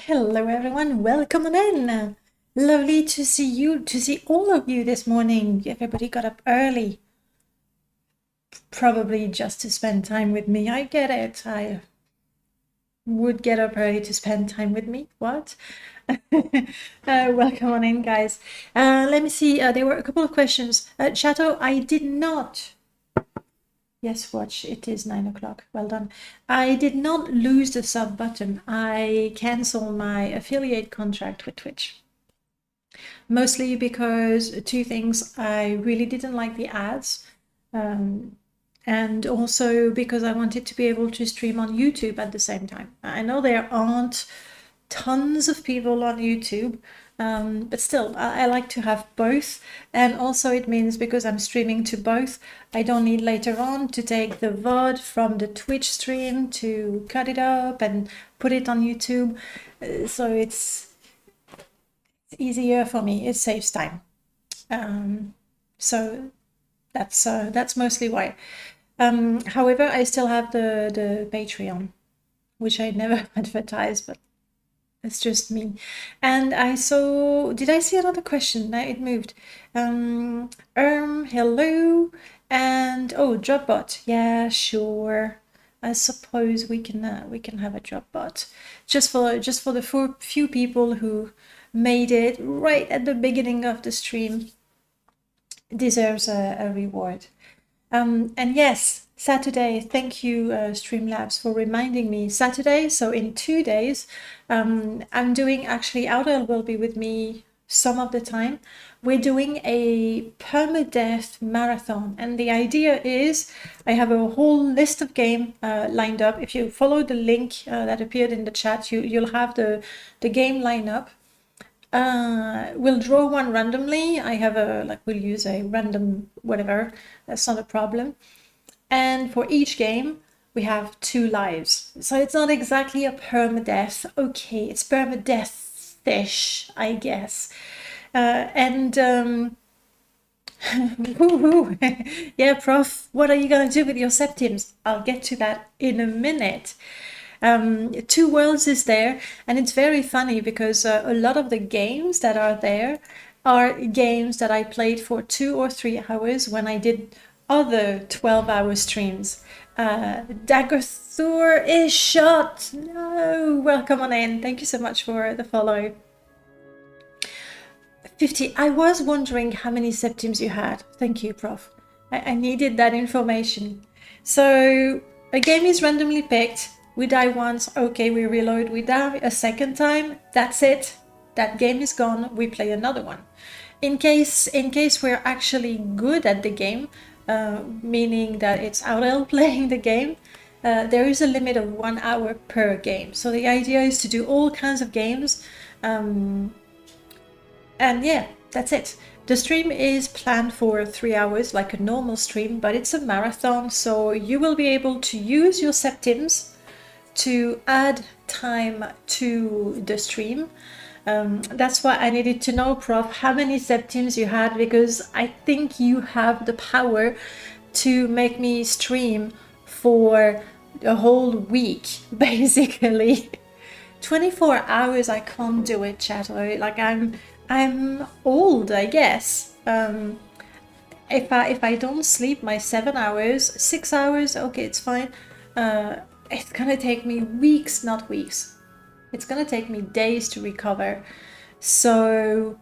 Hello everyone, welcome on in. Lovely to see all of you this morning. Everybody got up early. Probably just to spend time with me. I get it. I would get up early to spend time with me. What? Welcome on in, guys. Let me see. There were a couple of questions. Chateau, I did not. Yes, watch, it is 9 o'clock. Well done. I did not lose the sub button. I canceled my affiliate contract with Twitch. Mostly because two things. I really didn't like the ads. And also because I wanted to be able to stream on YouTube at the same time. I know there aren't tons of people on YouTube, but still, I like to have both. And also it means because I'm streaming to both, I don't need later on to take the VOD from the Twitch stream to cut it up and put it on YouTube. So it's easier for me. It saves time. So that's mostly why. However, I still have the Patreon, which I never advertise, but it's just me. And I saw, did I see another question? No, it moved. Hello. And oh, Dropbot. Yeah, sure. I suppose we can have a Dropbot. Just for the few people who made it right at the beginning of the stream deserves a reward. And yes, Saturday, thank you Streamlabs for reminding me. Saturday, so in 2 days, I'm doing, actually Audel will be with me some of the time. We're doing a permadeath marathon, and the idea is I have a whole list of game lined up. If you follow the link that appeared in the chat, you'll have the game lineup. We'll draw one randomly. I have we'll use a random whatever, that's not a problem. And for each game, we have 2 lives. So it's not exactly a permadeath. Okay, it's permadeath-ish, I guess. Yeah, Prof, what are you gonna do with your septims? I'll get to that in a minute. 2 Worlds is there, and it's very funny because a lot of the games that are there are games that I played for 2 or 3 hours when I did other 12-hour streams. Dagger Thor is shot. No, welcome on in. Thank you so much for the follow. 50. I was wondering how many septims you had. Thank you, Prof. I needed that information. So a game is randomly picked. We die once, okay, we reload, we die a second time, that's it. That game is gone, we play another one. In case we're actually good at the game, meaning that it's Aurel playing the game, there is a limit of 1 hour per game. So the idea is to do all kinds of games, and yeah, that's it. The stream is planned for 3 hours like a normal stream, but it's a marathon, so you will be able to use your septims to add time to the stream. That's why I needed to know, Prof, how many septims you had, because I think you have the power to make me stream for a whole week, basically. 24 hours, I can't do it, Chato. Like I'm old, I guess. If I don't sleep my 7 hours, 6 hours, okay, it's fine. It's gonna take me weeks, not weeks. It's gonna take me days to recover. So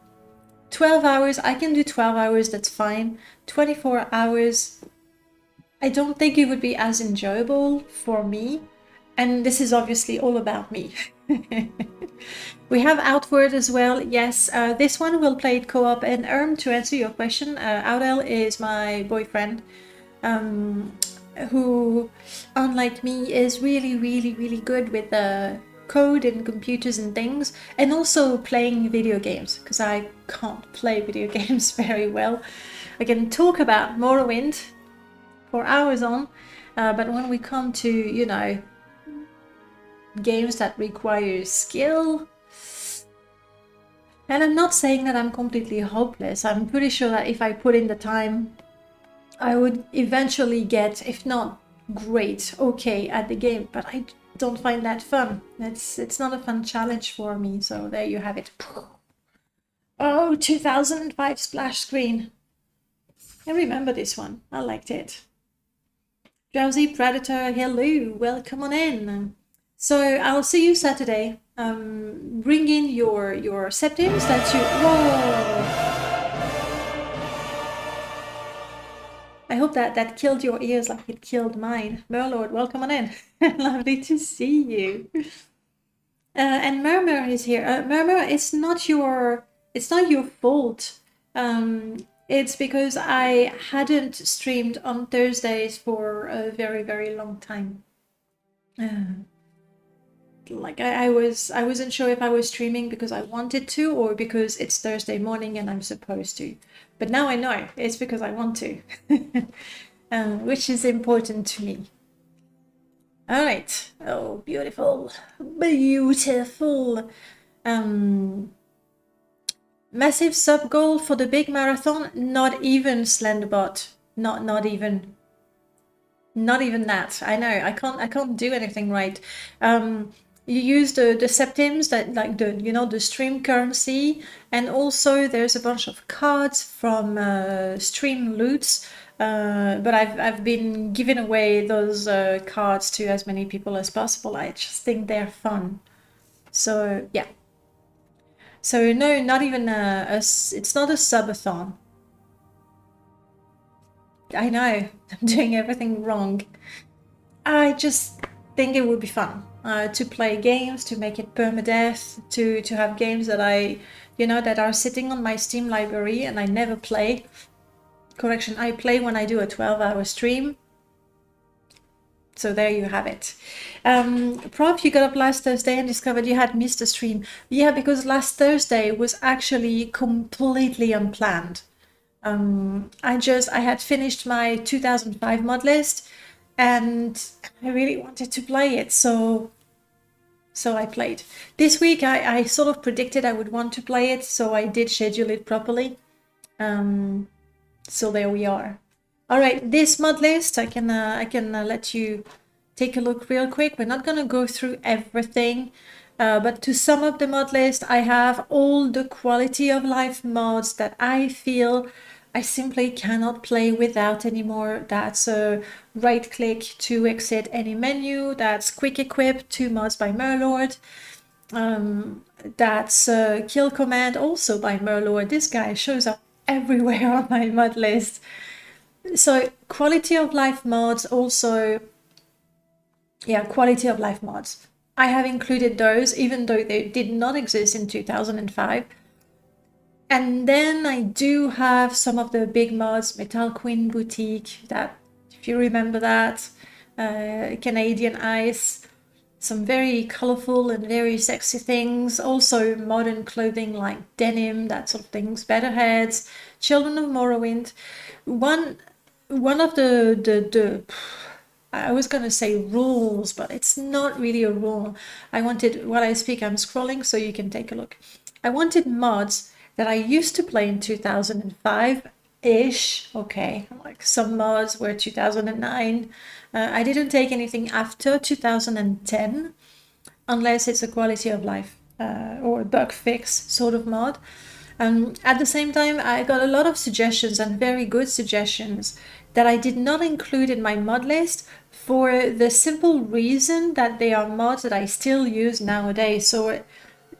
12 hours, I can do 12 hours, that's fine. 24 hours, I don't think it would be as enjoyable for me. And this is obviously all about me. We have Outward as well. Yes, this one we'll play it co-op. And to answer your question, Audel is my boyfriend. Who, unlike me, is really good with code and computers and things, and also playing video games, because I can't play video games very well. I can talk about Morrowind for hours on, but when we come to, you know, games that require skill, and I'm not saying that I'm completely hopeless, I'm pretty sure that if I put in the time, I would eventually get, if not great, okay at the game, but don't find that fun. It's not a fun challenge for me. So there you have it. Oh, 2005 splash screen. I remember this one. I liked it. Drowsy Predator, hello, welcome on in. So I'll see you Saturday. Bring in your septims that you. Whoa! I hope that killed your ears like it killed mine. Merlord, welcome on in. Lovely to see you. And Murmur is here. Murmur, it's not your fault. It's because I hadn't streamed on Thursdays for a very, very long time. Like I wasn't sure if I was streaming because I wanted to or because it's Thursday morning and I'm supposed to. But now I know it's because I want to, which is important to me. All right. Oh, beautiful, beautiful. Massive sub goal for the big marathon. Not even Slenderbot. Not even that. I know I can't do anything right. You use the septims that like the stream currency, and also there's a bunch of cards from stream loots. But I've been giving away those cards to as many people as possible. I just think they're fun. So yeah. So no, not even it's not a subathon. I know, I'm doing everything wrong. I just think it would be fun to play games, to make it permadeath, to have games that that are sitting on my Steam library and I never play. Correction, I play when I do a 12-hour stream. So there you have it. Prof, you got up last Thursday and discovered you had missed a stream. Yeah, because last Thursday was actually completely unplanned. I had finished my 2005 Modlist and I really wanted to play it, so I played. This week I sort of predicted I would want to play it, so I did schedule it properly. So there we are. All right, this Modlist, I can let you take a look real quick. We're not gonna go through everything. But to sum up the mod list, I have all the quality of life mods that I feel I simply cannot play without anymore. That's a right click to exit any menu. That's quick equip, 2 mods by Merlord. That's a kill command also by Merlord. This guy shows up everywhere on my mod list. So quality of life mods also, yeah, quality of life mods. I have included those even though they did not exist in 2005. And then I do have some of the big mods, Metal Queen Boutique, that, if you remember that, Canadian Ice, some very colorful and very sexy things, also modern clothing like denim, that sort of things, Better Heads, Children of Morrowind. One of the I was gonna say rules, but it's not really a rule. While I speak, I'm scrolling so you can take a look. I wanted mods that I used to play in 2005-ish. Okay, like some mods were 2009. I didn't take anything after 2010, unless it's a quality of life or bug fix sort of mod. At the same time, I got a lot of suggestions and very good suggestions that I did not include in my mod list for the simple reason that they are mods that I still use nowadays. So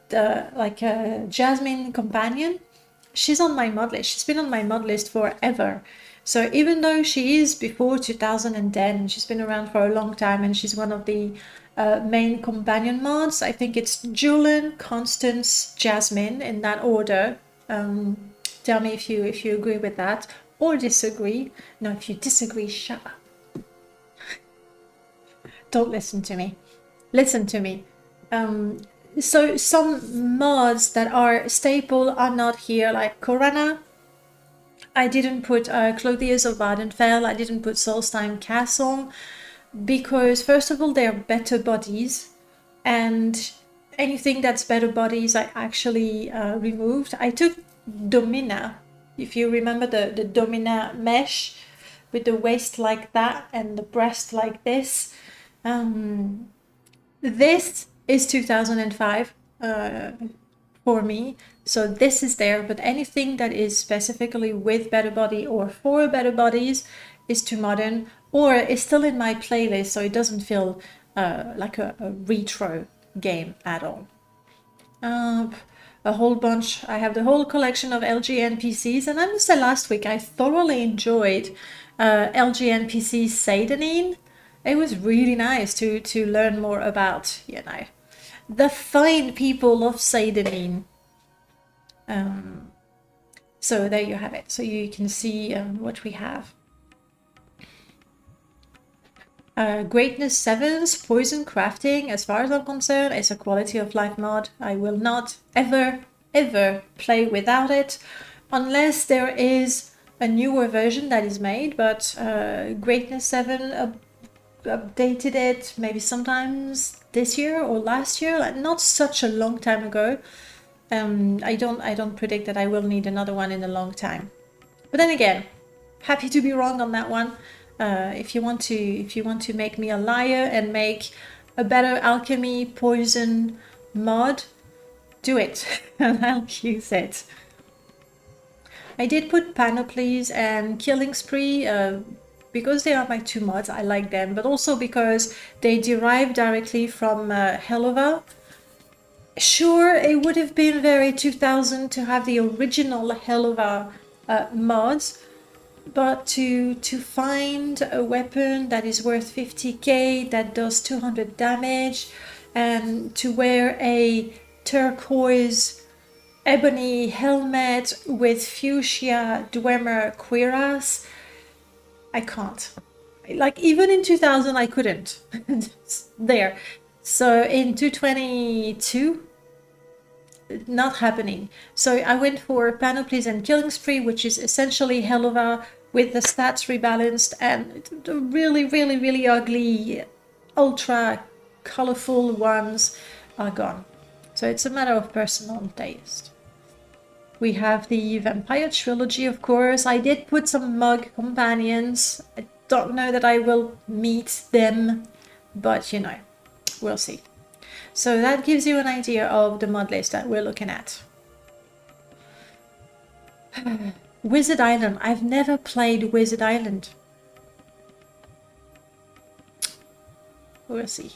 like Jasmine Companion, she's on my mod list. She's been on my mod list forever. So even though she is before 2010, she's been around for a long time and she's one of the main companion mods. I think it's Julian, Constance, Jasmine in that order. Tell me if you agree with that or disagree. No, if you disagree, shut up. Don't listen to me. Listen to me. So some mods that are staple are not here, like Corana. I didn't put Clothiers of Vardenfell. I didn't put Solstheim Castle because, first of all, they're better bodies, and anything that's better bodies I actually removed. I took Domina, if you remember the Domina mesh with the waist like that and the breast like this. This is 2005 for me, so this is there, but anything that is specifically with Better Body or for Better Bodies is too modern, or is still in my playlist, so it doesn't feel like a retro game at all. A whole bunch. I have the whole collection of LGNPCs, and I must say last week I thoroughly enjoyed LGNPC Satanin. It was really nice to learn more about, you know, the fine people of Satanin. So there you have it. So you can see what we have. Greatness 7's Poison Crafting, as far as I'm concerned, is a quality of life mod. I will not ever play without it, unless there is a newer version that is made, but Greatness 7 updated it maybe sometimes this year or last year, like not such a long time ago. I don't predict that I will need another one in a long time. But then again, happy to be wrong on that one. If you want to make me a liar and make a better alchemy poison mod, do it and I'll use it. I did put Panoplies and Killing Spree because they are my two mods. I like them, but also because they derive directly from Helova. Sure, it would have been very 2000 to have the original Helova mods, but to find a weapon that is worth 50k, that does 200 damage, and to wear a turquoise ebony helmet with fuchsia Dwemer cuirass, I can't. Like, even in 2000 I couldn't. There. So in 222, not happening. So I went for Panoplies and Killing Spree, which is essentially Helova with the stats rebalanced, and the really ugly, ultra colorful ones are gone. So it's a matter of personal taste. We have the Vampire Trilogy, of course. I did put some mug companions. I don't know that I will meet them, but you know, we'll see. So that gives you an idea of the mod list that we're looking at. Wizard Island. I've never played Wizard Island. We'll see.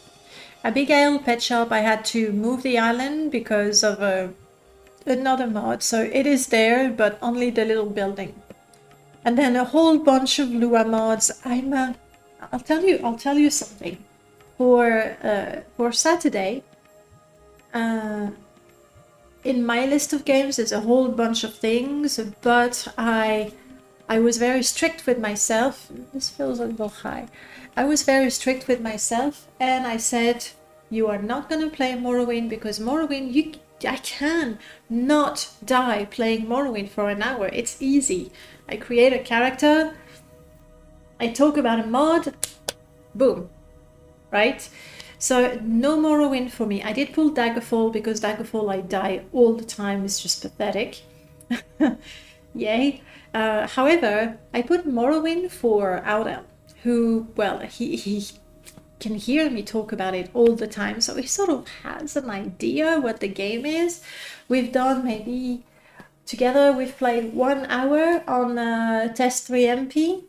Abigail Pet Shop. I had to move the island because of another mod. So it is there, but only the little building. And then a whole bunch of Lua mods. I'll tell you something. For Saturday, in my list of games there's a whole bunch of things, but I was very strict with myself. This feels a little high. I was very strict with myself, and I said, you are not going to play Morrowind, because Morrowind, I can not die playing Morrowind for an hour. It's easy. I create a character, I talk about a mod, boom, right? So no Morrowind for me. I did pull Daggerfall, because Daggerfall I die all the time. It's just pathetic. Yay. However, I put Morrowind for Audel, who, well, he can hear me talk about it all the time, so he sort of has an idea what the game is. We've done maybe, together we've played 1 hour on Test 3MP,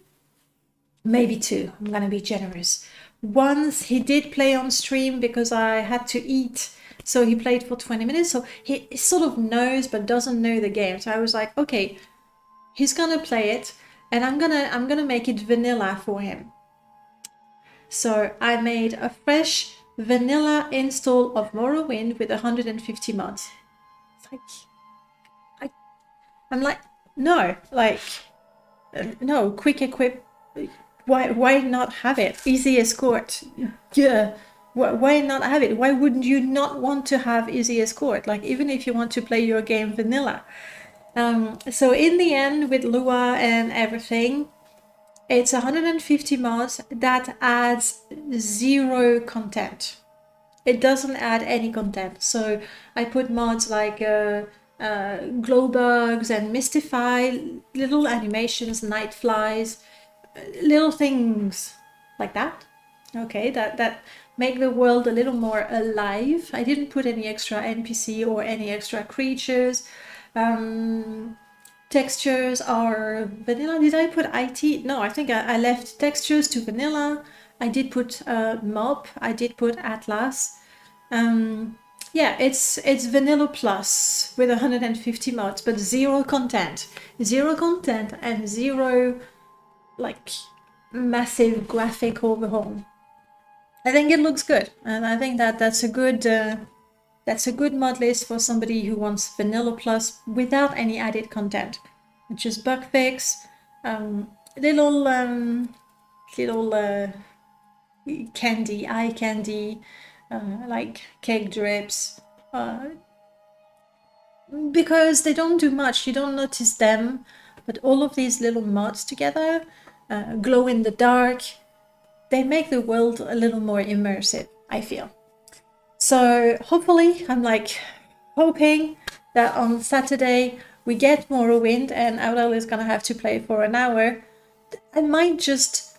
maybe 2, I'm gonna be generous. Once he did play on stream because I had to eat, so he played for 20 minutes, so he sort of knows but doesn't know the game. So I was like, okay, he's gonna play it, and I'm gonna make it vanilla for him. So I made a fresh vanilla install of Morrowind with 150 mods. It's like, I'm like, no, like, no, quick equip. Why not have it? Easy escort. Yeah. Why not have it? Why wouldn't you not want to have easy escort? Like, even if you want to play your game vanilla. So in the end, with Lua and everything, it's 150 mods that adds 0 content. It doesn't add any content. So I put mods like glow bugs and mystify, little animations, night flies, little things like that. Okay, that make the world a little more alive. I didn't put any extra NPC or any extra creatures. Textures are vanilla. Did I put IT? No, I think I left textures to vanilla. I did put mob. I did put atlas. Yeah, it's vanilla plus with 150 mods, but zero content and zero like massive graphic overhaul. I think it looks good, and I think that's a good mod list for somebody who wants vanilla plus without any added content. Just bug fix, little candy, eye candy, like cake drips, because they don't do much, you don't notice them, but all of these little mods together, glow in the dark, they make the world a little more immersive, I feel. So hopefully, I'm like hoping that on Saturday we get Morrowind and Aurel is gonna have to play for an hour. I might just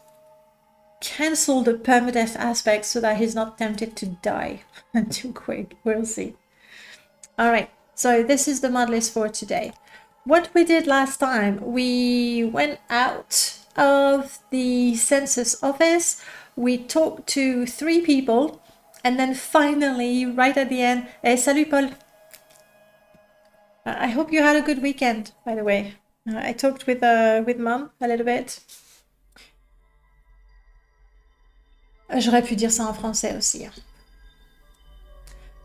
cancel the permadeath aspect so that he's not tempted to die too quick. We'll see. All right, so this is the mod list for today. What we did last time, we went out of the census office, we talked to 3 people, and then finally, right at the end, hey, salut Paul. I hope you had a good weekend, by the way. I talked with Mom a little bit. J'aurais pu dire ça en français aussi.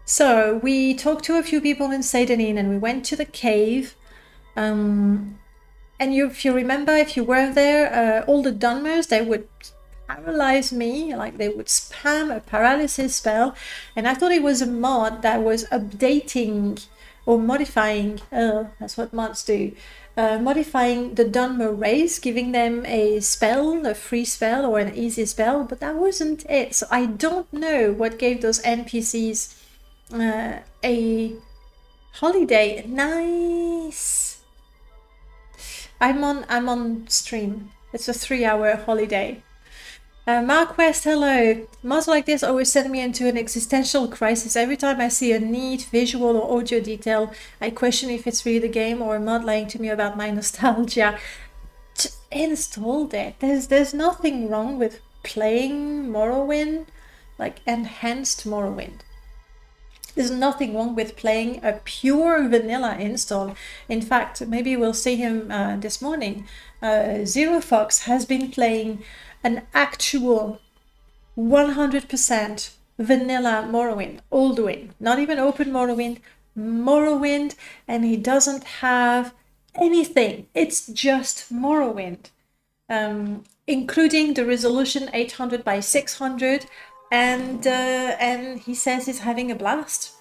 So we talked to a few people in Satanin and we went to the cave. And if you remember, if you were there, all the Dunmers, they would paralyze me, like they would spam a paralysis spell. And I thought it was a mod that was updating or modifying, that's what mods do, modifying the Dunmer race, giving them a spell, a free spell or an easy spell, but that wasn't it. So I don't know what gave those NPCs a holiday. Nice. I'm on stream. It's a 3-hour holiday. Mark West, hello. Mods like this always send me into an existential crisis. Every time I see a neat visual or audio detail, I question if it's really the game or a mod lying to me about my nostalgia. Installed it. There's nothing wrong with playing Morrowind, like enhanced Morrowind. There's nothing wrong with playing a pure vanilla install. In fact, maybe we'll see him this morning. Zero Fox has been playing an actual 100% vanilla Morrowind, Alduin, not even open Morrowind, and he doesn't have anything. It's just Morrowind, including the resolution 800 by 600, and he says he's having a blast.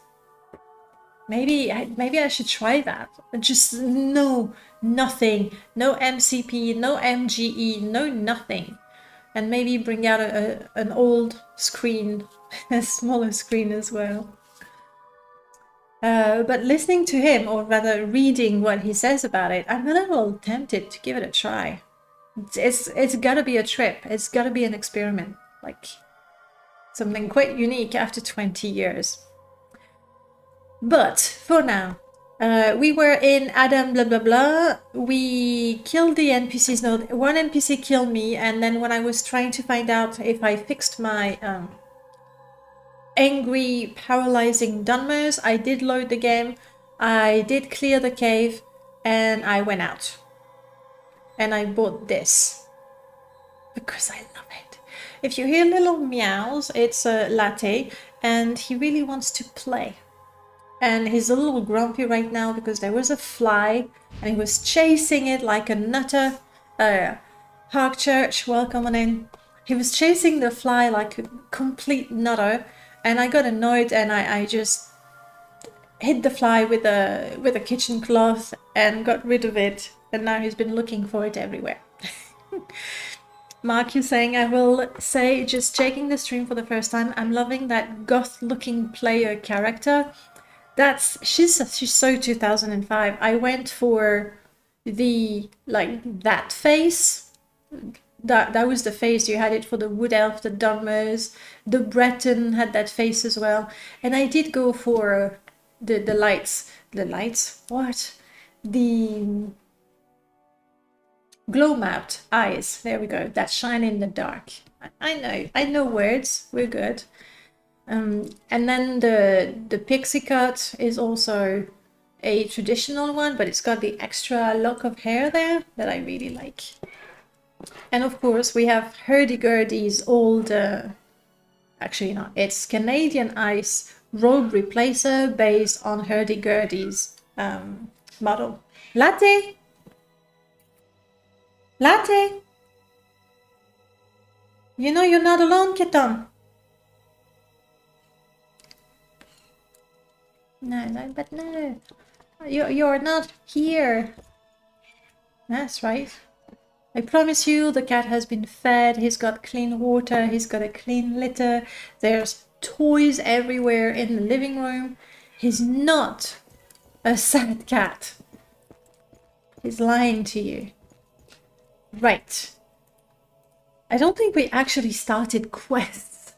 Maybe I should try that. Just nothing, no MCP, no MGE, no nothing. And maybe bring out an old screen, a smaller screen as well. But listening to him, or rather reading what he says about it, I'm a little tempted to give it a try. It's gotta be a trip. It's gotta be an experiment. Like something quite unique after 20 years. But for now, we were in Adam blah blah blah. We killed the NPCs. No, one NPC killed me, and then when I was trying to find out if I fixed my angry, paralyzing Dunmers, I did load the game. I did clear the cave, and I went out. And I bought this because I love it. If you hear little meows, it's a latte, and he really wants to play. And he's a little grumpy right now because there was a fly and he was chasing it like a nutter. Hark Church, welcome on in. He was chasing the fly like a complete nutter, and I got annoyed and I just hit the fly with a kitchen cloth and got rid of it, and now he's been looking for it everywhere. Mark, you saying, I will say, just checking the stream for the first time, I'm loving that goth looking player character. She's so 2005. I went for the, like, that face, That was the face. You had it for the wood elf, the Dunmers, the Breton had that face as well. And I did go for the lights. The lights? What? The glow mapped eyes. There we go. That shine in the dark. I know words. We're good. And then the pixie cut is also a traditional one, but it's got the extra lock of hair there that I really like. And of course we have Hurdy-Gurdy's old, actually no, it's Canadian Ice robe replacer based on Hurdy-Gurdy's model. Latte? Latte? You know you're not alone, Keton. No, but no. You're not here. That's right. I promise you the cat has been fed, he's got clean water, he's got a clean litter, there's toys everywhere in the living room. He's not a sad cat. He's lying to you. Right. I don't think we actually started quests.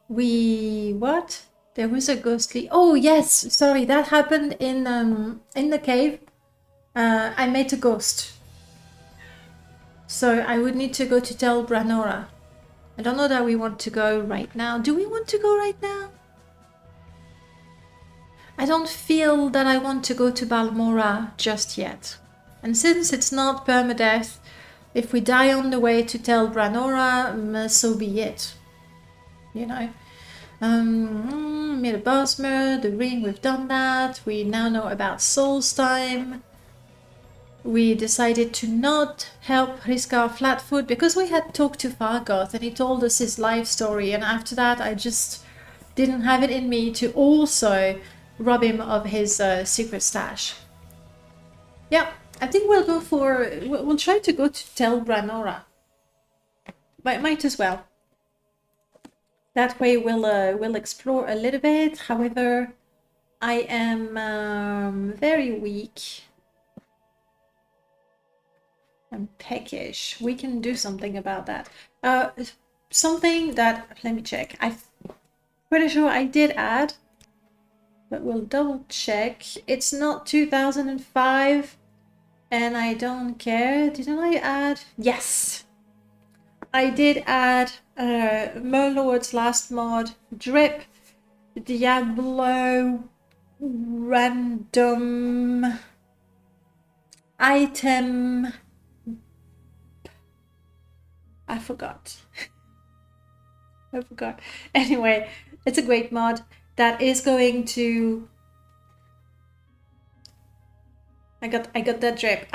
What? There was a ghostly... Oh, yes! Sorry, that happened in the cave. I made a ghost. So I would need to go to tell Branora. I don't know that we want to go right now. Do we want to go right now? I don't feel that I want to go to Balmora just yet. And since it's not permadeath, if we die on the way to tell Branora, so be it. You know? Midabosmer, the ring, we've done that. We now know about Solstheim. We decided to not help Hriskar Flatfoot because we had talked to Fargoth and he told us his life story, and after that I just didn't have it in me to also rob him of his secret stash. Yeah, I think we'll go for... We'll try to go to tell Branora. But might as well. That way we'll explore a little bit. However, I am very weak. I'm peckish. We can do something about that. Something that... Let me check. I'm pretty sure I did add, but we'll double check. It's not 2005, and I don't care. Didn't I add? Yes! I did add Merlord's last mod, Drip, Diablo, Random, Item... I forgot. Anyway, it's a great mod that is going to... I got that drip.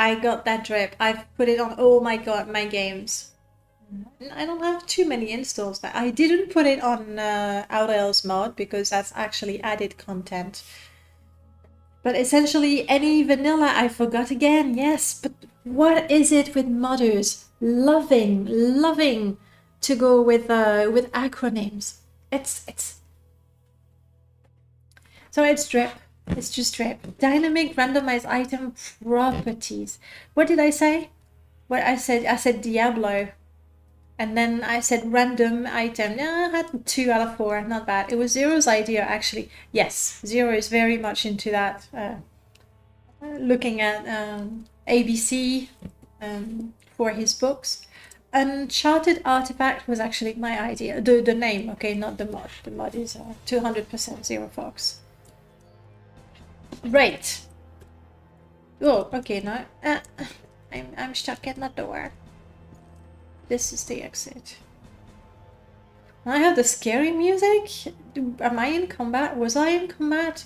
I've put it on all my games. I don't have too many installs. I didn't put it on Aurel's mod because that's actually added content. But essentially any vanilla, I forgot again. Yes, but what is it with modders? Loving to go with acronyms. So it's drip. It's just drip. Dynamic randomized item properties. What did I say? I said Diablo. And then I said random item. Yeah, I had 2 out of 4. Not bad. It was Zero's idea, actually. Yes, Zero is very much into that. Looking at ABC for his books. Uncharted Artifact was actually my idea. The name, okay, not the mod. The mod is 200% Zero Fox. Right. Oh, okay, now I'm stuck in the door. This is the exit. I have the scary music. Am I in combat? Was I in combat?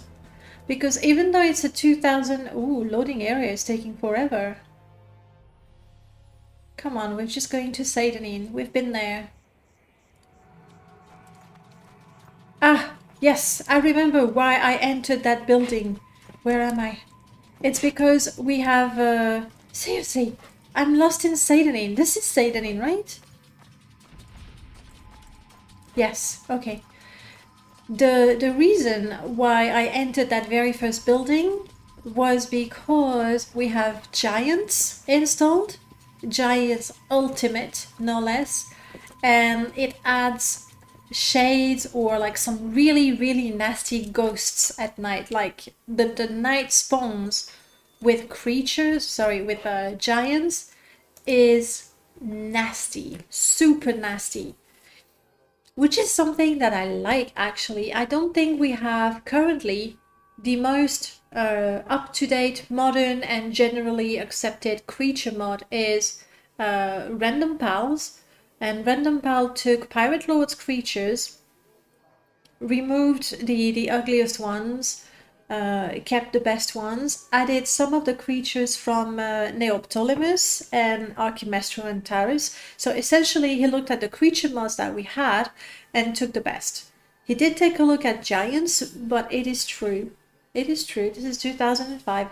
Because even though it's a 2000... Ooh, loading area is taking forever. Come on, we're just going to Satanin. We've been there. Ah, yes, I remember why I entered that building. Where am I? It's because we have... Seriously, I'm lost in Satanin. This is Satanin, right? Yes, okay. The reason why I entered that very first building was because we have giants installed. Giants Ultimate, no less. And it adds shades or like some really, really nasty ghosts at night. Like the night spawns with creatures, sorry, with giants is nasty, super nasty. Which is something that I like, actually. I don't think we have currently the most up-to-date, modern, and generally accepted creature mod is Random Pals. And Random Pal took Pirate Lord's creatures, removed the ugliest ones, kept the best ones, added some of the creatures from Neoptolemus and Archimestro and Taurus. So essentially he looked at the creature mods that we had and took the best. He did take a look at giants, but it is true. It is true. This is 2005.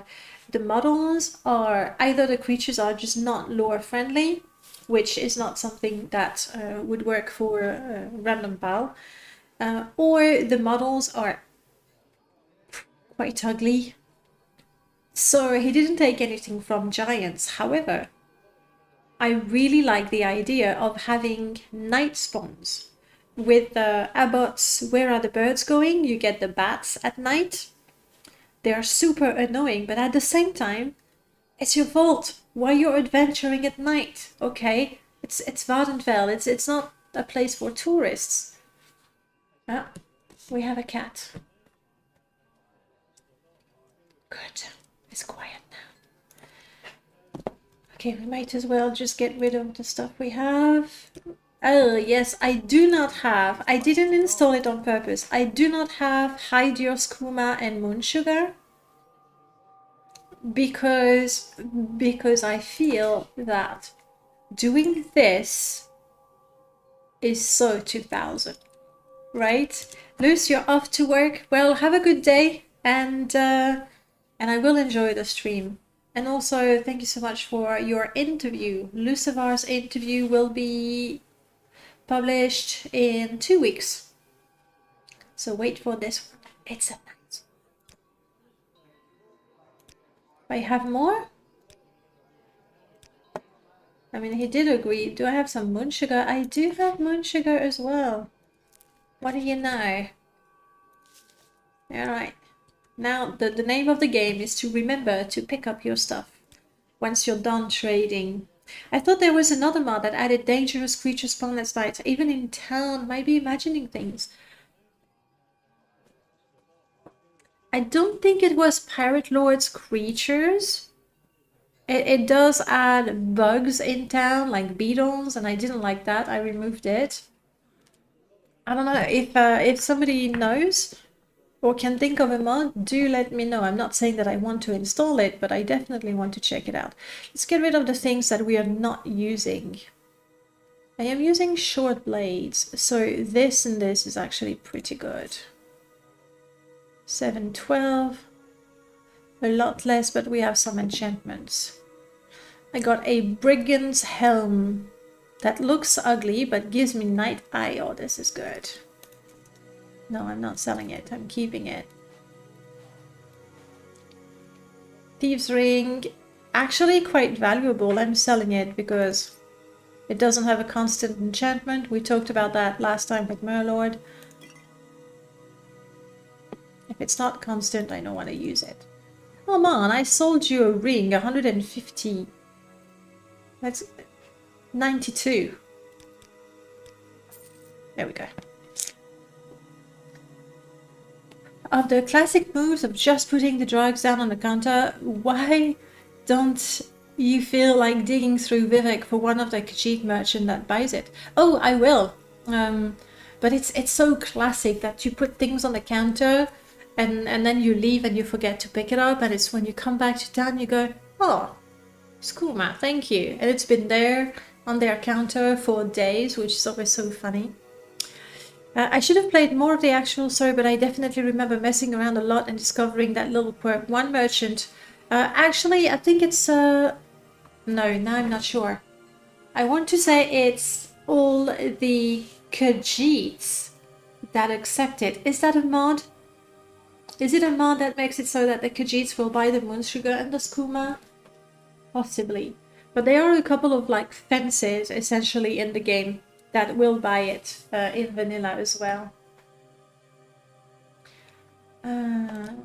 The models are either the creatures are just not lore friendly, which is not something that would work for Random Pal, or the models are quite ugly. So he didn't take anything from giants. However, I really like the idea of having night spawns. With the abbots, where are the birds going? You get the bats at night. They are super annoying, but at the same time, it's your fault. Why you're adventuring at night? Okay, it's Vardenfell. It's not a place for tourists. Ah, we have a cat. Good. It's quiet now. Okay, we might as well just get rid of the stuff we have. Oh, yes, I do not have, I didn't install it on purpose. I do not have Hide Your Skooma and Moon Sugar because I feel that doing this is so 2000, right? Luce, you're off to work. Well, have a good day, and I will enjoy the stream. And also, thank you so much for your interview. Lucifer's interview will be published in 2 weeks. So wait for this one. It's a night. I have more? I mean, he did agree. Do I have some moon sugar? I do have moon sugar as well. What do you know? Alright. Now, the name of the game is to remember to pick up your stuff once you're done trading. I thought there was another mod that added dangerous creature spawn at night. Even in town, might be imagining things. I don't think it was Pirate Lord's creatures. It does add bugs in town, like beetles, and I didn't like that. I removed it. I don't know if somebody knows or can think of a mod, do let me know. I'm not saying that I want to install it, but I definitely want to check it out. Let's get rid of the things that we are not using. I am using short blades, so this and this is actually pretty good. 712. A lot less, but we have some enchantments. I got a Brigand's Helm that looks ugly, but gives me Night Eye. Oh, this is good. No, I'm not selling it. I'm keeping it. Thieves Ring. Actually quite valuable. I'm selling it because it doesn't have a constant enchantment. We talked about that last time with Merlord. If it's not constant, I don't want to use it. Come on, I sold you a ring, 150. That's 92. There we go. Of the classic moves of just putting the drugs down on the counter, why don't you feel like digging through Vivek for one of the Khajiit merchant that buys it? Oh, I will. But it's so classic that you put things on the counter and then you leave and you forget to pick it up, and it's when you come back to town you go, oh, Skooma, thank you. And it's been there on their counter for days, which is always so funny. I should have played more of the actual story, but I definitely remember messing around a lot and discovering that little quirk. One merchant, actually, I think it's, no, now I'm not sure. I want to say it's all the Khajiits that accept it. Is that a mod? Is it a mod that makes it so that the Khajiits will buy the moon sugar and the skooma? Possibly. But there are a couple of like fences essentially in the game that will buy it in vanilla as well.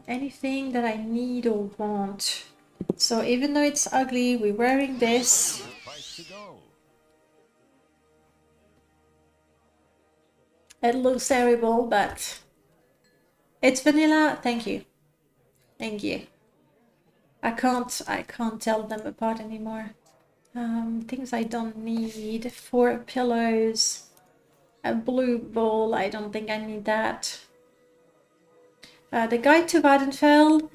Anything that I need or want. So even though it's ugly, we're wearing this. It looks terrible, but it's vanilla. Thank you. Thank you. I can't tell them apart anymore. Things I don't need. 4 pillows. A blue bowl. I don't think I need that. The Guide to Vardenfell.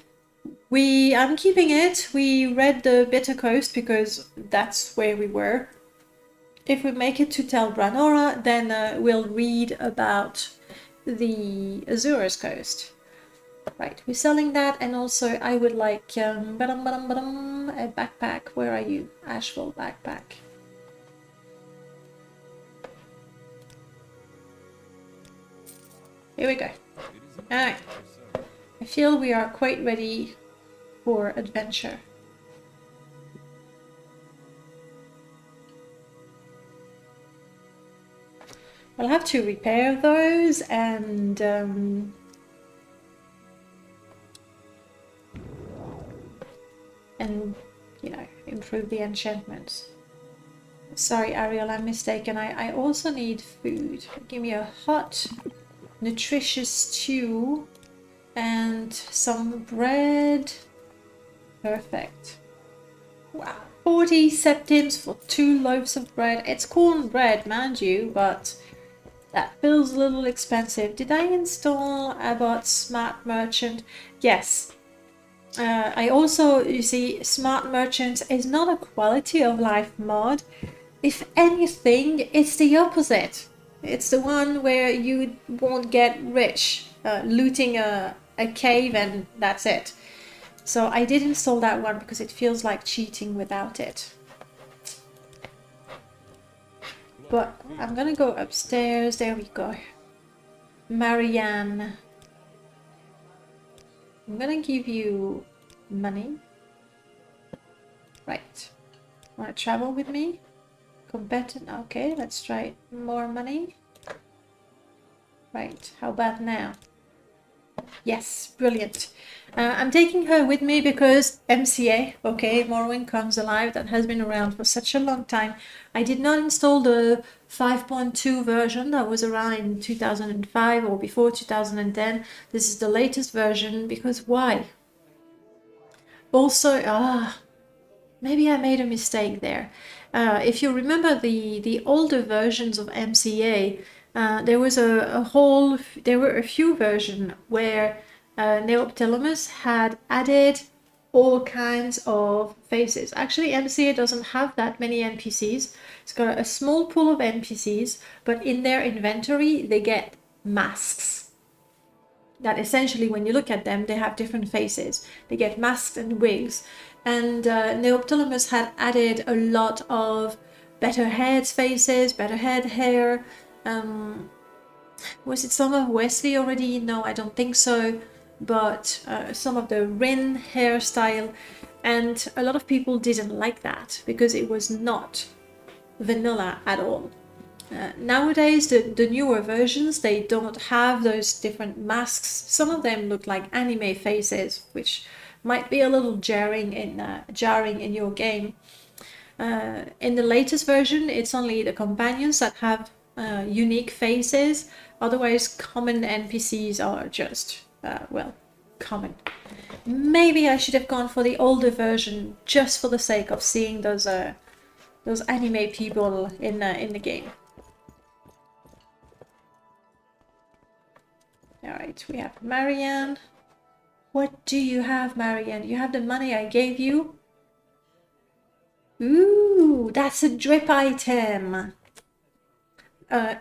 I'm keeping it. We read the Bitter Coast because that's where we were. If we make it to Tel Branora, then we'll read about the Azores coast. Right, we're selling that, and also I would like a backpack. Where are you? Asheville backpack. Here we go. Alright. I feel we are quite ready for adventure. I'll have to repair those and you know, improve the enchantments. Sorry, Ariel, I'm mistaken. I also need food. Give me a hot, nutritious stew and some bread. Perfect. Wow. 40 septims for 2 loaves of bread. It's cornbread, mind you, but that feels a little expensive. Did I install Abbott Smart Merchant? Yes. I also, you see, Smart Merchant is not a quality of life mod. If anything, it's the opposite. It's the one where you won't get rich looting a cave and that's it. So I did install that one because it feels like cheating without it. But I'm gonna go upstairs. There we go. Marianne. I'm gonna give you money. Right. Wanna travel with me? Competent. Okay, let's try more money. Right, how about now? Yes, brilliant. I'm taking her with me because MCA, okay, Morrowind Comes Alive, that has been around for such a long time. I did not install the 5.2 version that was around in 2005 or before 2010. This is the latest version because why? Also, maybe I made a mistake there. If you remember the older versions of MCA, there was there were a few versions where Neoptolemus had added all kinds of faces. Actually, MCA doesn't have that many NPCs. It's got a small pool of NPCs, but in their inventory, they get masks. That essentially, when you look at them, they have different faces. They get masks and wigs. And Neoptolemus had added a lot of better heads faces, better head hair. Was it some of Wesley already? No, I don't think so. But some of the Rin hairstyle. And a lot of people didn't like that because it was not vanilla at all. Nowadays, the newer versions, they don't have those different masks. Some of them look like anime faces, which might be a little jarring in your game. In the latest version, it's only the companions that have unique faces. Otherwise, common NPCs are just, well, common. Maybe I should have gone for the older version just for the sake of seeing those anime people in the game. Alright, we have Marianne. What do you have, Marianne? You have the money I gave you? Ooh, that's a drip item.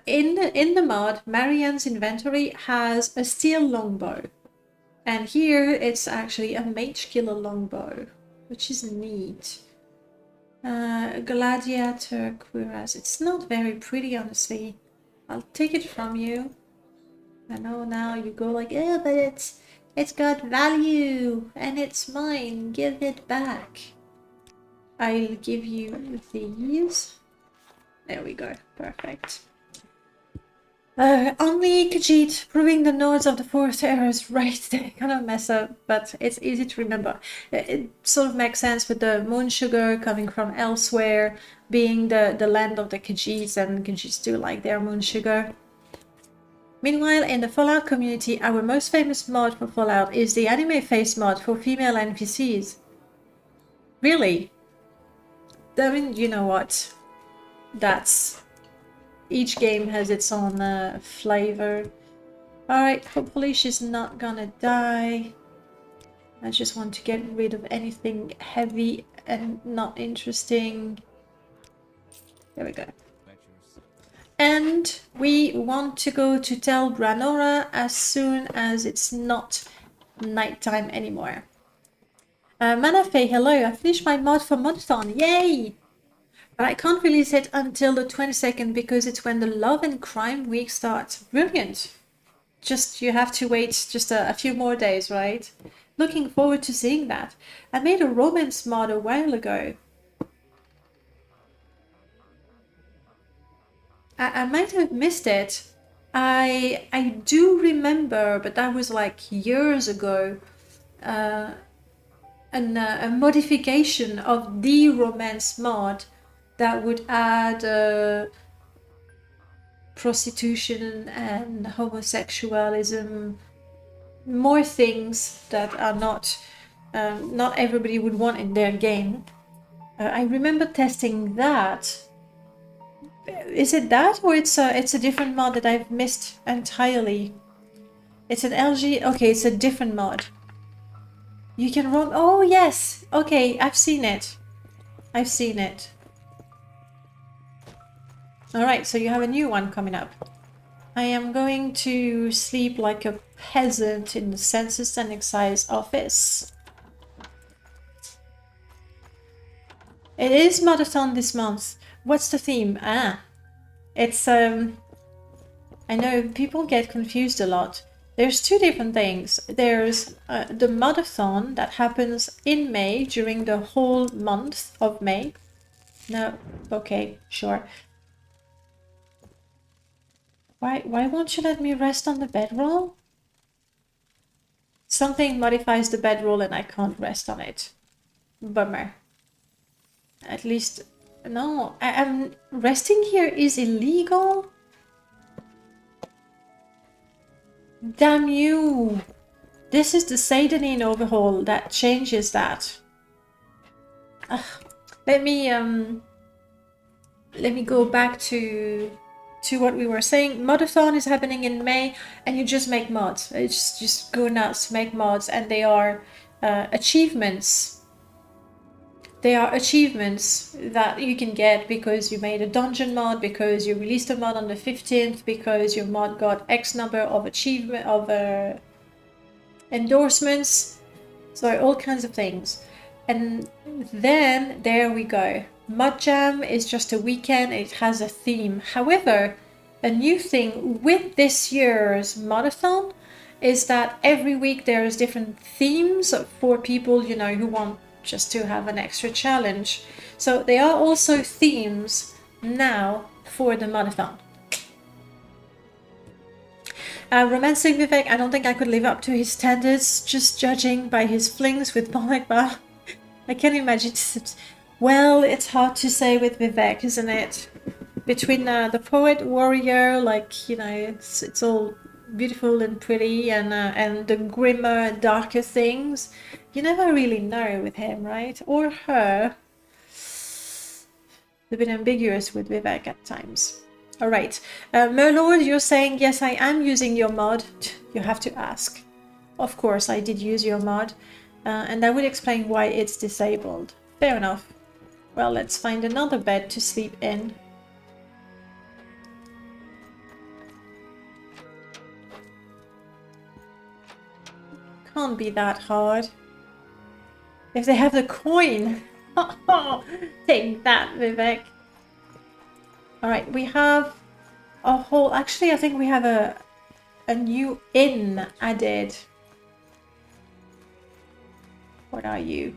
In the mod, Marianne's inventory has a steel longbow. And here it's actually a mage killer longbow, which is neat. Gladiator cuirass. It's not very pretty, honestly. I'll take it from you. I know now you go like, yeah, but it's got value and it's mine. Give it back. I'll give you these. There we go. Perfect. Only Khajiit proving the nodes of the fourth era is right. They kind of mess up, but it's easy to remember. It sort of makes sense with the moon sugar coming from elsewhere, being the land of the Khajiits, and Khajiits do like their moon sugar. Meanwhile, in the Fallout community, our most famous mod for Fallout is the anime face mod for female NPCs. Really? I mean, you know what? That's... Each game has its own flavor. Alright, hopefully she's not gonna die. I just want to get rid of anything heavy and not interesting. There we go. And we want to go to Tel Branora as soon as it's not nighttime anymore. Manafe, hello, I finished my mod for Modathon, yay! But I can't release it until the 22nd because it's when the Love and Crime week starts. Brilliant! Just, you have to wait just a few more days, right? Looking forward to seeing that. I made a romance mod a while ago. I might have missed it. I do remember, but that was like years ago, a modification of the romance mod that would add prostitution and homosexualism, more things that are not everybody would want in their game. I remember testing that. Is it that, or it's a different mod that I've missed entirely? It's an LG. Okay, it's a different mod. You can roam. Oh yes. Okay, I've seen it. I've seen it. Alright, so you have a new one coming up. I am going to sleep like a peasant in the census and excise office. It is Modathon this month. What's the theme? It's I know people get confused a lot. There's two different things. There's the Modathon that happens in May during the whole month of May. No, okay, sure. Why won't you let me rest on the bedroll? Something modifies the bedroll and I can't rest on it. Bummer. At least, no, I'm resting here is illegal? Damn you! This is the Satanin overhaul that changes that. Ugh. Let me go back to what we were saying. Modathon is happening in May, and you just make mods. It's just go nuts, make mods, and they are achievements. They are achievements that you can get because you made a dungeon mod, because you released a mod on the 15th, because your mod got X number of achievement of endorsements. So all kinds of things. And then there we go. Mod Jam is just a weekend, it has a theme. However, a new thing with this year's Modathon is that every week there's different themes for people, you know, who want just to have an extra challenge. So there are also themes now for the Modathon. Romancing Vivek, I don't think I could live up to his standards, just judging by his flings with Bonakba. I can imagine. Well, it's hard to say with Vivek, isn't it? Between the poet warrior, like, you know, it's all beautiful and pretty, and the grimmer, darker things, you never really know with him, right? Or her. A bit ambiguous with Vivek at times. All right, Merlord, you're saying yes, I am using your mod. You have to ask. Of course, I did use your mod, and that would explain why it's disabled. Fair enough. Well, let's find another bed to sleep in. Can't be that hard. If they have the coin. Take that, Vivek. Alright, we have a whole... Actually, I think we have a new inn added. What are you?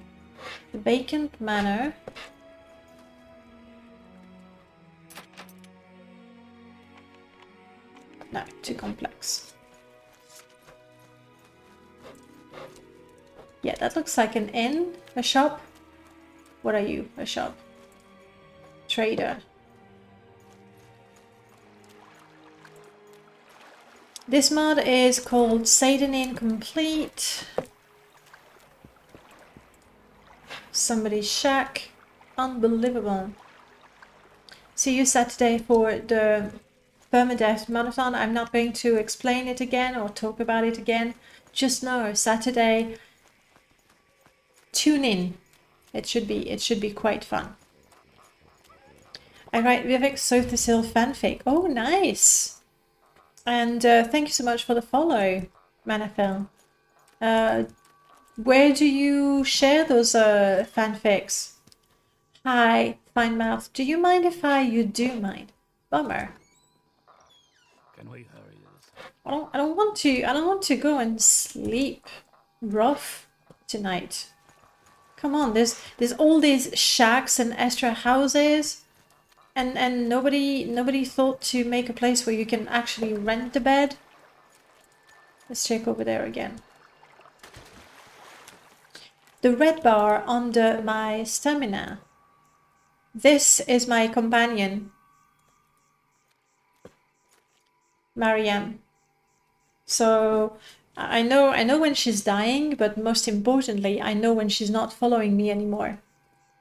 The vacant manor. No, too complex. Yeah, that looks like an inn, a shop. What are you? A shop. Trader. This mod is called Satanin Complete. Somebody's shack. Unbelievable. See you Saturday for the permadeath marathon. I'm not going to explain it again or talk about it again. Just know Saturday, tune in. It should be quite fun. I write Vivek Sothicil fanfic. Oh, nice. And thank you so much for the follow, Manafel. Where do you share those fanfics? Hi, fine mouth. Do you mind if you do mind? Bummer. Can we hurry this? I don't want to go and sleep rough tonight. Come on, there's all these shacks and extra houses, and nobody thought to make a place where you can actually rent the bed. Let's check over there again. The red bar under my stamina. This is my companion, Mariam. So I know when she's dying, but most importantly, I know when she's not following me anymore.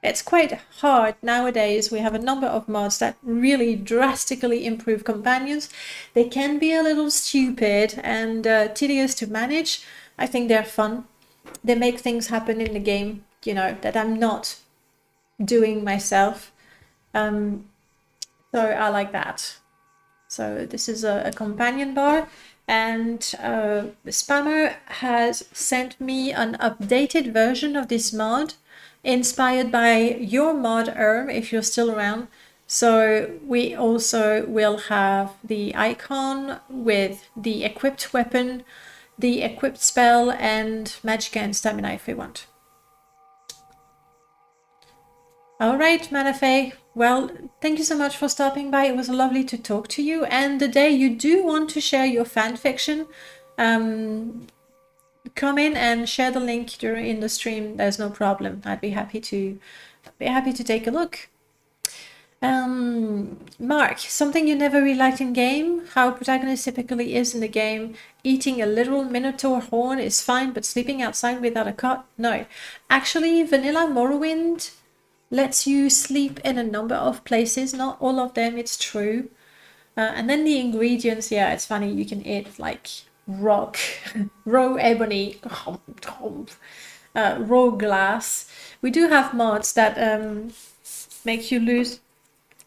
It's quite hard nowadays. We have a number of mods that really drastically improve companions. They can be a little stupid and tedious to manage. I think they're fun. They make things happen in the game, you know, that I'm not doing myself. So I like that. So this is a companion bar, and Spammer has sent me an updated version of this mod, inspired by your mod, if you're still around. So we also will have the icon with the equipped weapon, the equipped spell, and magic and stamina if we want. All right, Manafe. Well, thank you so much for stopping by. It was lovely to talk to you. And the day you do want to share your fan fiction, come in and share the link during the stream. There's no problem. I'd be happy to take a look. Mark, something you never really liked in game, how protagonist typically is in the game. Eating a literal minotaur horn is fine, but sleeping outside without a cot, no. Actually, vanilla Morrowind lets you sleep in a number of places, not all of them, it's true. And then the ingredients, yeah, it's funny, you can eat like rock, raw ebony, raw glass. We do have mods that make you lose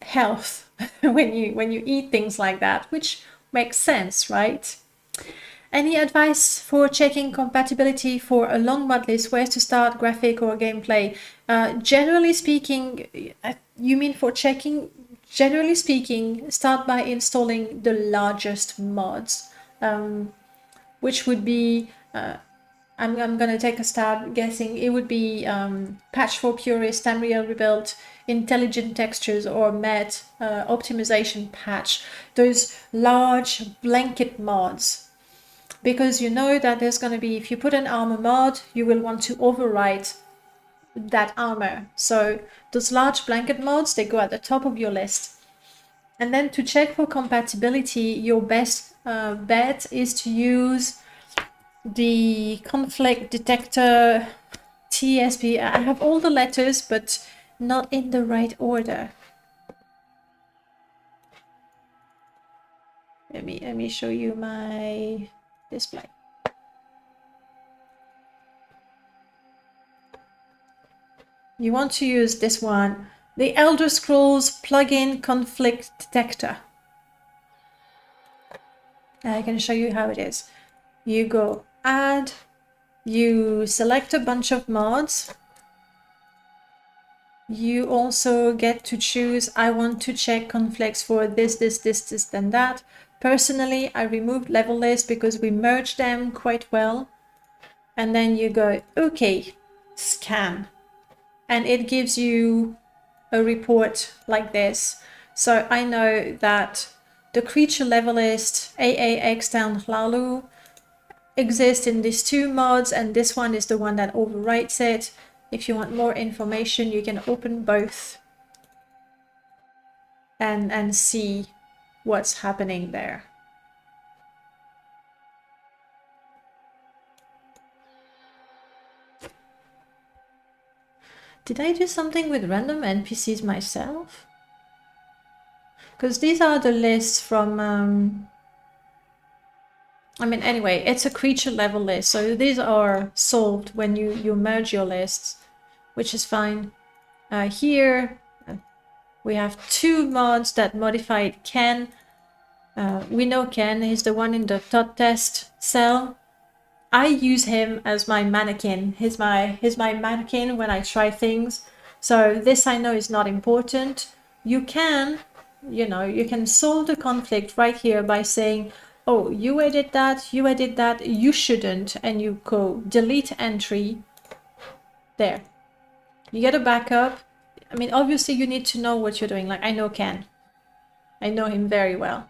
health when you eat things like that, which makes sense, right? Any advice for checking compatibility for a long mod list? Where to start, graphic or gameplay? Generally speaking, you mean for checking? Generally speaking, start by installing the largest mods, which would be, I'm gonna take a stab guessing, it would be Patch for Purist, Tamriel Rebuilt, Intelligent Textures, or Med Optimization Patch. Those large blanket mods. Because you know that there's going to be, if you put an armor mod, you will want to overwrite that armor. So those large blanket mods, they go at the top of your list. And then to check for compatibility, your best bet is to use the conflict detector TSP. I have all the letters, but not in the right order. Let me show you my display. You want to use this one, the Elder Scrolls plugin conflict detector. I can show you how it is. You go add, you select a bunch of mods. You also get to choose, I want to check conflicts for this, and that. Personally, I removed level list because we merged them quite well. And then you go, okay, scan. and it gives you a report like this. So I know that the creature level list AAX down Hlalu exist in these two mods, and this one is the one that overwrites it. If you want more information, you can open both and see what's happening there. Did I do something with random NPCs myself? Because these are the lists from I mean, anyway, it's a creature level list, so these are solved when you merge your lists, which is fine. Here, we have two mods that modified Ken. We know Ken is the one in the top test cell. I use him as my mannequin. He's my mannequin when I try things. So this I know is not important. You can, you know, you can solve the conflict right here by saying, oh, you edit that, you shouldn't, and you go delete entry. There. You get a backup. I mean, obviously you need to know what you're doing. Like, I know Ken. I know him very well.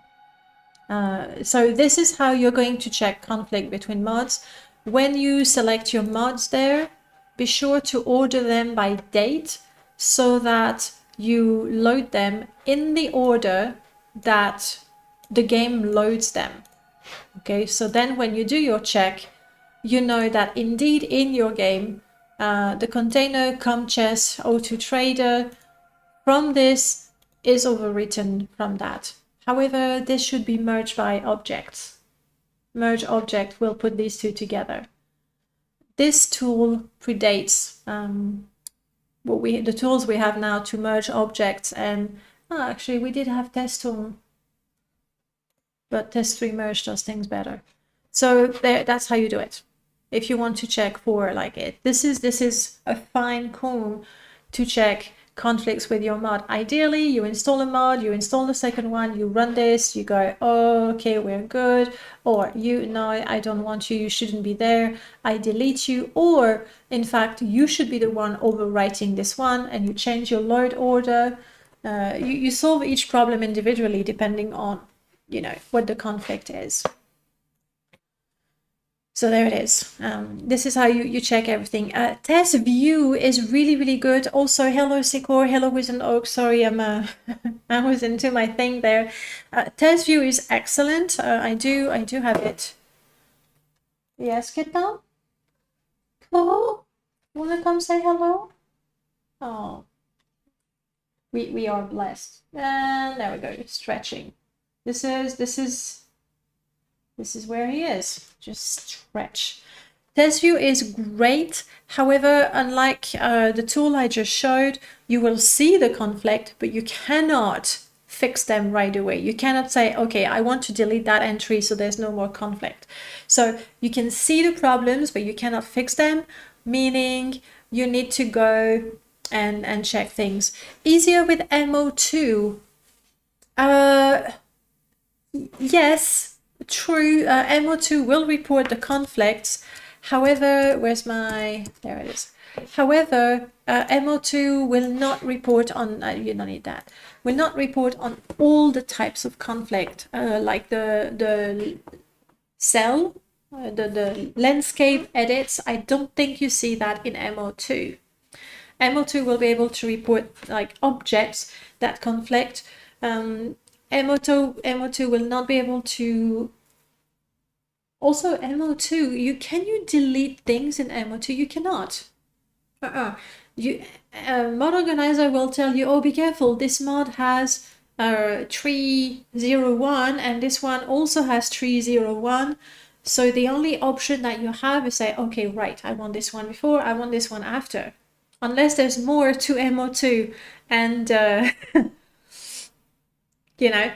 So this is how you're going to check conflict between mods. When you select your mods there, be sure to order them by date so that you load them in the order that the game loads them. Okay, so then when you do your check, you know that indeed in your game, the container ComChess O2 Trader from this is overwritten from that. However, this should be merged by objects. Merge object will put these two together. This tool predates the tools we have now to merge objects, and actually we did have test tool, but test3 merge does things better. So that's how you do it. If you want to check for like it, this is a fine comb to check conflicts with your mod. Ideally, you install a mod, you install the second one, you run this, you go, oh, okay, we're good, or no, I don't want you, you shouldn't be there, I delete you, or in fact, you should be the one overwriting this one, and you change your load order. You solve each problem individually depending on, you know, what the conflict is. So there it is. This is how you check everything. Test view is really, really good. Also, hello Sikor, hello Wizard Oak. Sorry, I was into my thing there. Test view is excellent. I do have it. Yes, get down. Cool. Wanna come say hello? Oh, we are blessed. And there we go. Stretching. This is where he is. Just stretch. Test view is great. However, unlike the tool I just showed, you will see the conflict, but you cannot fix them right away. You cannot say, okay, I want to delete that entry so there's no more conflict. So you can see the problems, but you cannot fix them, meaning you need to go and check things. Easier with MO2. Yes. True, MO2 will report the conflicts. However, there it is. However, MO2 will not report on, you don't need that, will not report on all the types of conflict, like the cell, the landscape edits. I don't think you see that in MO2. MO2 will be able to report like objects that conflict. MO2 will not be able to. Also, MO2, can you delete things in MO2? You cannot. Mod organizer will tell you, oh, be careful. This mod has 301, and this one also has 301. So the only option that you have is say, okay, right, I want this one before, I want this one after. Unless there's more to MO2, and you know,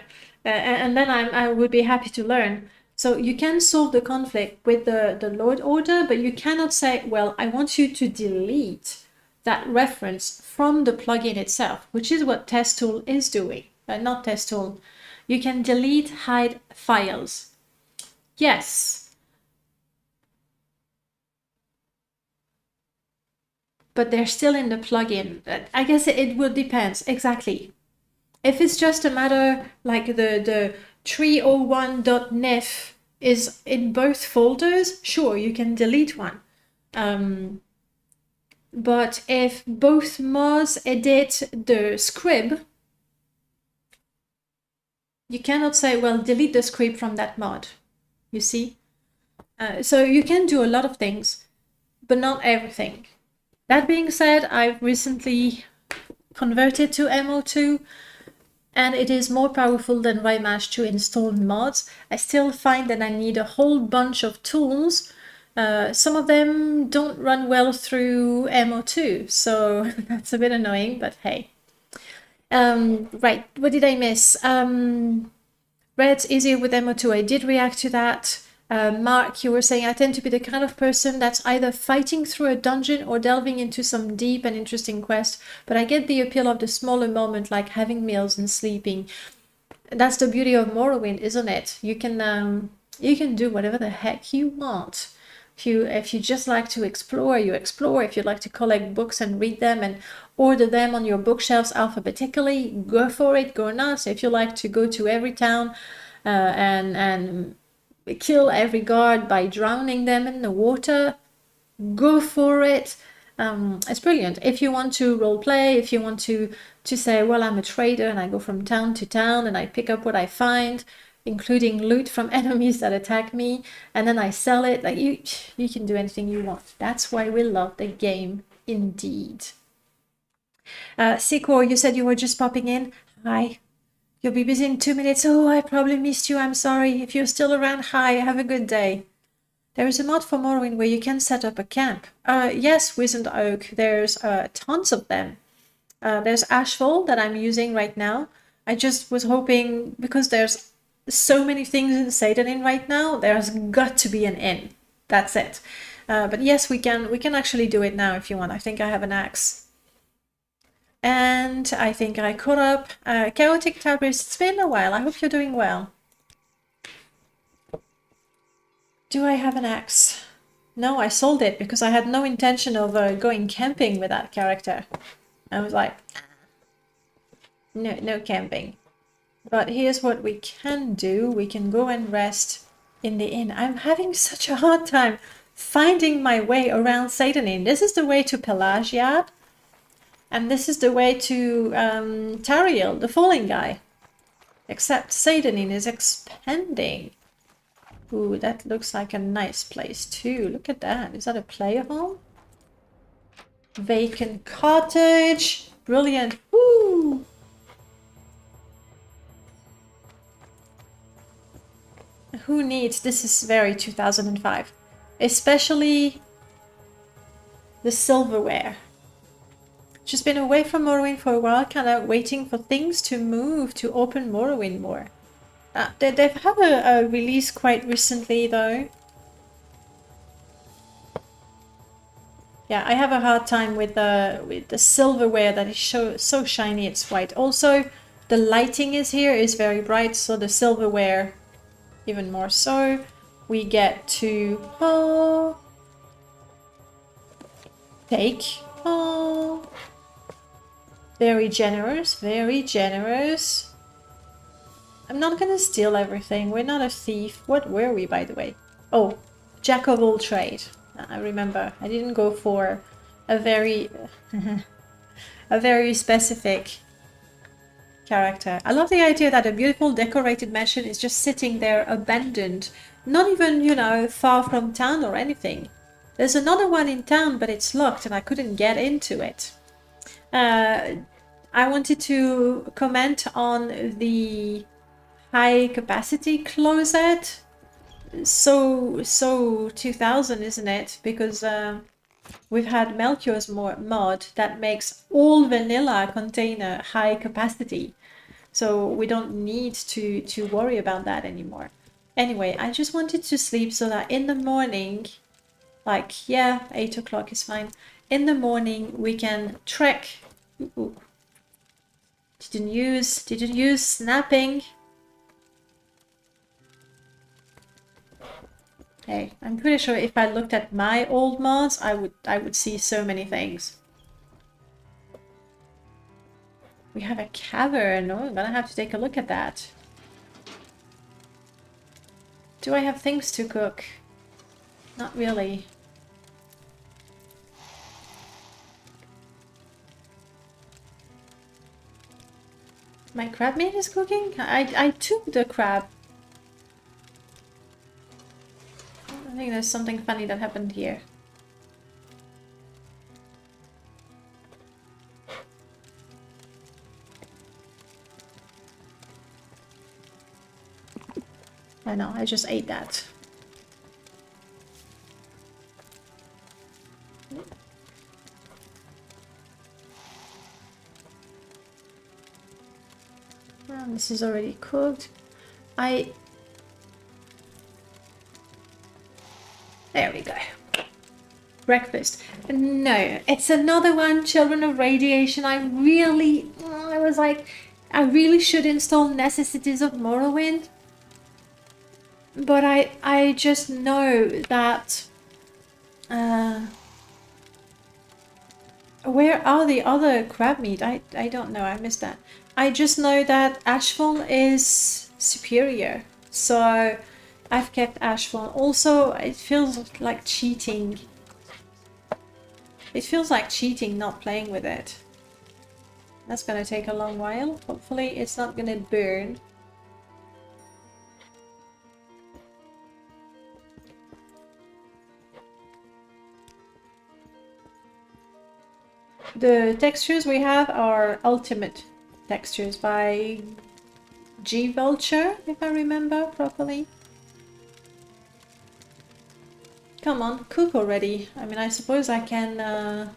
and then I would be happy to learn. So you can solve the conflict with the load order, but you cannot say, well, I want you to delete that reference from the plugin itself, which is what test tool is doing. Not test tool. You can delete, hide files. Yes. but they're still in the plugin. I guess it will depend, exactly. If it's just a matter like the 301.nif is in both folders, sure, you can delete one. But if both mods edit the script, you cannot say, well, delete the script from that mod, you see? So you can do a lot of things, but not everything. That being said, I've recently converted to MO2, and it is more powerful than Rymash to install mods. I still find that I need a whole bunch of tools. Some of them don't run well through MO2, so that's a bit annoying, but hey. Right, what did I miss? Red's easier with MO2. I did react to that. Mark, you were saying I tend to be the kind of person that's either fighting through a dungeon or delving into some deep and interesting quest, but I get the appeal of the smaller moment, like having meals and sleeping. That's the beauty of Morrowind, isn't it? You can do whatever the heck you want. If you just like to explore, you explore. If you like to collect books and read them and order them on your bookshelves alphabetically, go for it, go nuts. If you like to go to every town and kill every guard by drowning them in the water, go for it. It's brilliant. If you want to role play, if you want to say, well, I'm a trader and I go from town to town and I pick up what I find, including loot from enemies that attack me, and then I sell it, like you can do anything you want. That's why we love the game, indeed. Sikor, you said you were just popping in. Hi. You'll be busy in 2 minutes. Oh, I probably missed you. I'm sorry. If you're still around, hi. Have a good day. There is a mod for Morrowind where you can set up a camp. Yes, Wizened Oak. There's tons of them. There's Ashfall that I'm using right now. I just was hoping, because there's so many things in Satanin right now, there's got to be an inn. That's it. But yes, we can actually do it now if you want. I think I have an axe. And I think I caught up. Chaotic Tabriz, it's been a while. I hope you're doing well. Do I have an axe? No, I sold it because I had no intention of going camping with that character. I was like, no camping. But here's what we can do. We can go and rest in the inn. I'm having such a hard time finding my way around Satanin. This is the way to Pelagiad. And this is the way to Tariel, the falling guy. Except Satanin is expanding. Ooh, that looks like a nice place too. Look at that. Is that a player home? Vacant cottage. Brilliant. Woo! Who needs? This is very 2005. Especially the silverware. Just been away from Morrowind for a while, kind of waiting for things to move to open Morrowind more. They've had a release quite recently though. Yeah, I have a hard time with the silverware that is so shiny it's white. Also, the lighting is very bright, so the silverware even more so. We get to take. Very generous, very generous. I'm not gonna steal everything. We're not a thief. What were we, by the way? Oh, jack of all trade. I remember. I didn't go for a very a very specific character. I love the idea that a beautiful decorated mansion is just sitting there abandoned. Not even, you know, far from town or anything. There's another one in town, but it's locked and I couldn't get into it. I wanted to comment on the high capacity closet. So 2000, isn't it? Because we've had Melchior's mod that makes all vanilla container high capacity. So we don't need to worry about that anymore. Anyway, I just wanted to sleep so that in the morning, like, yeah, 8 o'clock is fine. In the morning, we can trek. Ooh. Didn't use snapping. Hey, I'm pretty sure if I looked at my old mods, I would see so many things. We have a cavern. Oh, I'm gonna have to take a look at that. Do I have things to cook? Not really. My crab meat is cooking? I took the crab. I think there's something funny that happened here. I know, I just ate that. This is already cooked. There we go. Breakfast. No, it's another one, Children of Radiation. I was like, I really should install Necessities of Morrowind. But I just know that... where are the other crab meat? I don't know, I missed that. I just know that Ashfall is superior. So I've kept Ashfall. Also, it feels like cheating. It feels like cheating not playing with it. That's gonna take a long while. Hopefully it's not gonna burn. The textures we have are ultimate textures by G Vulture, if I remember properly. Come on, cook already. I mean, I suppose I can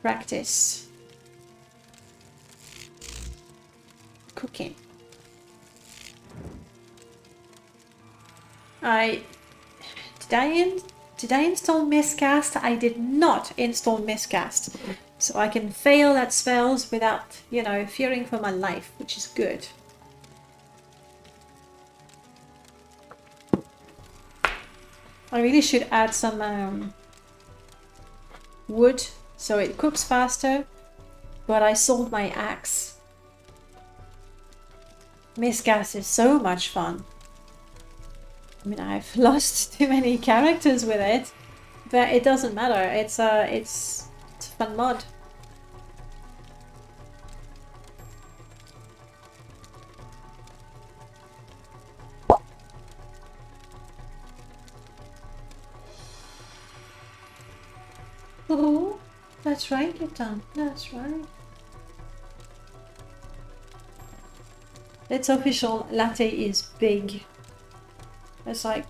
practice cooking. Did I install Miscast? I did not install Miscast. So I can fail at spells without, you know, fearing for my life, which is good. I really should add some wood so it cooks faster, but I sold my axe. Miscast is so much fun. I mean, I've lost too many characters with it, but it doesn't matter. It's a fun mod. Oh, that's right, Gitan. That's right. It's official. Latte is big. It's like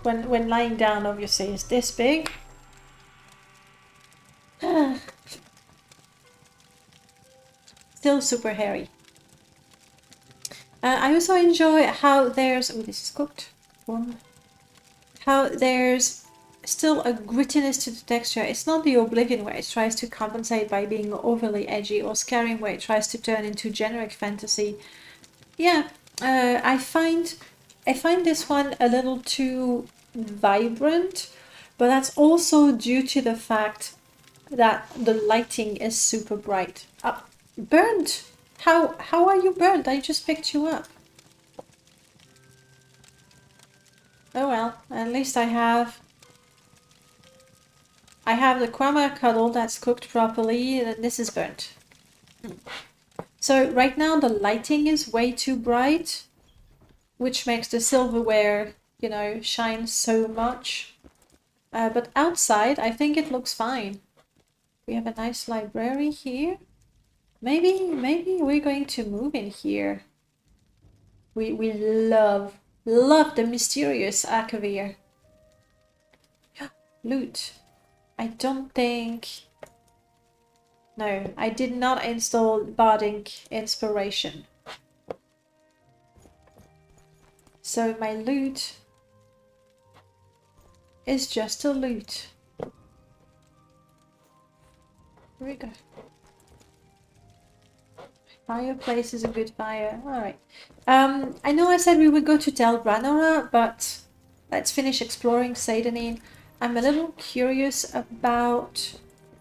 when lying down, obviously, it's this big. Still super hairy. I also enjoy how there's... Oh, this is cooked. How there's still a grittiness to the texture. It's not the Oblivion where it tries to compensate by being overly edgy, or Skyrim where it tries to turn into generic fantasy. Yeah, I find this one a little too vibrant, but that's also due to the fact that the lighting is super bright. Burnt! How are you burnt? I just picked you up. Oh well, at least I have the Kwama cuddle that's cooked properly, and this is burnt. So right now the lighting is way too bright, which makes the silverware, you know, shine so much. But outside, I think it looks fine. We have a nice library here. Maybe we're going to move in here. We love the mysterious Akavir. Loot. I don't think... No, I did not install Bardic Inspiration. So my loot is just a loot. Here we go. Fireplace is a good fire. Alright. I know I said we would go to Tel Granora, but let's finish exploring Satanin. I'm a little curious about...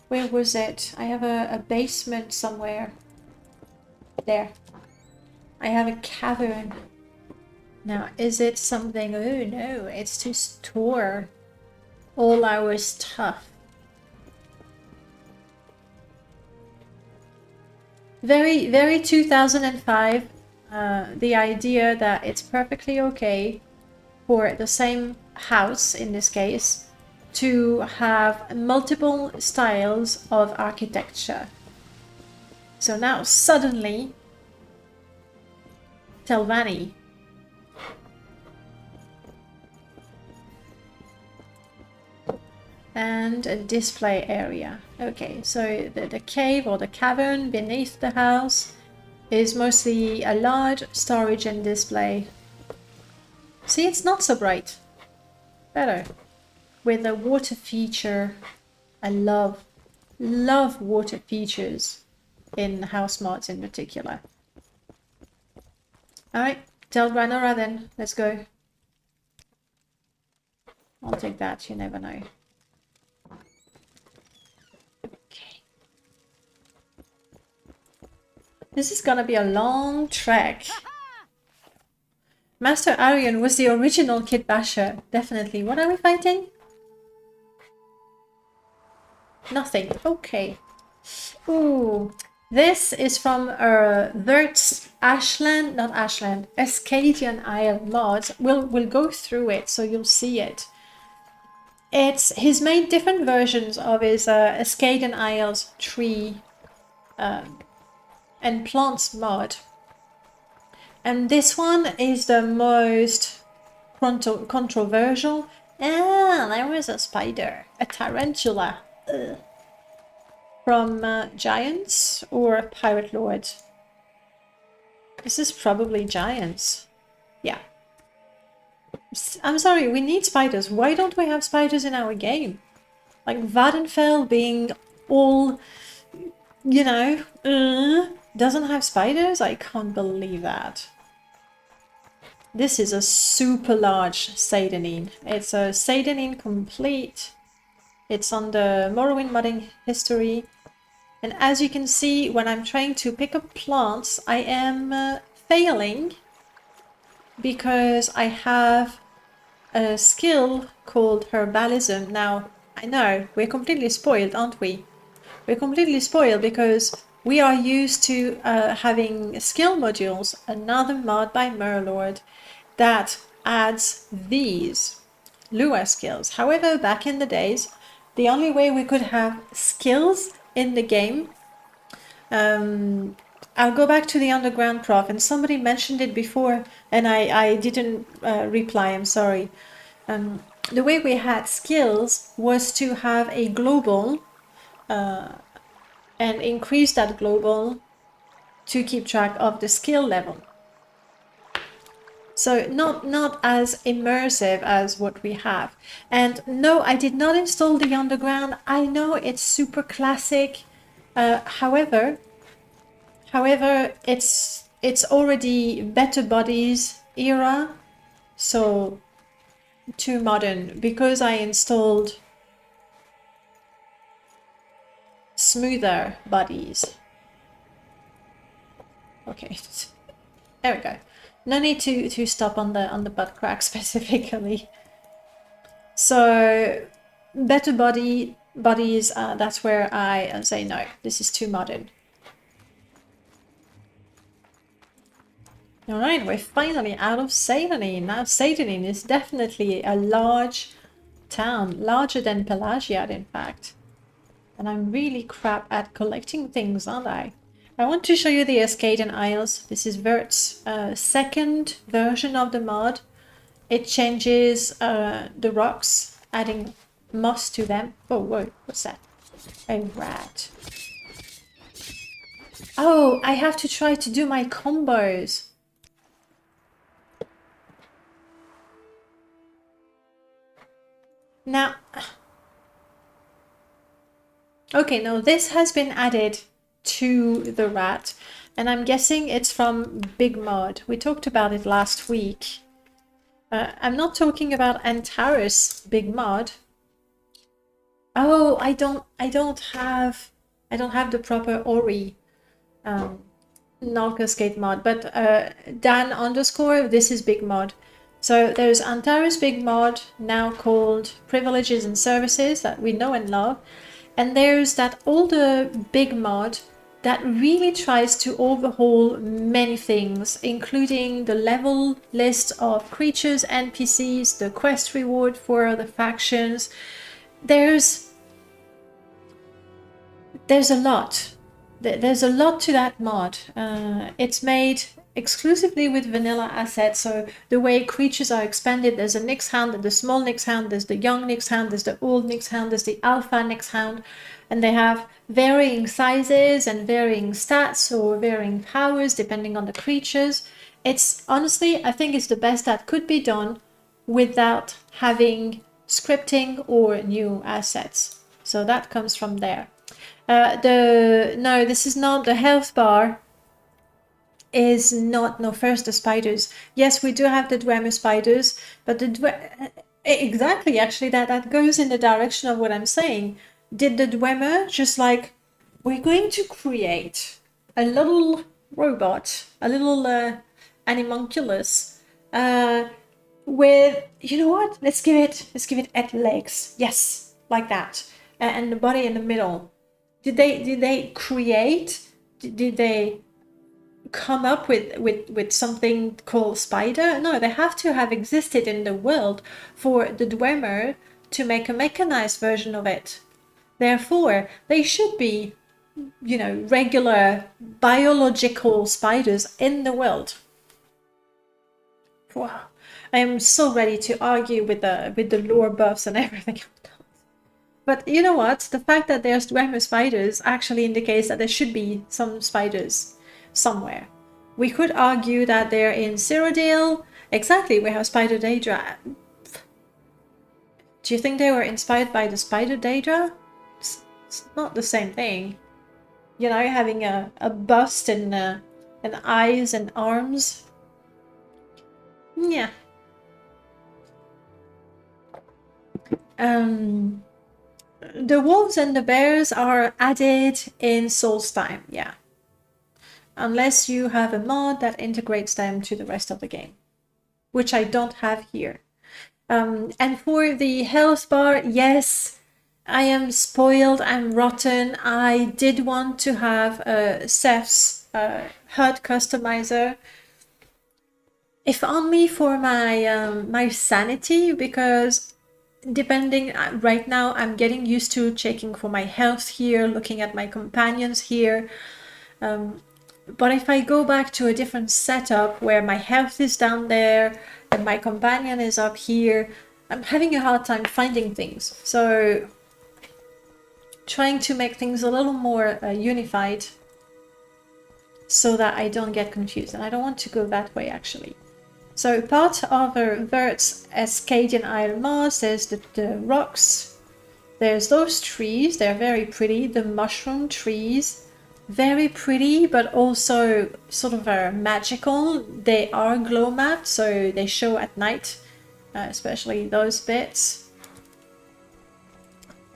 Where was it? I have a basement somewhere. There. I have a cavern. Now, is it something? Oh no, it's to store all our stuff. Very, very 2005. The idea that it's perfectly okay for the same house, in this case, to have multiple styles of architecture. So now suddenly, Telvanni. And a display area. Okay, so the cave or the cavern beneath the house is mostly a large storage and display. See, it's not so bright. Better. With a water feature. I love water features in house mods in particular. Alright, tell Granora then. Let's go. I'll take that, you never know. Okay. This is gonna be a long trek. Master Arion was the original Kid Basher. Definitely. What are we fighting? Nothing. Okay. Ooh. This is from Vert's Ashland, not Ashland, Ascadian Isle mods. We'll go through it so you'll see it. He's made different versions of his Ascadian Isles tree and plants mod. And this one is the most controversial. Ah, there was a spider, a tarantula. Ugh. From Giants or Pirate Lord? This is probably Giants. Yeah. I'm sorry, we need spiders. Why don't we have spiders in our game? Like Vadenfell being all, you know, doesn't have spiders? I can't believe that. This is a super large Satanin. It's a Satanin complete. It's on the Morrowind modding history. And as you can see, when I'm trying to pick up plants, I am failing because I have a skill called Herbalism. Now, I know, we're completely spoiled, aren't we? We're completely spoiled because we are used to having skill modules, another mod by Murlord, that adds these Lua skills. However, back in the days, the only way we could have skills in the game, I'll go back to the underground prof, and somebody mentioned it before and I didn't reply, I'm sorry. The way we had skills was to have a global and increase that global to keep track of the skill level. So not as immersive as what we have. And no, I did not install the underground. I know it's super classic. However, it's already Better Bodies era, so too modern, because I installed smoother bodies. Okay, there we go. No need to stop on the butt crack specifically. So Better bodies, that's where I say no, this is too modern. Alright, we're finally out of Satanin. Now Satanin is definitely a large town, larger than Pelagiad in fact. And I'm really crap at collecting things, aren't I? I want to show you the Ascadian Isles. This is Vert's second version of the mod. It changes the rocks, adding moss to them. Oh, whoa, what's that? A rat. Oh, I have to try to do my combos. Now, okay, no, this has been added to the rat, and I'm guessing it's from Big Mod. We talked about it last week. I'm not talking about Antares Big Mod. Oh, I don't have the proper Ori not Cascade mod, but Dan underscore, this is big mod. So there's Antares big mod, now called Privileges and Services, that we know and love. And there's that older big mod that really tries to overhaul many things, including the level list of creatures, NPCs, the quest reward for the factions. There's a lot. There's a lot to that mod. It's made exclusively with vanilla assets, so the way creatures are expanded, there's a Nyx Hound, there's the small Nyx Hound, there's the young Nyx Hound, there's the old Nyx Hound, there's the alpha Nyx Hound, and they have varying sizes and varying stats or varying powers depending on the creatures. It's honestly, I think it's the best that could be done without having scripting or new assets. So that comes from there. No, this is not the health bar. Is not, no, first the spiders. Yes, we do have the Dwemer spiders, but the exactly, actually, that goes in the direction of what I'm saying. Did the Dwemer just like, we're going to create a little robot, a little animunculus, with, you know what? Let's give it 8 legs. Yes, like that, and the body in the middle. Did they create? Did they come up with something called spider? No, they have to have existed in the world for the Dwemer to make a mechanized version of it. Therefore, they should be, you know, regular biological spiders in the world. Wow, I am so ready to argue with the lore buffs and everything. But you know what? The fact that there's Dwemer spiders actually indicates that there should be some spiders somewhere. We could argue that they're in Cyrodiil. Exactly, we have Spider Daedra. Do you think they were inspired by the Spider Daedra? It's not the same thing. You know, having a bust and eyes and arms. Yeah. The wolves and the bears are added in Soulstime, yeah. Unless you have a mod that integrates them to the rest of the game, which I don't have here. And for the health bar, yes, I am spoiled, I'm rotten. I did want to have Seth's HUD customizer, if only for my sanity, because depending, right now I'm getting used to checking for my health here, looking at my companions here. But if I go back to a different setup where my health is down there and my companion is up here, I'm having a hard time finding things. So trying to make things a little more unified so that I don't get confused. And I don't want to go that way, actually. So part of Vert's Ascadian Iron mods, there's the rocks. There's those trees, they're very pretty. The mushroom trees. Very pretty, but also sort of magical. They are glow matte, so they show at night, especially those bits.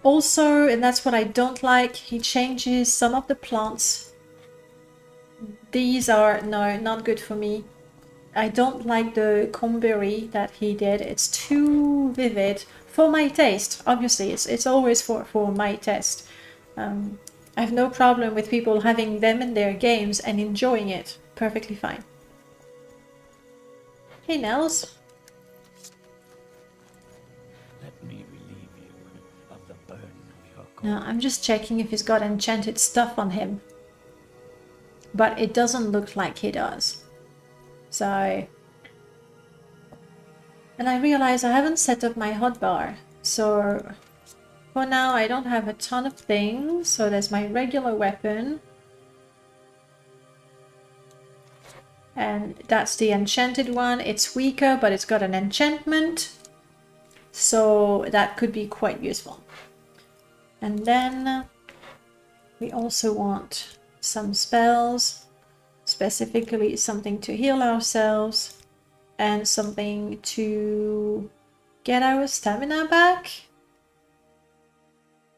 Also, and that's what I don't like, he changes some of the plants. These are, no, not good for me. I don't like the comberry that he did. It's too vivid for my taste. Obviously, it's always for my taste. I have no problem with people having them in their games and enjoying it. Perfectly fine. Hey, Nels. Let me relieve you of the burden of your No, I'm just checking if he's got enchanted stuff on him. But it doesn't look like he does. So... And I realize I haven't set up my hotbar. So... For now, I don't have a ton of things, so there's my regular weapon. And that's the enchanted one. It's weaker, but it's got an enchantment. So that could be quite useful. And then we also want some spells, specifically something to heal ourselves and something to get our stamina back.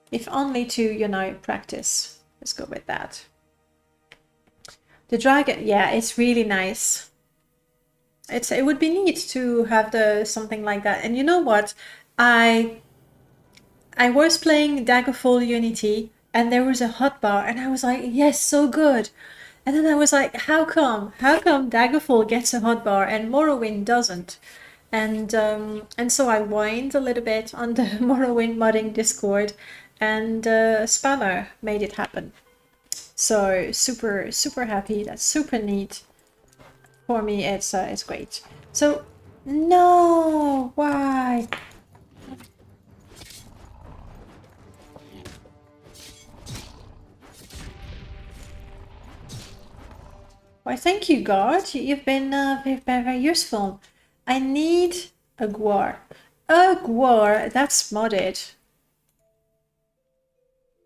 If only to, you know, practice. Let's go with that. The dragon, yeah, it's really nice. It would be neat to have something like that. And you know what? I was playing Daggerfall Unity and there was a hotbar and I was like, yes, so good. And then I was like, how come? How come Daggerfall gets a hotbar and Morrowind doesn't? And so I whined a little bit on the Morrowind modding Discord, and Spammer made it happen. So super happy. That's super neat. For me, it's great. So no, why? Why, thank you, God. You've been very useful. I need a guar. A guar that's modded.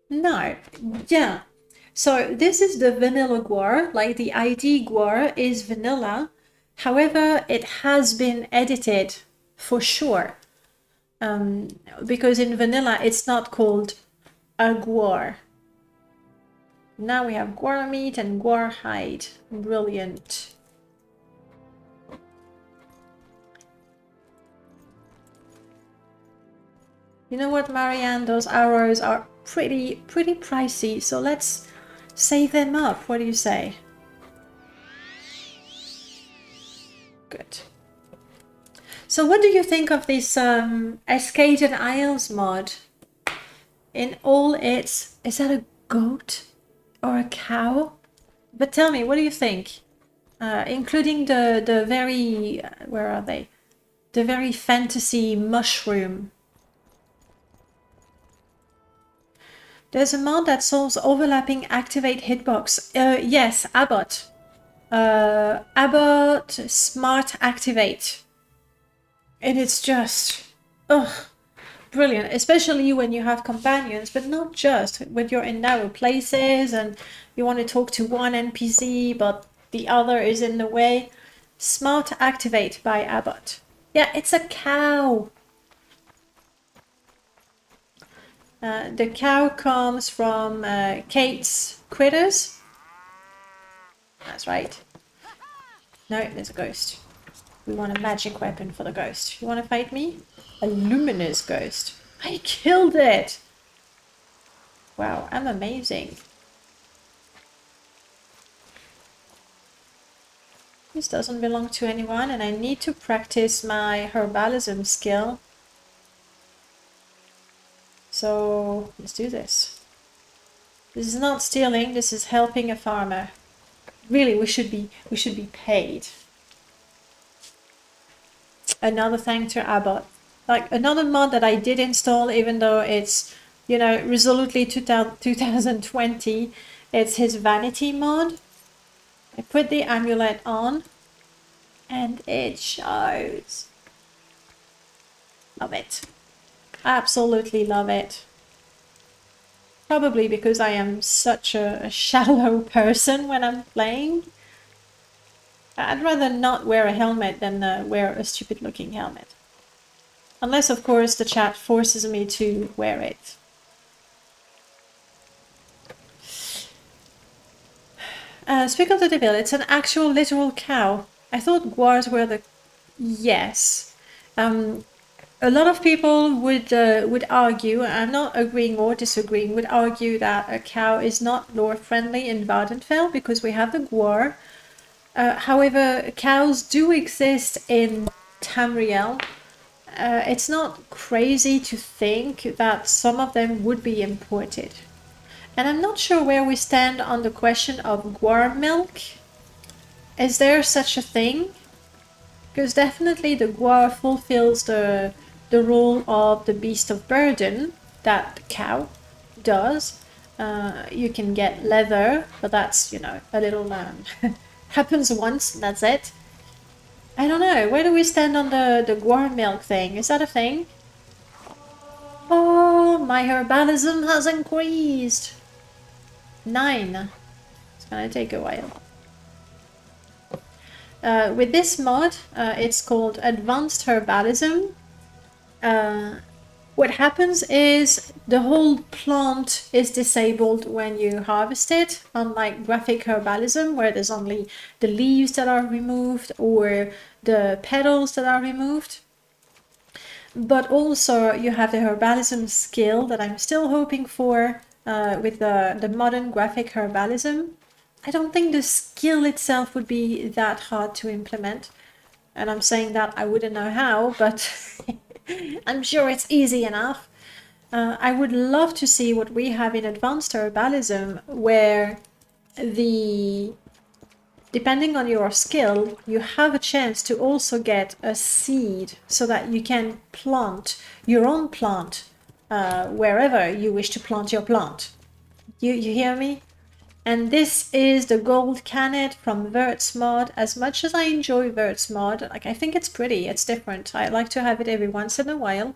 No, yeah. So this is the vanilla guar, like the ID guar is vanilla. However, it has been edited for sure. Because in vanilla, it's not called a guar. Now we have guar meat and guar hide. Brilliant. You know what, Marianne? Those arrows are pretty pricey, so let's save them up. What do you say? Good. So what do you think of this Escaded Isles mod? In all its... Is that a goat? Or a cow? But tell me, what do you think? Including the very... where are they? The very fantasy mushroom. There's a mod that solves overlapping activate hitbox. Yes, Abbott. Abbott Smart Activate. And it's just... ugh. Brilliant, especially when you have companions, but not just when you're in narrow places and you want to talk to one NPC, but the other is in the way. Smart Activate by Abbott. Yeah, it's a cow. The cow comes from Kate's Critters. That's right. No, there's a ghost. We want a magic weapon for the ghost. You want to fight me? A luminous ghost. I killed it! Wow, I'm amazing. This doesn't belong to anyone and I need to practice my herbalism skill. So let's do this. This is not stealing, this is helping a farmer. Really, we should be paid. Another thank to Abbott. Like another mod that I did install, even though it's, you know, resolutely 2020, it's his vanity mod. I put the amulet on and it shows. Love it. Absolutely love it. Probably because I am such a shallow person when I'm playing. I'd rather not wear a helmet than wear a stupid looking helmet. Unless, of course, the chat forces me to wear it. Speak of the devil, it's an actual literal cow. I thought guars were the... Yes. A lot of people would argue, I'm not agreeing or disagreeing, would argue that a cow is not lore friendly in Vardenfell because we have the guar. However, cows do exist in Tamriel. It's not crazy to think that some of them would be imported. And I'm not sure where we stand on the question of guar milk. Is there such a thing? Because definitely the guar fulfills the role of the beast of burden that the cow does. You can get leather, but that's, you know, a little happens once and that's it. I don't know, where do we stand on the guar milk thing? Is that a thing? Oh, my herbalism has increased. 9. It's gonna take a while. With this mod, it's called Advanced Herbalism. Well, What happens is the whole plant is disabled when you harvest it, unlike graphic herbalism, where there's only the leaves that are removed or the petals that are removed. But also you have the herbalism skill that I'm still hoping for with the modern graphic herbalism. I don't think the skill itself would be that hard to implement. And I'm saying that I wouldn't know how, but I'm sure it's easy enough. I would love to see what we have in advanced herbalism, where depending on your skill, you have a chance to also get a seed so that you can plant your own plant wherever you wish to plant your plant. You hear me? And this is the gold canet from Vertsmod. As much as I enjoy Vertsmod, like, I think it's pretty, it's different. I like to have it every once in a while.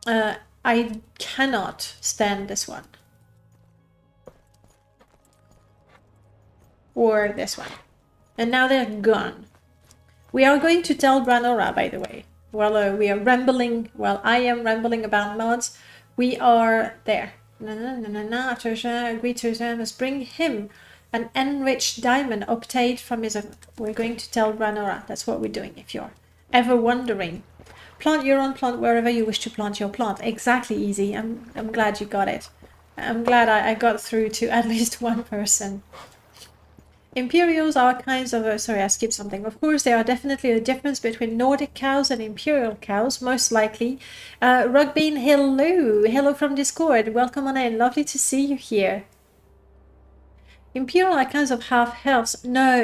I cannot stand this one. Or this one. And now they're gone. We are going to tell Branora, by the way. Well, we are rambling, well, I am rambling about mods. We are there. After agreed to must bring him an enriched diamond obtained from his... We're going to tell Branora. That's what we're doing, if you're ever wondering. Plant your own plant wherever you wish to plant your plant. Exactly, Easy. I'm glad you got it. I'm glad I got through to at least one person. Imperials are kinds of... sorry, I skipped something. Of course, there are definitely a difference between Nordic cows and Imperial cows, most likely. Rugbean, hello. Hello from Discord. Welcome on in. Lovely to see you here. Imperial are kinds of half-elves. No.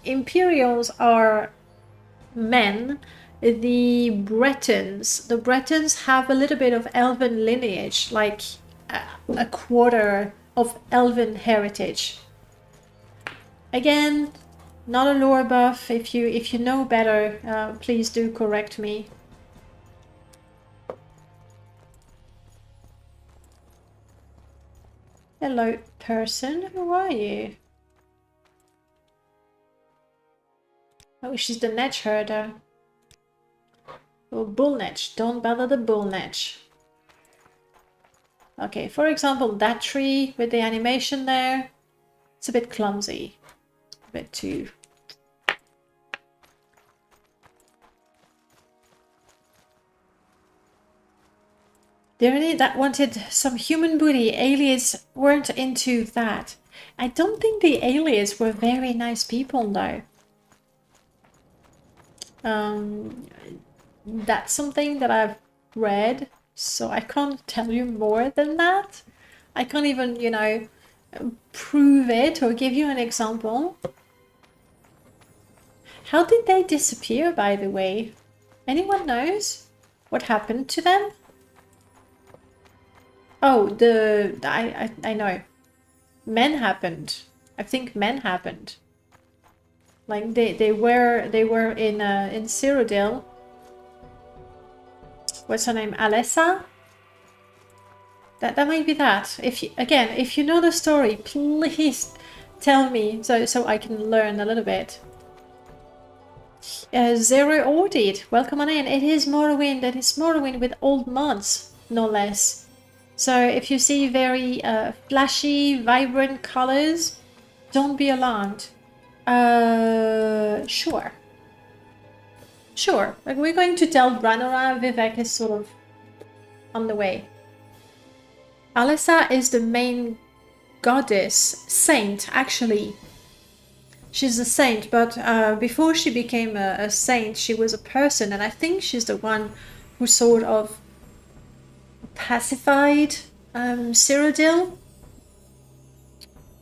Imperials are men. The Bretons have a little bit of elven lineage, like a quarter of elven heritage. Again, not a lore buff. If you know better, please do correct me. Hello, person. Who are you? Oh, she's the netch herder. Oh, bull netch. Don't bother the bull netch. Okay, for example, that tree with the animation there, it's a bit clumsy. A bit too... There any that wanted some human booty. Aliens weren't into that. I don't think the aliens were very nice people, though. That's something that I've read, so I can't tell you more than that. I can't even, you know, prove it or give you an example. How did they disappear, by the way? Anyone knows what happened to them? Oh, I know. Men happened. I think men happened. Like they were in Cyrodiil. What's her name? Alessa? That might be that. If you know the story, please tell me so I can learn a little bit. Zero Audit, welcome on in. It is Morrowind, and it's Morrowind with old mods, no less. So if you see very flashy, vibrant colors, don't be alarmed. Sure. Sure. Like, we're going to tell Branora. Vivek is sort of on the way. Alessa is the main goddess, saint, actually. She's a saint, but before she became a saint, she was a person, and I think she's the one who sort of pacified Cyrodiil.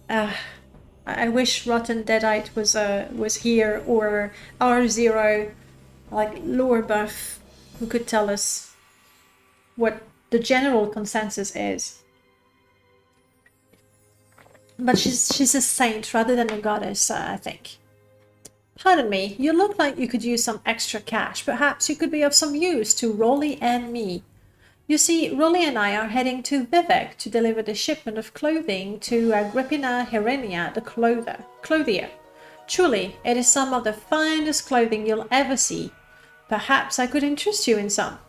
I wish Rotten Deadite was here, or R0, like lore buff, who could tell us what the general consensus is. But she's a saint rather than a goddess, I think. Pardon me, you look like you could use some extra cash. Perhaps you could be of some use to Rolly and me. You see, Rolly and I are heading to Vivek to deliver the shipment of clothing to Agrippina Herenia, the clothier. Truly, it is some of the finest clothing you'll ever see. Perhaps I could interest you in some.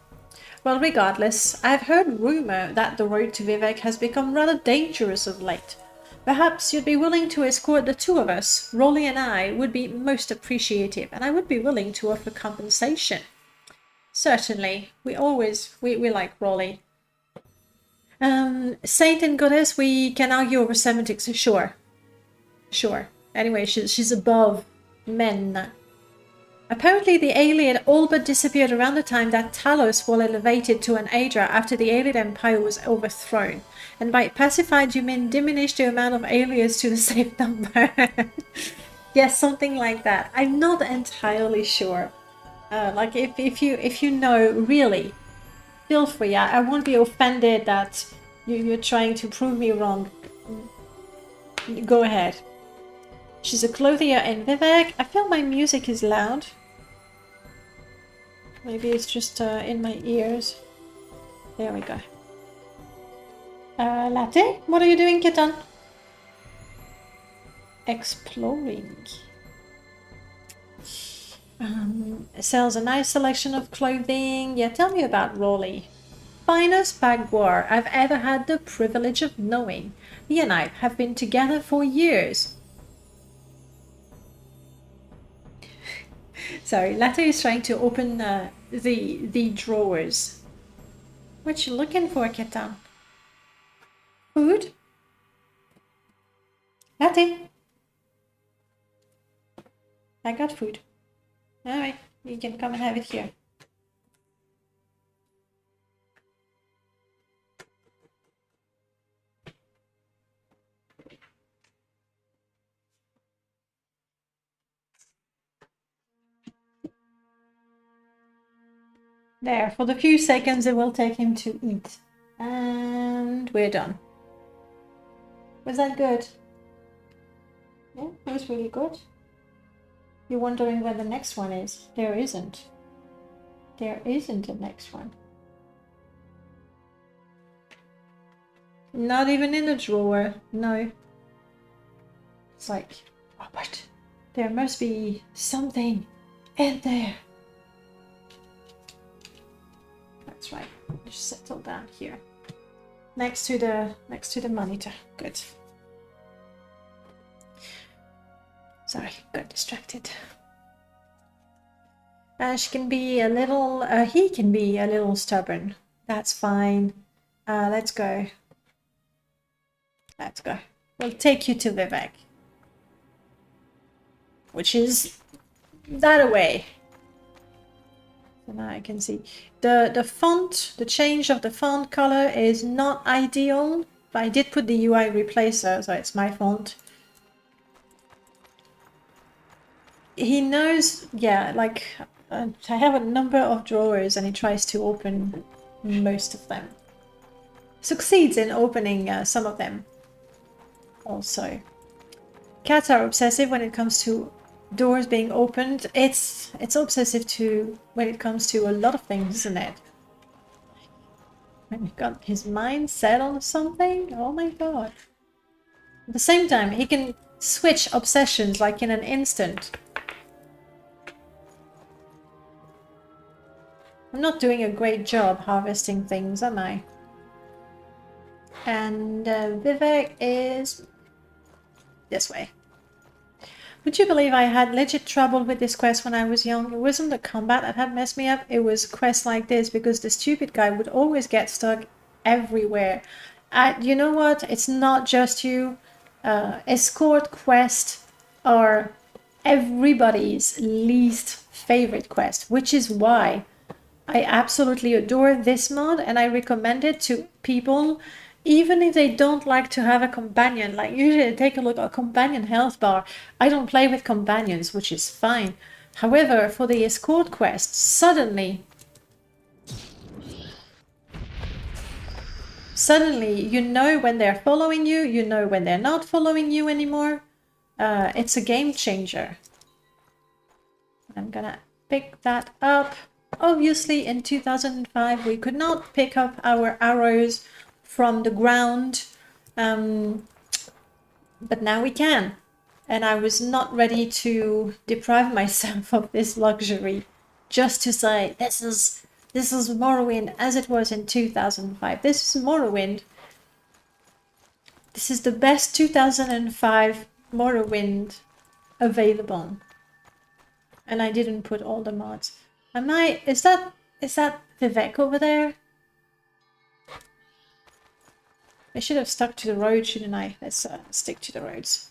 Well, regardless, I've heard rumor that the road to Vivek has become rather dangerous of late. Perhaps you'd be willing to escort the two of us. Rolly and I would be most appreciative, and I would be willing to offer compensation. Certainly, we like Rolly. Saint and Goddess, we can argue over semantics, sure. Sure. Anyway, she's above men. Apparently the Alien all but disappeared around the time that Talos was elevated to an Aedra after the Alien Empire was overthrown. And by pacified you mean diminish the amount of aliens to the same number. Yes, something like that. I'm not entirely sure. Like if you know, really, feel free. I won't be offended that you're trying to prove me wrong. Go ahead. She's a clothier in Vivek. I feel my music is loud. Maybe it's just in my ears. There we go. Latte? What are you doing, kitten? Exploring. Sells a nice selection of clothing. Yeah, tell me about Rolly. Finest Bagwar I've ever had the privilege of knowing. He and I have been together for years. Sorry, Latte is trying to open the drawers. What you looking for, kitten? Food? Latte? I got food. Alright, you can come and have it here. There, for the few seconds it will take him to eat. And we're done. Was that good? Yeah, it was really good. You're wondering where the next one is. There isn't. There isn't a next one. Not even in the drawer. No. It's like, oh, but there must be something in there. That's right. Just settle down here. Next to the monitor. Good. Sorry, got distracted. She can be a little, he can be a little stubborn. That's fine. Let's go. Let's go. We'll take you to Vivek. Which is that away. So now I can see. The font, the change of the font color is not ideal. But I did put the UI replacer, so it's my font. He knows, yeah, like, I have a number of drawers and he tries to open most of them. Succeeds in opening some of them also. Cats are obsessive when it comes to doors being opened. It's obsessive too when it comes to a lot of things, isn't it? When he got his mind set on something, oh my god. At the same time, he can switch obsessions like in an instant. I'm not doing a great job harvesting things, am I? And Vivek is this way. Would you believe I had legit trouble with this quest when I was young? It wasn't the combat that had messed me up, it was quests like this because the stupid guy would always get stuck everywhere. You know what? It's not just you. Escort quests are everybody's least favorite quest, which is why I absolutely adore this mod and I recommend it to people even if they don't like to have a companion. Like usually take a look at a companion health bar. I don't play with companions, which is fine. However, for the escort quest, suddenly you know when they're following you, you know when they're not following you anymore. It's a game changer. I'm gonna pick that up. Obviously in 2005 we could not pick up our arrows from the ground, but now we can. And I was not ready to deprive myself of this luxury just to say this is Morrowind as it was in 2005. This is Morrowind. This is the best 2005 Morrowind available. And I didn't put all the mods. Is that Vivek over there? I should have stuck to the road, shouldn't I? Let's stick to the roads.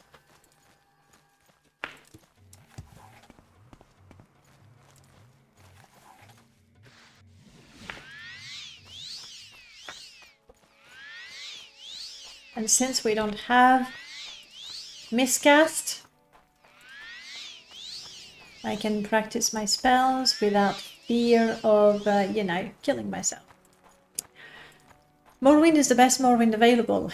And since we don't have miscast, I can practice my spells without fear of, you know, killing myself. Morrowind is the best Morrowind available.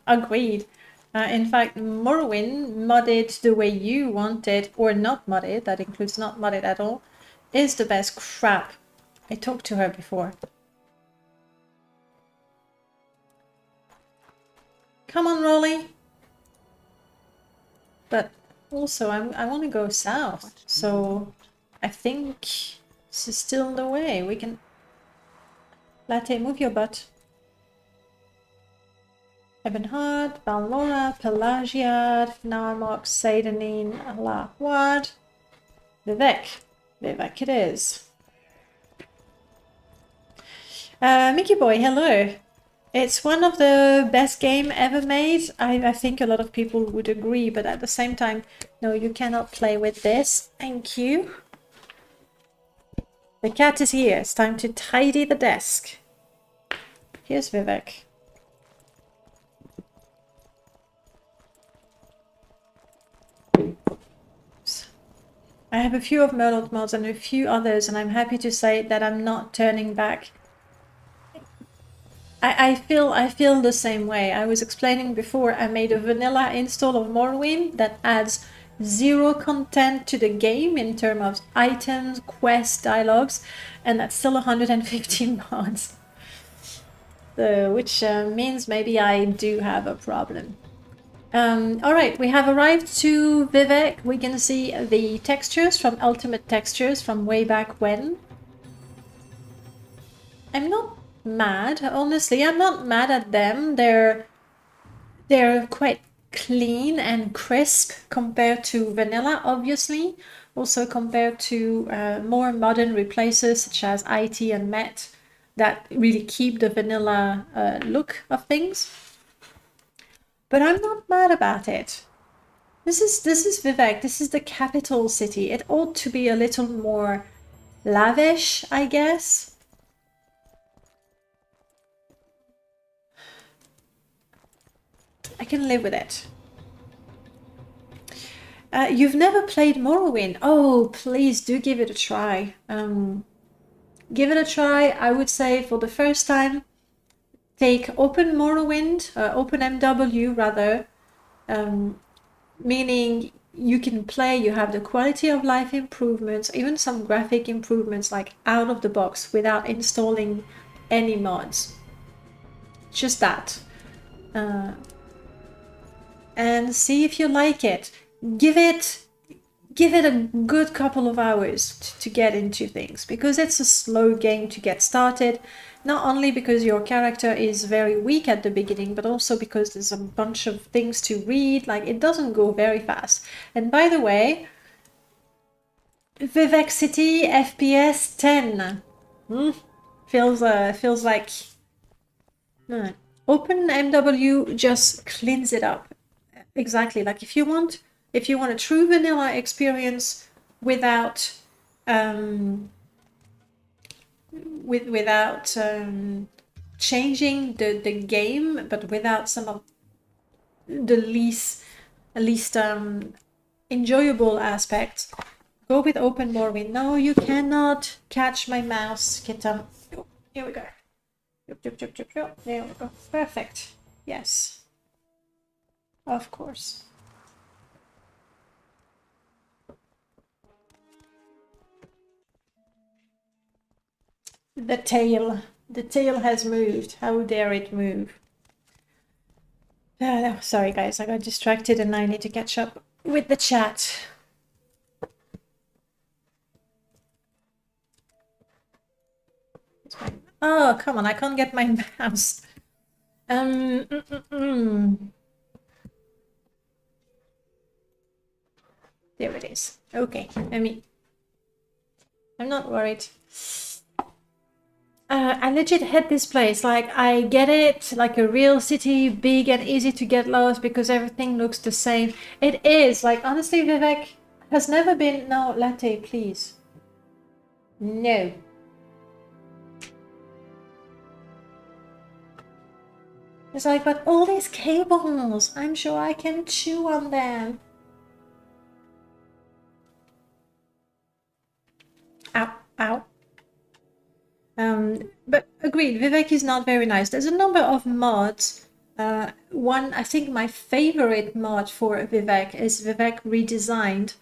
Agreed. In fact, Morrowind, modded the way you want it, or not modded, that includes not modded at all, is the best crap. I talked to her before. Come on, Rolly. But also, I want to go south, so I think this is still the way. We can... Latte, move your butt. Ebonheart, Balmora, Pelagiad, Narmok, Satanin, Lahwad, Vivek. Vivek it is. Mickey Boy, hello. It's one of the best game ever made. I think a lot of people would agree, but at the same time, no, you cannot play with this. Thank you. The cat is here. It's time to tidy the desk. Here's Vivek. I have a few of Merlot mods and a few others, and I'm happy to say that I'm not turning back. I feel the same way. I was explaining before, I made a vanilla install of Morrowind that adds 0 content to the game in terms of items, quests, dialogues, and that's still 115 mods. Which means maybe I do have a problem. Alright, we have arrived to Vivek. We can see the textures from Ultimate Textures from way back when. I'm not mad, honestly. I'm not mad at them. They're quite clean and crisp compared to vanilla, obviously. Also compared to more modern replacers such as IT and Met that really keep the vanilla look of things. But I'm not mad about it. This is Vivek. This is the capital city. It ought to be a little more lavish, I guess. I can live with it. You've never played Morrowind? Oh, please do give it a try. Give it a try. I would say for the first time, take Open Morrowind, Open MW rather, meaning you can play, you have the quality of life improvements, even some graphic improvements like out of the box without installing any mods. Just that. And see if you like it. Give it a good couple of hours to get into things, because it's a slow game to get started. Not only because your character is very weak at the beginning, but also because there's a bunch of things to read. Like, it doesn't go very fast. And by the way, Vivek City FPS 10 feels like Open MW just cleans it up. Exactly. Like if you want a true vanilla experience without changing the game, but without some of the least enjoyable aspects, go with Open Morrowind. No, you cannot catch my mouse, kitten. Here we go. There we go. Perfect. Yes. Of course. The tail has moved. How dare it move? Sorry guys, I got distracted and I need to catch up with the chat. Oh, come on, I can't get my mouse. Mm, mm, mm. There it is. Okay, I'm not worried. I legit hate this place. Like, I get it, like a real city, big and easy to get lost because everything looks the same. It is. Like, honestly, Vivek has never been... No, latte, please. No. It's like, but all these cables, I'm sure I can chew on them. Ow, ow. But agreed, Vivek is not very nice. There's a number of mods. One, I think my favorite mod for Vivek is Vivek Redesigned,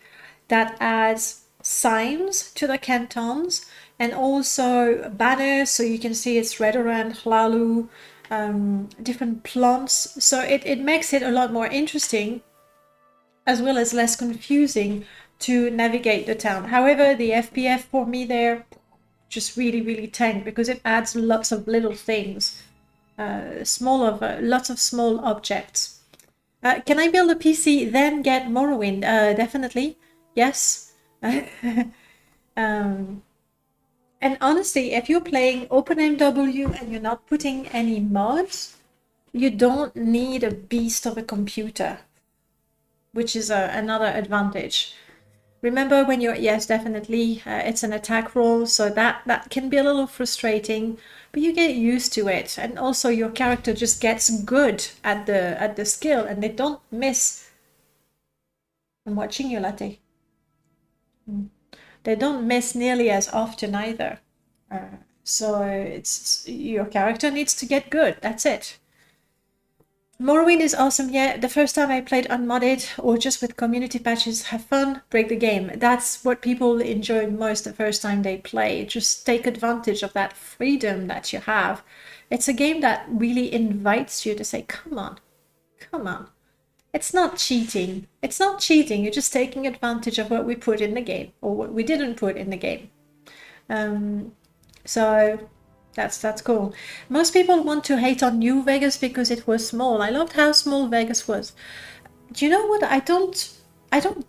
that adds signs to the cantons and also banners, so you can see it's Redoran, Hlalu, different plants. So it makes it a lot more interesting, as well as less confusing to navigate the town. However, the FPF for me there just really tanked because it adds lots of little things, lots of small objects. Can I build a PC then get Morrowind? Definitely, yes. And honestly, if you're playing OpenMW and you're not putting any mods, you don't need a beast of a computer, which is another advantage. Remember when you're... Yes, definitely, it's an attack roll, so that can be a little frustrating, but you get used to it, and also your character just gets good at the skill, and they don't miss... I'm watching you, Latte. They don't miss nearly as often either. So it's your character needs to get good. That's it. Morrowind is awesome. Yeah, the first time I played unmodded or just with community patches, have fun, break the game. That's what people enjoy most the first time they play. Just take advantage of that freedom that you have. It's a game that really invites you to say, come on, come on. It's not cheating. It's not cheating. You're just taking advantage of what we put in the game or what we didn't put in the game. So that's cool. Most people want to hate on New Vegas because it was small. I loved how small Vegas was. Do you know what? I don't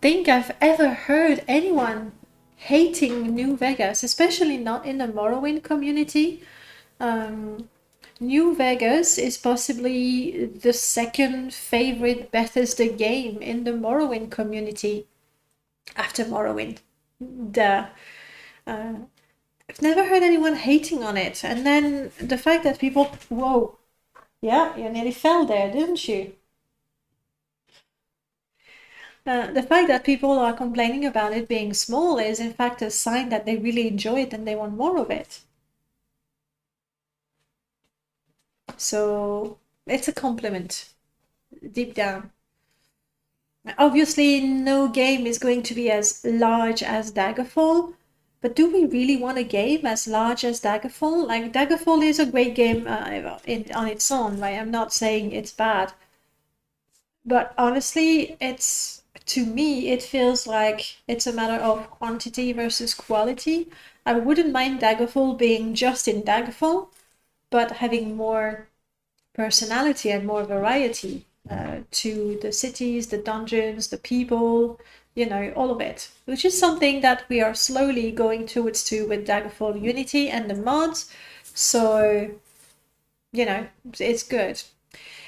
think I've ever heard anyone hating New Vegas, especially not in the Morrowind community. New Vegas is possibly the second favorite Bethesda game in the Morrowind community after Morrowind. Duh. I've never heard anyone hating on it. And then the fact that people... Whoa. Yeah, you nearly fell there, didn't you? The fact that people are complaining about it being small is in fact a sign that they really enjoy it and they want more of it. So it's a compliment, deep down. Obviously, no game is going to be as large as Daggerfall, but do we really want a game as large as Daggerfall? Like, Daggerfall is a great game on its own, right? I'm not saying it's bad. But honestly, to me, it feels like it's a matter of quantity versus quality. I wouldn't mind Daggerfall being just in Daggerfall, but having more personality and more variety to the cities, the dungeons, the people, all of it, which is something that we are slowly going towards with Daggerfall Unity and the mods. So, it's good.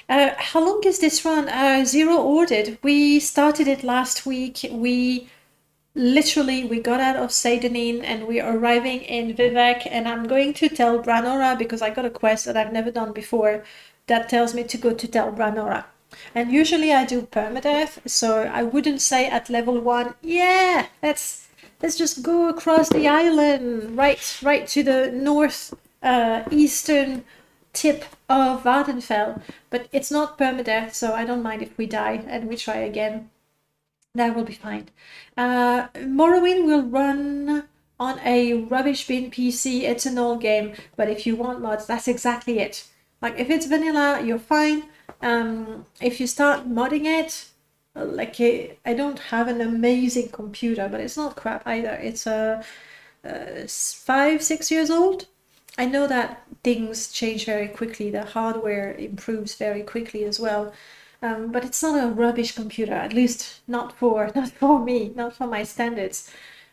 How long is this run? Zero ordered. We started it last week. We got out of Satanin and we're arriving in Vivek, and I'm going to tell Branora because I got a quest that I've never done before that tells me to go to tell Branora. And usually I do permadeath, so I wouldn't say at level 1, yeah, let's just go across the island, right to the north eastern tip of Vardenfell. But it's not permadeath, so I don't mind if we die and we try again. That will be fine. Morrowind will run on a rubbish bin PC. It's an old game, but if you want mods, that's exactly it. Like, if it's vanilla, you're fine. If you start modding it, I don't have an amazing computer, but it's not crap either. It's 5-6 years old, I know that things change very quickly, the hardware improves very quickly as well, but it's not a rubbish computer, at least not for me, not for my standards.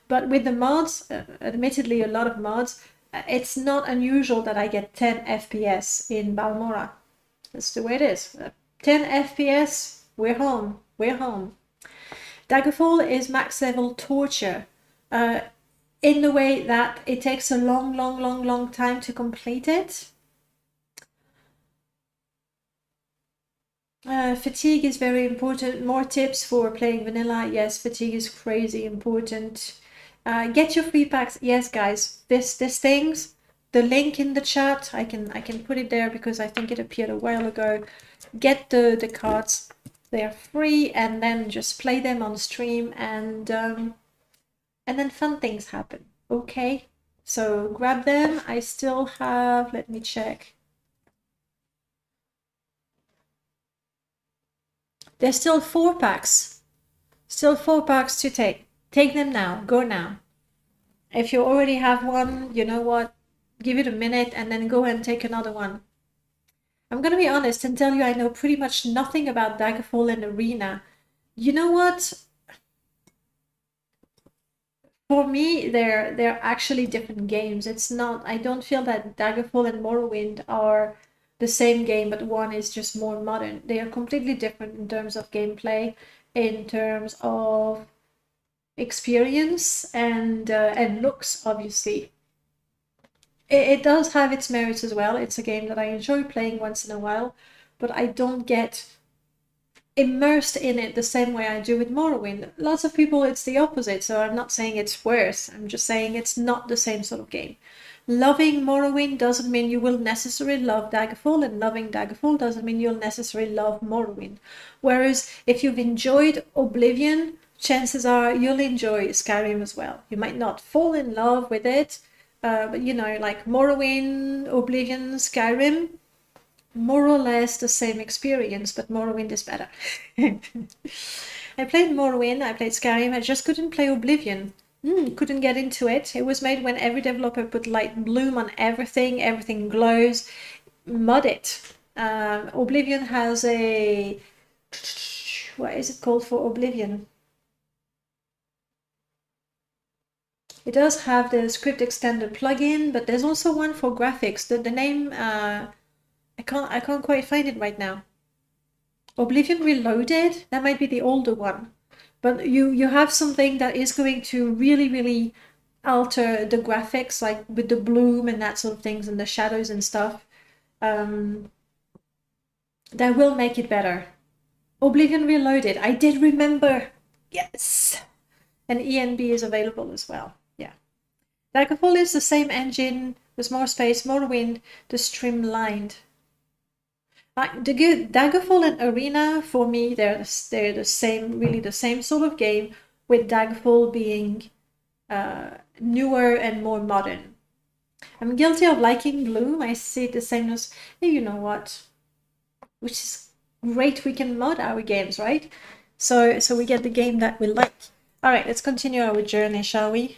But with the mods, admittedly a lot of mods, it's not unusual that I get 10 FPS in Balmora. That's the way it is. 10 FPS, we're home, we're home. Daggerfall is max level torture. In the way that it takes a long time to complete it. Fatigue is very important. More tips for playing vanilla. Yes, fatigue is crazy important. Get your free packs. Yes, guys, this things. The link in the chat, I can put it there because I think it appeared a while ago. Get the cards. They are free, and then just play them on stream, and then fun things happen. Okay, so grab them. I still have, let me check. There's still 4 packs. Still 4 packs to take. Take them now. Go now. If you already have one, you know what? Give it a minute and then go and take another one. I'm gonna be honest and tell you I know pretty much nothing about Daggerfall and Arena. You know what? For me, they're actually different games. It's not, I don't feel that Daggerfall and Morrowind are the same game, but one is just more modern. They are completely different in terms of gameplay, in terms of experience, and looks, obviously. It does have its merits as well. It's a game that I enjoy playing once in a while, but I don't get immersed in it the same way I do with Morrowind. Lots of people, it's the opposite, so I'm not saying it's worse. I'm just saying it's not the same sort of game. Loving Morrowind doesn't mean you will necessarily love Daggerfall, and loving Daggerfall doesn't mean you'll necessarily love Morrowind. Whereas if you've enjoyed Oblivion, chances are you'll enjoy Skyrim as well. You might not fall in love with it, but you know, like Morrowind, Oblivion, Skyrim, more or less the same experience, but Morrowind is better. I played Morrowind, I played Skyrim, I just couldn't play Oblivion. Couldn't get into it. It was made when every developer put light bloom on everything, everything glows. Mod it. Oblivion has a... What is it called for Oblivion? It does have the script extender plugin, but there's also one for graphics. The name... I can't quite find it right now. Oblivion Reloaded? That might be the older one. But you have something that is going to really alter the graphics, like with the bloom and that sort of things and the shadows and stuff. That will make it better. Oblivion Reloaded. I did remember. Yes. And ENB is available as well. Yeah. Daggerfall is the same engine with more space, more wind, the streamlined. Daggerfall and Arena, for me, they're the same, really the same sort of game, with Daggerfall being newer and more modern. I'm guilty of liking Bloom. I see the same as, hey, you know what? Which is great, we can mod our games, right? So we get the game that we like. All right, let's continue our journey, shall we?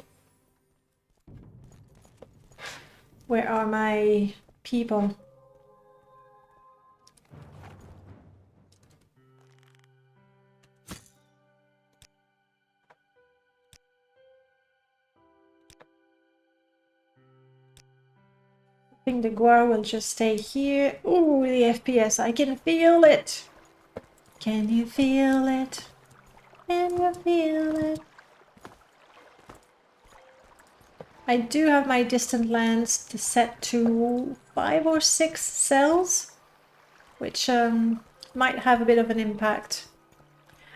Where are my people? I think the Guar will just stay here. Ooh, the FPS, I can feel it. Can you feel it? Can you feel it? I do have my distant lands set to 5 or 6 cells, which might have a bit of an impact.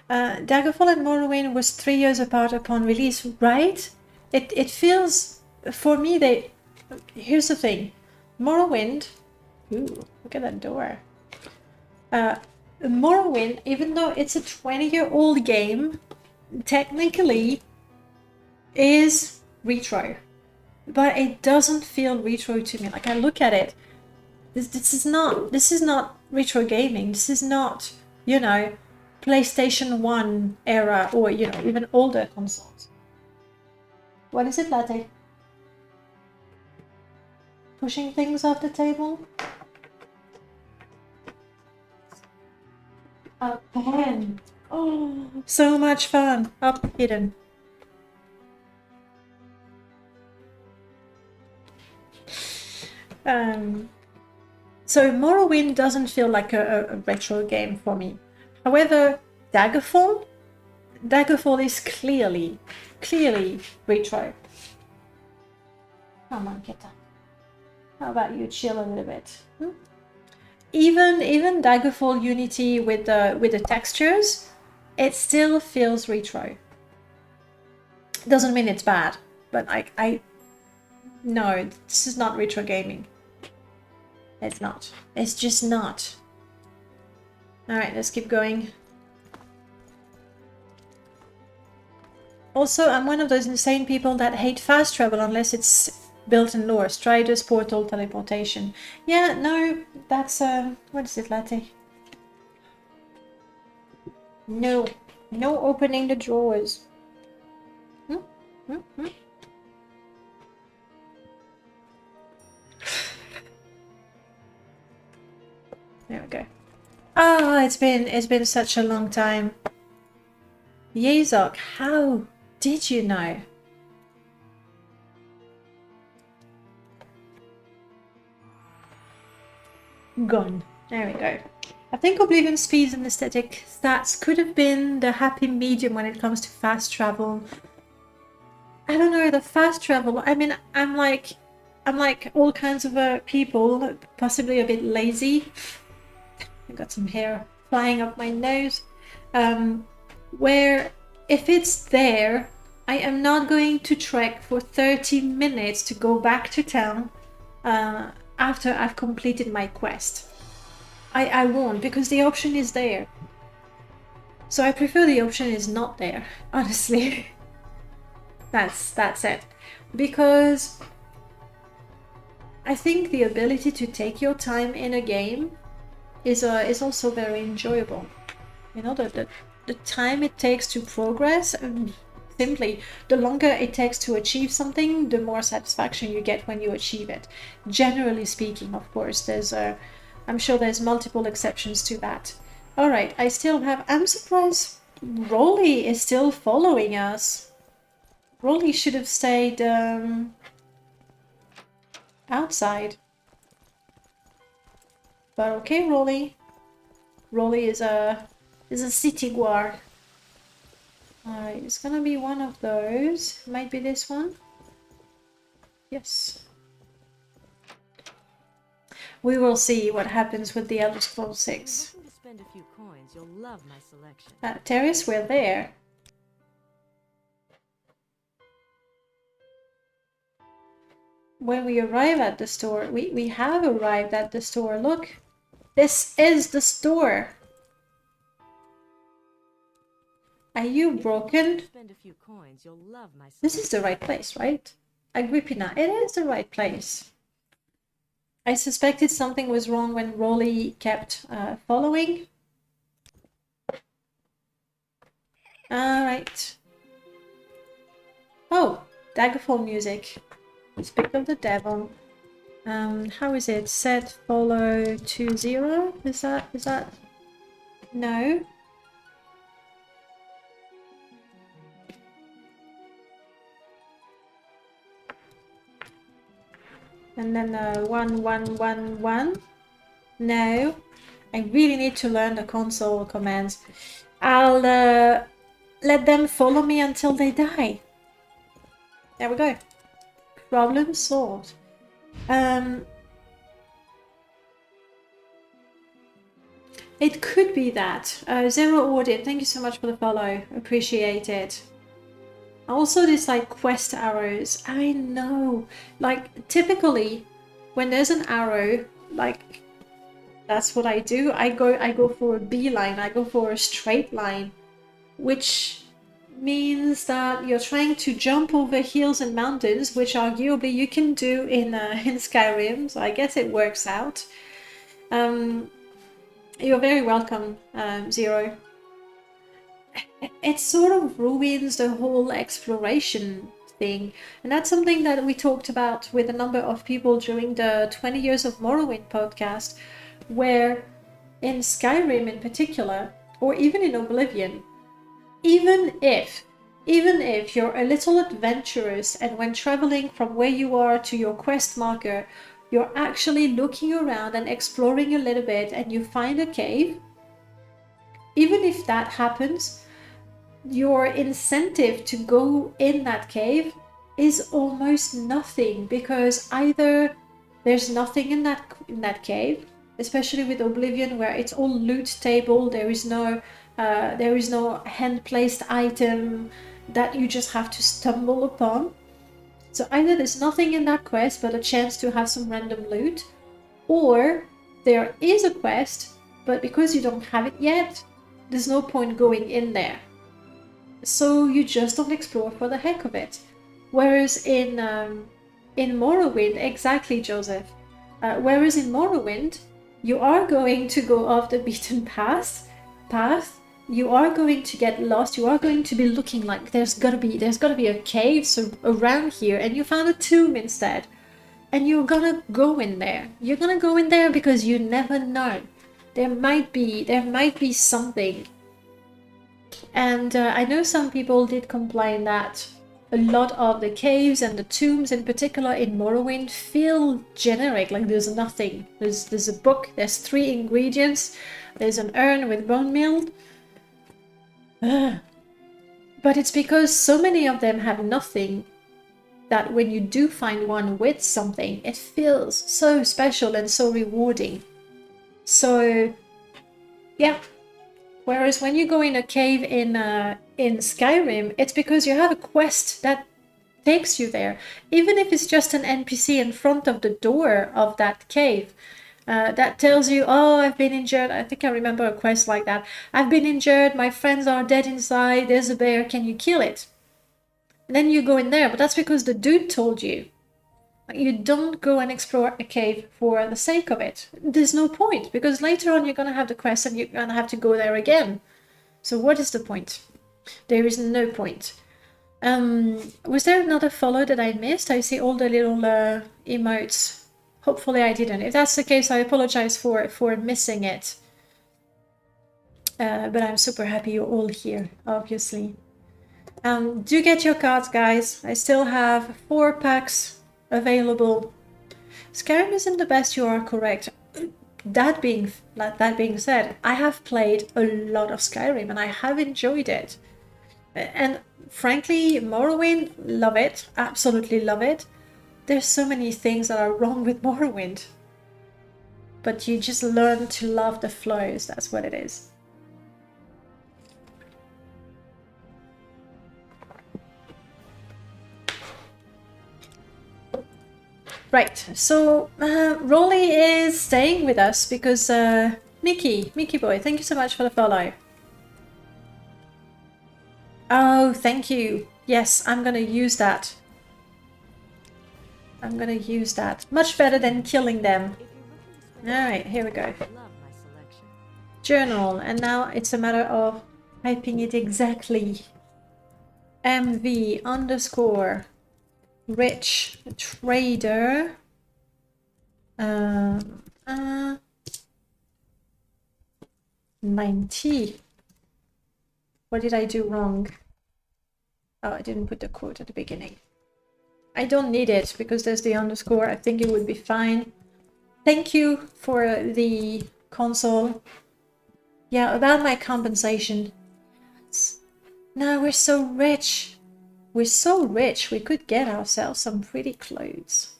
Daggerfall and Morrowind was 3 years apart upon release, right? It feels, for me, here's the thing. Morrowind, ooh, look at that door. Morrowind, even though it's a 20-year-old game, technically is retro. But it doesn't feel retro to me. Like, I look at it, this is not retro gaming. This is not, you know, PlayStation 1 era, or, you know, even older consoles. What is it, Latte? pushing things off the table. A pen. Oh, so much fun. Up, hidden. So Morrowind doesn't feel like a retro game for me. However, Daggerfall is clearly retro. Come on, get up. How about you chill a little bit? Even Daggerfall Unity with the textures, it still feels retro. Doesn't mean it's bad, but no, this is not retro gaming. It's not. It's just not. Alright, let's keep going. Also, I'm one of those insane people that hate fast travel unless it's built-in lore. Striders, portal, teleportation. Yeah, no, that's what is it, Latte? No. No opening the drawers. There we go. Oh, it's been such a long time. Yazok, how did you know? Gone. There we go. I think Oblivion speeds and aesthetic stats could have been the happy medium when it comes to fast travel. I don't know, the fast travel. I mean, I'm like all kinds of people, possibly a bit lazy. I got some hair flying up my nose. Where if it's there, I am not going to trek for 30 minutes to go back to town after I've completed my quest. I won't, because the option is there. So I prefer the option is not there, honestly. That's it. Because I think the ability to take your time in a game is also very enjoyable. You know, the time it takes to progress, simply the longer it takes to achieve something, the more satisfaction you get when you achieve it. Generally speaking, of course, I'm sure there's multiple exceptions to that. Alright, I'm surprised Rolly is still following us. Rolly should have stayed outside. But okay, Rolly. Rolly is a city guard. Alright, it's gonna be one of those. Might be this one. Yes. We will see what happens with the Elder Scrolls 6. To spend a few coins, you'll love my selection. Terrace, we're there. When we arrive at the store, we have arrived at the store. Look, this is the store. Are you broken? Spend a few coins, you'll love my selection. This is the right place, right? Agrippina, it is the right place. I suspected something was wrong when Rolly kept following. Alright. Oh, Daggerfall music. Speak of the devil. How is it? Set follow 2-0? Is that? No. And then 1-1-1-1. No. I really need to learn the console commands. I'll let them follow me until they die. There we go. Problem solved. It could be that. Zero Audit, thank you so much for the follow. Appreciate it. Also, this like quest arrows. I know. Like, typically, when there's an arrow, like, that's what I do. I go for a beeline. I go for a straight line, which means that you're trying to jump over hills and mountains, which arguably you can do in Skyrim, so I guess it works out. You're very welcome, Zero. It sort of ruins the whole exploration thing. And that's something that we talked about with a number of people during the 20 Years of Morrowind podcast, where in Skyrim in particular, or even in Oblivion, even if you're a little adventurous and when traveling from where you are to your quest marker, you're actually looking around and exploring a little bit and you find a cave, even if that happens, your incentive to go in that cave is almost nothing, because either there's nothing in that cave, especially with Oblivion where it's all loot table, there is no hand placed item that you just have to stumble upon. So either there's nothing in that quest but a chance to have some random loot, or there is a quest but because you don't have it yet, there's no point going in there. So you just don't explore for the heck of it. Whereas in Morrowind, exactly, Joseph. Whereas in Morrowind, you are going to go off the beaten path. You are going to get lost. You are going to be looking like there's gotta be a cave around here, and you found a tomb instead. And you're gonna go in there. You're gonna go in there because you never know. There might be something. And I know some people did complain that a lot of the caves and the tombs in particular in Morrowind feel generic, like there's nothing. There's a book, there's 3 ingredients, there's an urn with bone meal. But it's because so many of them have nothing that when you do find one with something, it feels so special and so rewarding. So yeah. Whereas when you go in a cave in Skyrim, it's because you have a quest that takes you there. Even if it's just an NPC in front of the door of that cave, that tells you, oh, I've been injured. I think I remember a quest like that. I've been injured, my friends are dead inside, there's a bear, can you kill it? And then you go in there, but that's because the dude told you. You don't go and explore a cave for the sake of it. There's no point, because later on you're going to have the quest and you're going to have to go there again. So what is the point? There is no point. Was there another follow that I missed? I see all the little emotes. Hopefully I didn't. If that's the case, I apologize for missing it. But I'm super happy you're all here, obviously. Do get your cards, guys. I still have 4 packs available. Skyrim isn't the best, you are correct. That being said, I have played a lot of Skyrim and I have enjoyed it. And frankly, Morrowind, love it. Absolutely love it. There's so many things that are wrong with Morrowind. But you just learn to love the flows, that's what it is. Right, so Rolly is staying with us because Mickey boy, thank you so much for the follow. Oh, thank you. Yes, I'm gonna use that. I'm gonna use that. Much better than killing them. Alright, here we go. Journal, and now it's a matter of typing it exactly. MV _ rich trader 90. What did I do wrong? Oh, I didn't put the quote at the beginning. I don't need it because there's the underscore. I think it would be fine. Thank you for the console. Yeah, about my compensation. Now we're so rich. We're so rich, we could get ourselves some pretty clothes.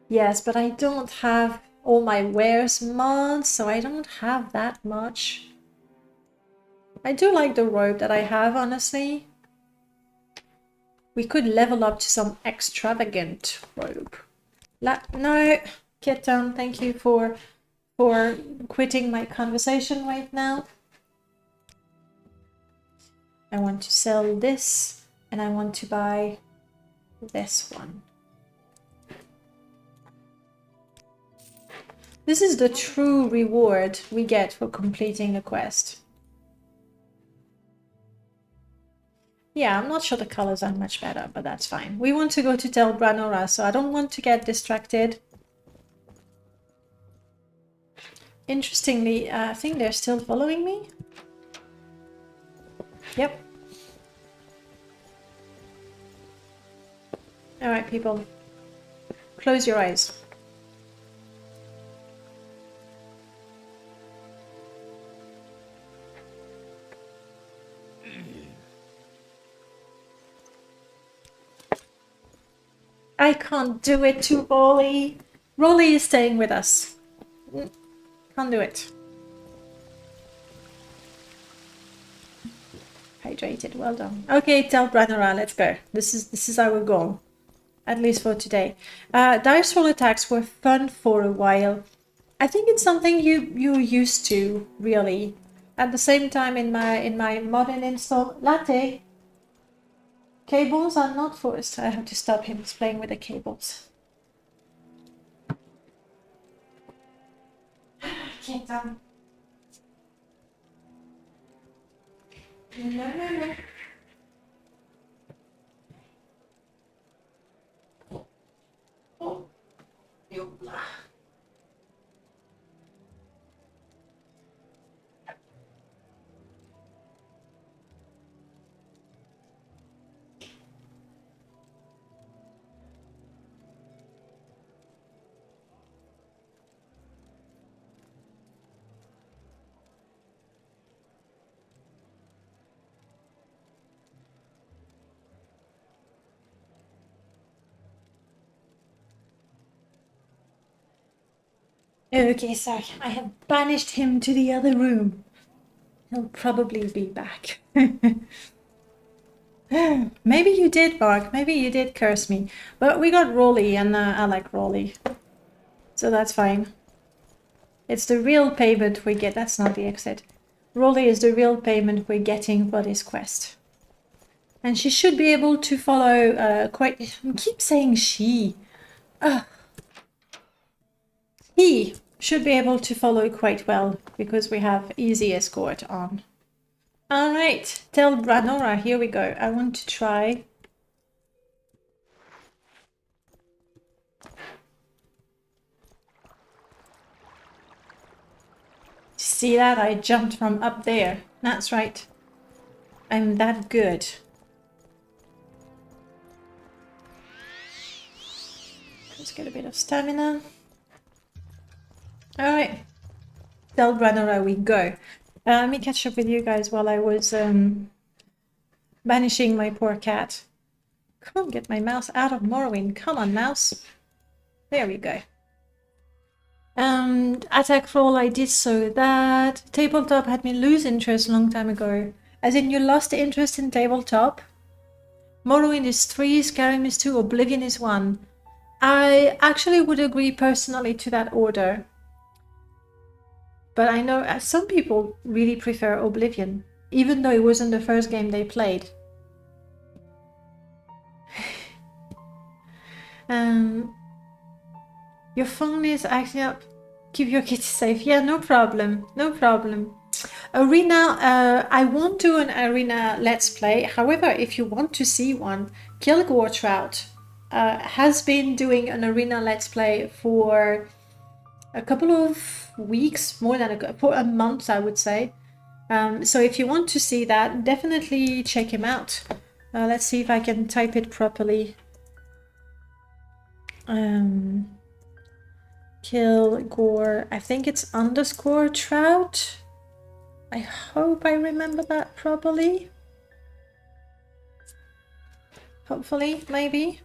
Yes, but I don't have all my wares mods, so I don't have that much. I do like the robe that I have, honestly. We could level up to some extravagant robe. No, Kitten, thank you for quitting my conversation right now. I want to sell this, and I want to buy this one. This is the true reward we get for completing a quest. Yeah, I'm not sure the colors are much better, but that's fine. We want to go to Tel Branora, so I don't want to get distracted. Interestingly, I think they're still following me. Yep. All right, people. Close your eyes. I can't do it to Rolly. Rolly is staying with us. Can't do it. Hydrated, well done. Okay, tell Branara, let's go. This is our goal, at least for today. Dice roll attacks were fun for a while. I think it's something you're used to, really. At the same time, in my modern install, latte. Cables are not forced. I have to stop him. He's playing with the cables. Can't done. No. Oh, you. Okay, sorry. I have banished him to the other room. He'll probably be back. Maybe you did, Mark. Maybe you did curse me. But we got Rolly, and I like Rolly. So that's fine. It's the real payment we get. That's not the exit. Rolly is the real payment we're getting for this quest. And she should be able to follow quite... I keep saying she. He should be able to follow quite well because we have easy escort on. All right, tell Branora, here we go. I want to try. See that? I jumped from up there. That's right. I'm that good. Let's get a bit of stamina. All right, tell Branora we go. Let me catch up with you guys while I was banishing my poor cat. Come on, get my mouse out of Morrowind. Come on, mouse. There we go. Attack roll, I did so that. Tabletop had me lose interest a long time ago. As in, you lost interest in tabletop? Morrowind is 3, Skyrim is 2, Oblivion is 1. I actually would agree personally to that order. But I know some people really prefer Oblivion, even though it wasn't the first game they played. Your phone is acting up. Keep your kids safe. Yeah, no problem. No problem. Arena, I won't do an arena let's play. However, if you want to see one, Kilgore Trout has been doing an arena let's play for a couple of weeks, more than for a month, I would say. So if you want to see that, definitely check him out. Let's see if I can type it properly. Kilgore, I think it's underscore Trout. I hope I remember that properly. Hopefully, maybe.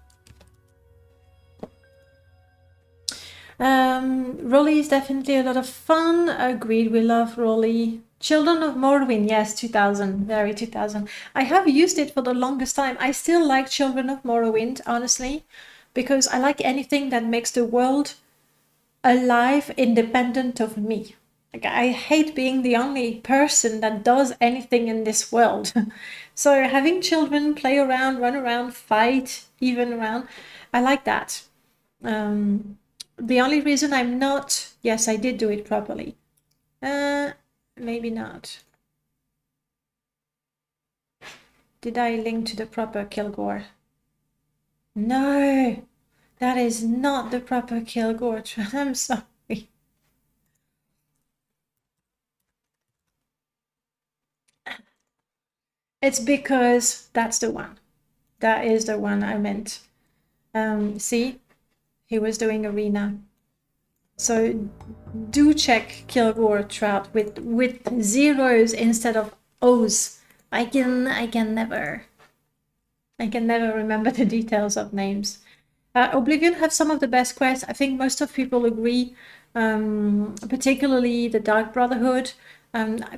Rolly is definitely a lot of fun. Agreed, we love Rolly. Children of Morrowind, yes, 2000, very 2000. I have used it for the longest time. I still like Children of Morrowind, honestly, because I like anything that makes the world alive, independent of me. Like, I hate being the only person that does anything in this world. So having children play around, run around, fight, even around, I like that. The only reason I'm not... Yes, I did do it properly. Maybe not. Did I link to the proper Kilgore? No, that is not the proper Kilgore. I'm sorry. It's because that's the one. That is the one I meant. See, he was doing arena. So do check Kilgore Trout with zeros instead of O's. I can never remember the details of names. Oblivion have some of the best quests. I think most of people agree, particularly the Dark Brotherhood.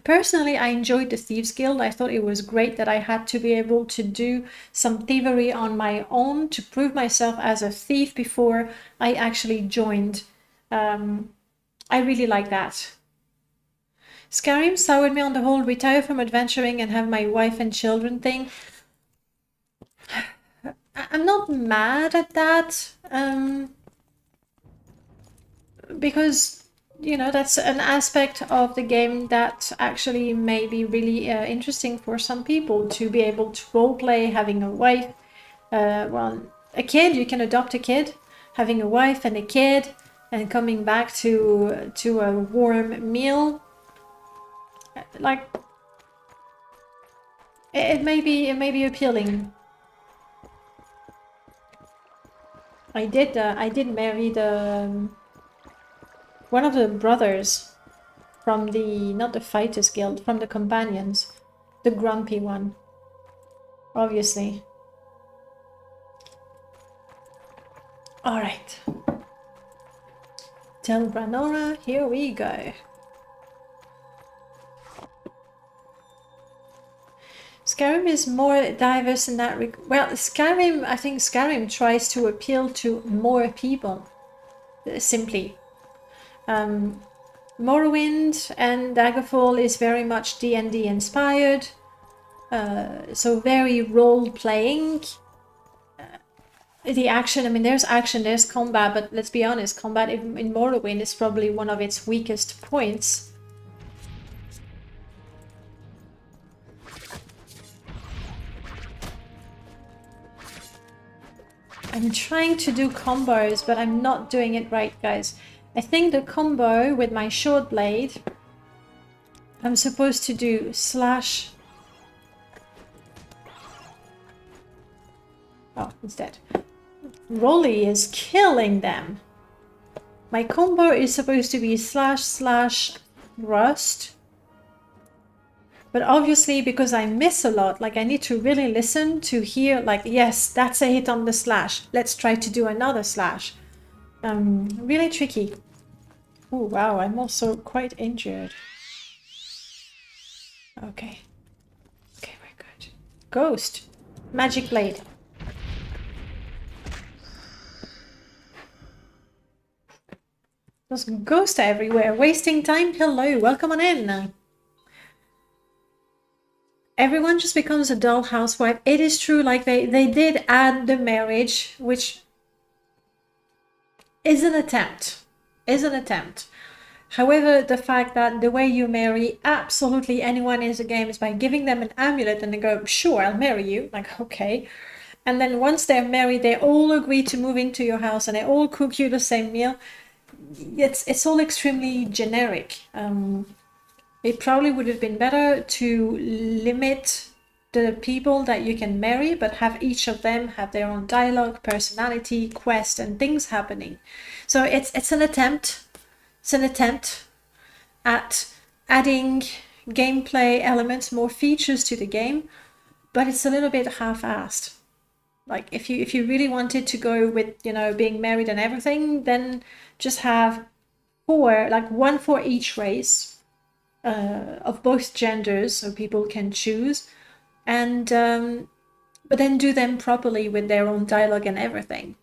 Personally, I enjoyed the Thieves Guild. I thought it was great that I had to be able to do some thievery on my own to prove myself as a thief before I actually joined. I really like that. Skyrim soured me on the whole retire from adventuring and have my wife and children thing. I'm not mad at that, because, you know, that's an aspect of the game that actually may be really interesting for some people, to be able to roleplay, having a wife, well, a kid, you can adopt a kid, having a wife and a kid, and coming back to a warm meal. Like, it may be appealing. I did marry the one of the brothers from the, not the Fighters Guild, from the Companions, the grumpy one, obviously. All right, Tel Branora, here we go. Skyrim is more diverse in that well, Skyrim, I think Skyrim tries to appeal to more people, simply. Morrowind and Daggerfall is very much D&D inspired, so very role-playing. The action, I mean, there's action, there's combat, but let's be honest, combat in Morrowind is probably one of its weakest points. I'm trying to do combos, but I'm not doing it right, guys. I think the combo with my short blade, I'm supposed to do slash... Oh, it's dead. Rolly is killing them. My combo is supposed to be slash slash thrust. But obviously, because I miss a lot, like I need to really listen to hear, like, yes, that's a hit on the slash. Let's try to do another slash. Really tricky. Oh, wow, I'm also quite injured. Okay. Okay, we're good. Ghost. Magic blade. There's ghosts everywhere. Wasting time. Hello, welcome on in. Everyone just becomes a dull housewife. It is true, like they did add the marriage, which is an attempt. However, the fact that the way you marry absolutely anyone in the game is by giving them an amulet and they go, sure, I'll marry you. Like, okay. And then once they're married, they all agree to move into your house and they all cook you the same meal. It's all extremely generic. It probably would have been better to limit the people that you can marry, but have each of them have their own dialogue, personality, quest, and things happening. So it's an attempt. It's an attempt at adding gameplay elements, more features to the game, but it's a little bit half-assed. Like if you really wanted to go with, you know, being married and everything, then just have one for each race. Of both genders, so people can choose, and but then do them properly with their own dialogue and everything.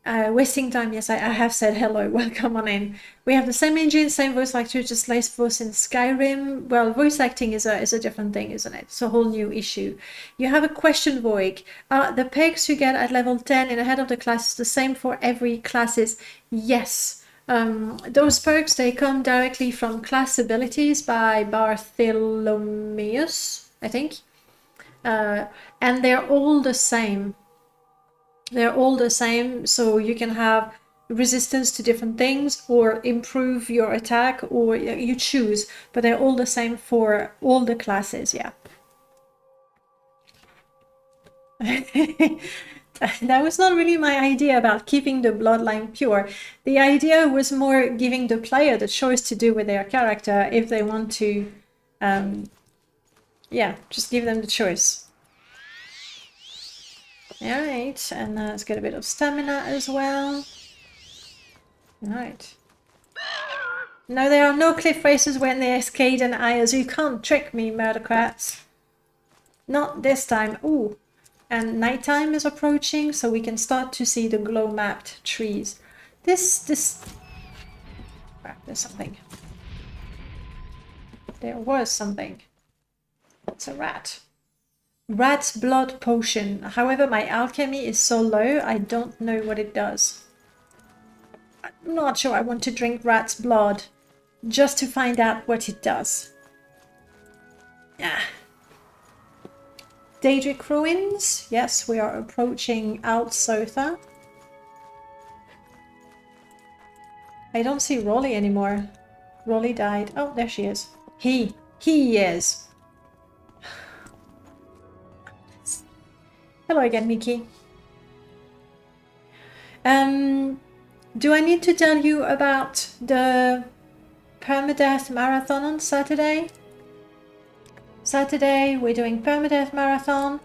Wasting time. Yes, I have said hello. Welcome on in. We have the same engine, same voice actor, just less voice in Skyrim. Well, voice acting is a different thing, isn't it? It's a whole new issue. You have a question, Voig. The pegs you get at level 10 and ahead of the class is the same for every classes? Yes. Those perks, they come directly from class abilities by Bartholomeus, I think. And they're all the same. They're all the same, so you can have resistance to different things or improve your attack, or you choose, but they're all the same for all the classes, yeah. That was not really my idea about keeping the bloodline pure. The idea was more giving the player the choice to do with their character if they want to, yeah, just give them the choice. Alright, and let's get a bit of stamina as well. Alright. No, there are no cliff races when there's Cade and Ayers. You can't trick me, murdercrats. Not this time. Ooh. And nighttime is approaching, so we can start to see the glow-mapped trees. This... Crap, there's something. There was something. It's a rat. Rat's blood potion. However, my alchemy is so low, I don't know what it does. I'm not sure I want to drink rat's blood just to find out what it does. Yeah. Daedric Ruins. Yes, we are approaching Altsotha. I don't see Rolly anymore. Rolly died. Oh, there she is. He is. Hello again, Mickey. Do I need to tell you about the permadeath marathon on Saturday? Saturday, we're doing permadeath marathon.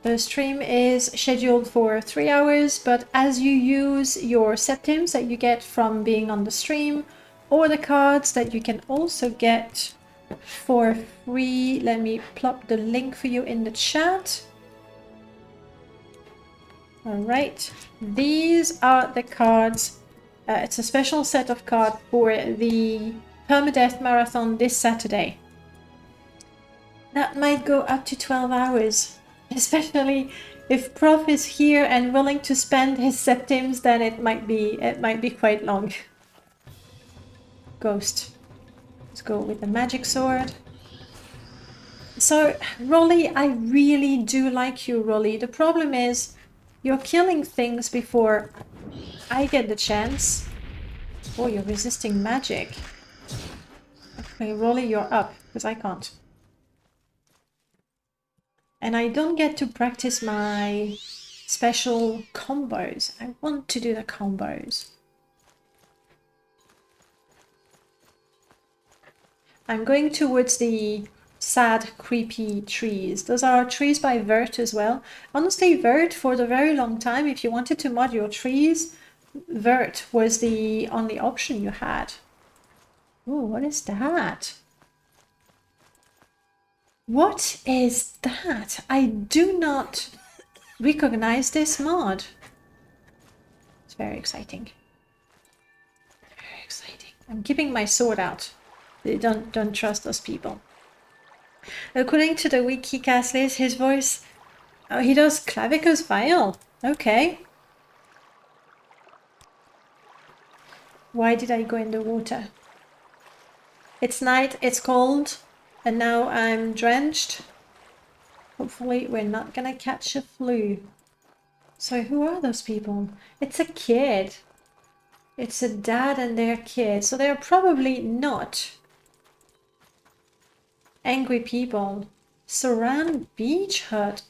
The stream is scheduled for 3 hours, but as you use your septims that you get from being on the stream, or the cards that you can also get for free, let me plop the link for you in the chat. Alright, these are the cards. It's a special set of cards for the permadeath marathon this Saturday. That might go up to 12 hours, especially if Prof is here and willing to spend his septims, then it might be quite long. Ghost. Let's go with the magic sword. So, Rolly, I really do like you, Rolly. The problem is, you're killing things before I get the chance. Oh, you're resisting magic. Okay, Rolly, you're up, because I can't. And I don't get to practice my special combos. I want to do the combos. I'm going towards the sad, creepy trees. Those are trees by Vert as well. Honestly, Vert, for the very long time, if you wanted to mod your trees, Vert was the only option you had. Ooh, what is that? What is that? I do not recognize this mod. It's very exciting. Very exciting. I'm keeping my sword out. Don't trust those people. According to the wiki cast list, his voice... Oh, he does Clavicus Vile. Okay. Why did I go in the water? It's night, it's cold, and now I'm drenched. Hopefully we're not gonna catch a flu. So who are those people? It's a kid. It's a dad and their kid. So they're probably not angry people. Saran Beach Hut.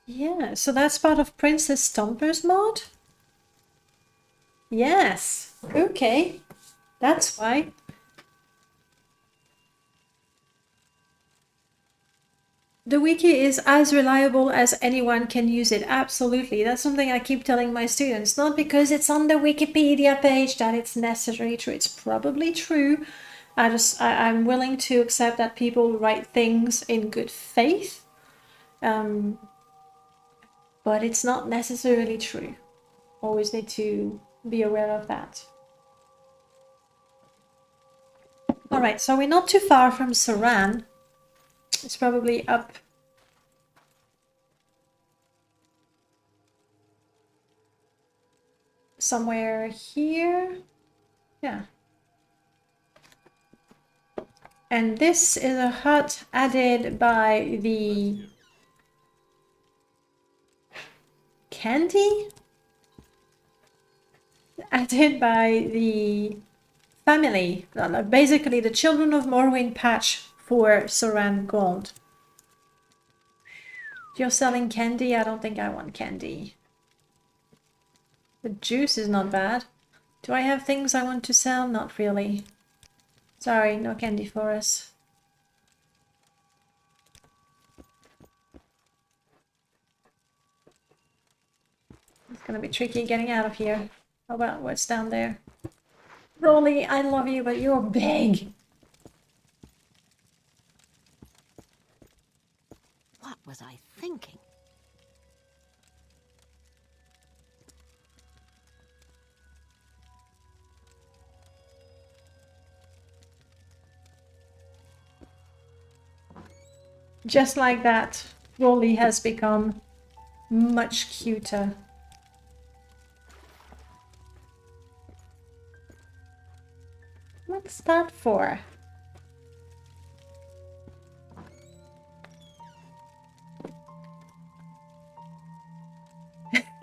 Yeah, so that's part of Princess Stomper's mod? Yes. Okay. That's why. The wiki is as reliable as anyone can use it. Absolutely. That's something I keep telling my students. Not because it's on the Wikipedia page that it's necessarily true. It's probably true. I'm willing to accept that people write things in good faith. But it's not necessarily true. Always need to be aware of that. Alright, so we're not too far from Saran. It's probably up. somewhere here. Yeah. And this is a hut added by the candy? Added by the family. Basically the children of Morrowind patch for Soran Gold. If you're selling candy, I don't think I want candy. The juice is not bad. Do I have things I want to sell? Not really. Sorry, no candy for us. It's gonna be tricky getting out of here. How about what's down there? Rolly, I love you, but you're big. What was I thinking? Just like that, Rolly has become much cuter. What's that for?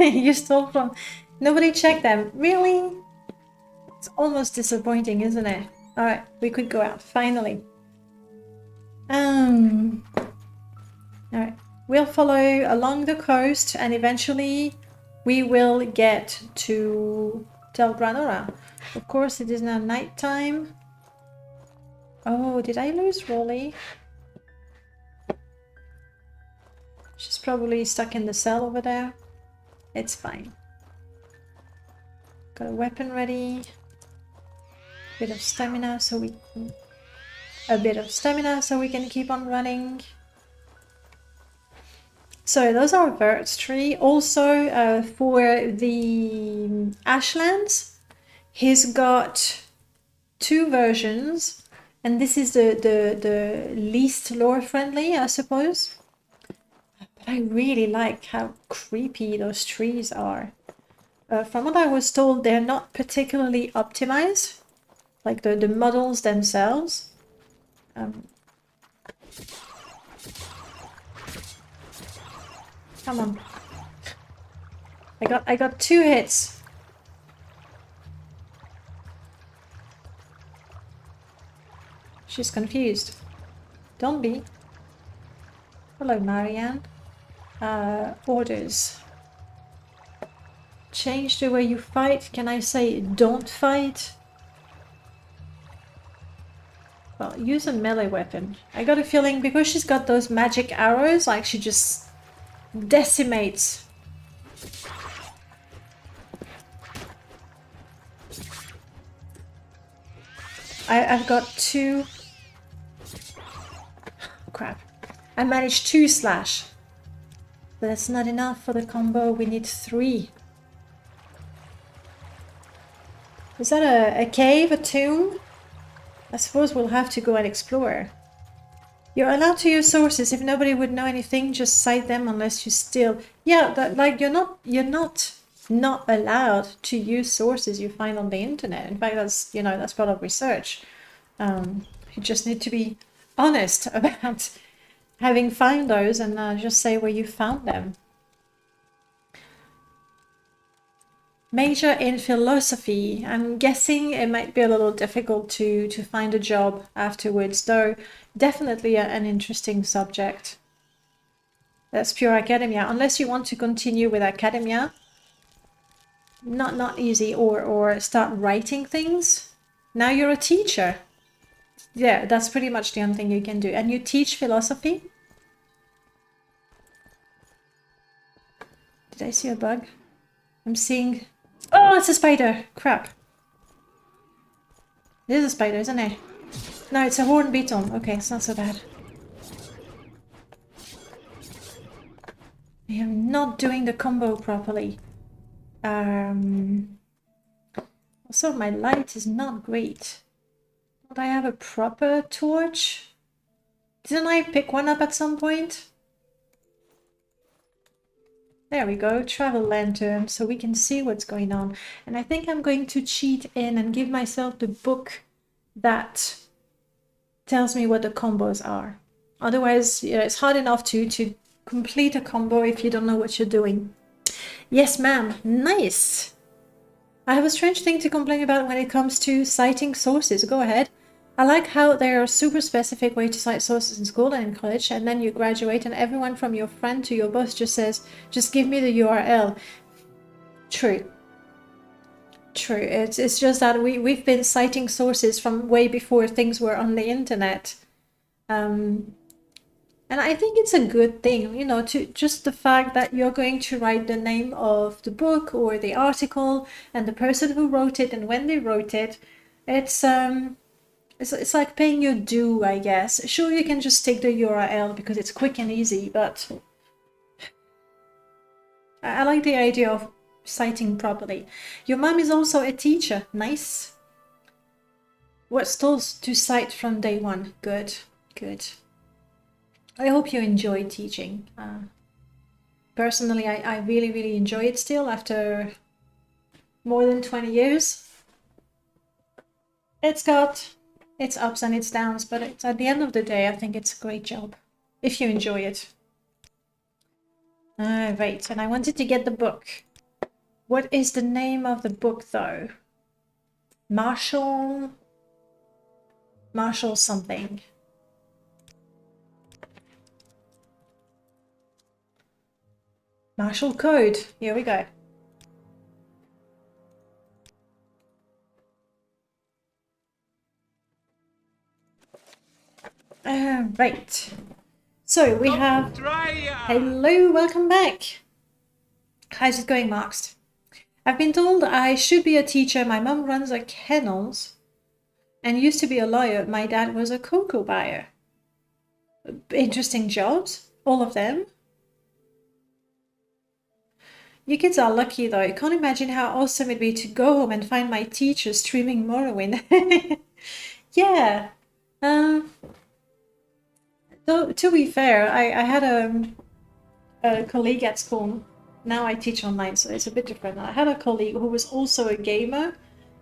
You stole from... Nobody checked them. Really? It's almost disappointing, isn't it? Alright, we could go out, finally. Alright, we'll follow along the coast and eventually we will get to Tel Granora. Of course, it is now nighttime. Oh, did I lose Rolly? She's probably stuck in the cell over there. It's fine. Got a weapon ready. Bit of stamina so we can... A bit of stamina so we can keep on running. So those are birds tree. Also for the Ashlands, he's got two versions, and this is the least lore friendly, I suppose. But I really like how creepy those trees are. From what I was told, they're not particularly optimized, like the models themselves. Come on. I got 2 hits. She's confused. Don't be. Hello, Marianne. Orders. Change the way you fight. Can I say don't fight? Well, use a melee weapon. I got a feeling because she's got those magic arrows, like she just decimates. I've got 2. Crap. I managed 2 slash. But that's not enough for the combo. We need 3. Is that a cave, a tomb? I suppose we'll have to go and explore. You're allowed to use sources. If nobody would know anything, just cite them unless you steal. Yeah, that, like you're not allowed to use sources you find on the internet. In fact, that's that's part of research. You just need to be honest about having found those and just say where you found them. Major in philosophy. I'm guessing it might be a little difficult to find a job afterwards, though definitely an interesting subject. That's pure academia. Unless you want to continue with academia. Not easy, or start writing things. Now you're a teacher. Yeah, that's pretty much the only thing you can do. And you teach philosophy? Did I see a bug? I'm seeing... Oh, it's a spider! Crap. It is a spider, isn't it? No, it's a horn beetle. Okay, it's not so bad. I am not doing the combo properly. Also, my light is not great. Don't I have a proper torch? Didn't I pick one up at some point? There we go, travel lantern, so we can see what's going on. And I think I'm going to cheat in and give myself the book that tells me what the combos are. Otherwise, you know, it's hard enough to complete a combo if you don't know what you're doing. Yes, ma'am. Nice. I have a strange thing to complain about when it comes to citing sources. Go ahead. I like how there are super specific way to cite sources in school and in college, and then you graduate and everyone from your friend to your boss just says, just give me the URL. True. True. It's just that we've been citing sources from way before things were on the internet. And I think it's a good thing, you know, to just the fact that you're going to write the name of the book or the article and the person who wrote it and when they wrote it. It's like paying your due, I guess. Sure, you can just take the URL because it's quick and easy, but I like the idea of citing properly. Your mom is also a teacher. Nice. What stalls to cite from day one? Good, good. I hope you enjoy teaching. Personally, I really, really enjoy it still after more than 20 years. It's got its ups and its downs, but it's, at the end of the day, I think it's a great job if you enjoy it. Right, and I wanted to get the book. What is the name of the book, though? Marshall something. Marshall Code. Here we go. Right. So we have... Hello, welcome back. How's it going, Marks? I've been told I should be a teacher. My mum runs a kennels and used to be a lawyer. My dad was a cocoa buyer. Interesting jobs, all of them. You kids are lucky though. I can't imagine how awesome it'd be to go home and find my teacher streaming Morrowind. Yeah. To be fair, I had a colleague at school. Now I teach online, so it's a bit different. I had a colleague who was also a gamer.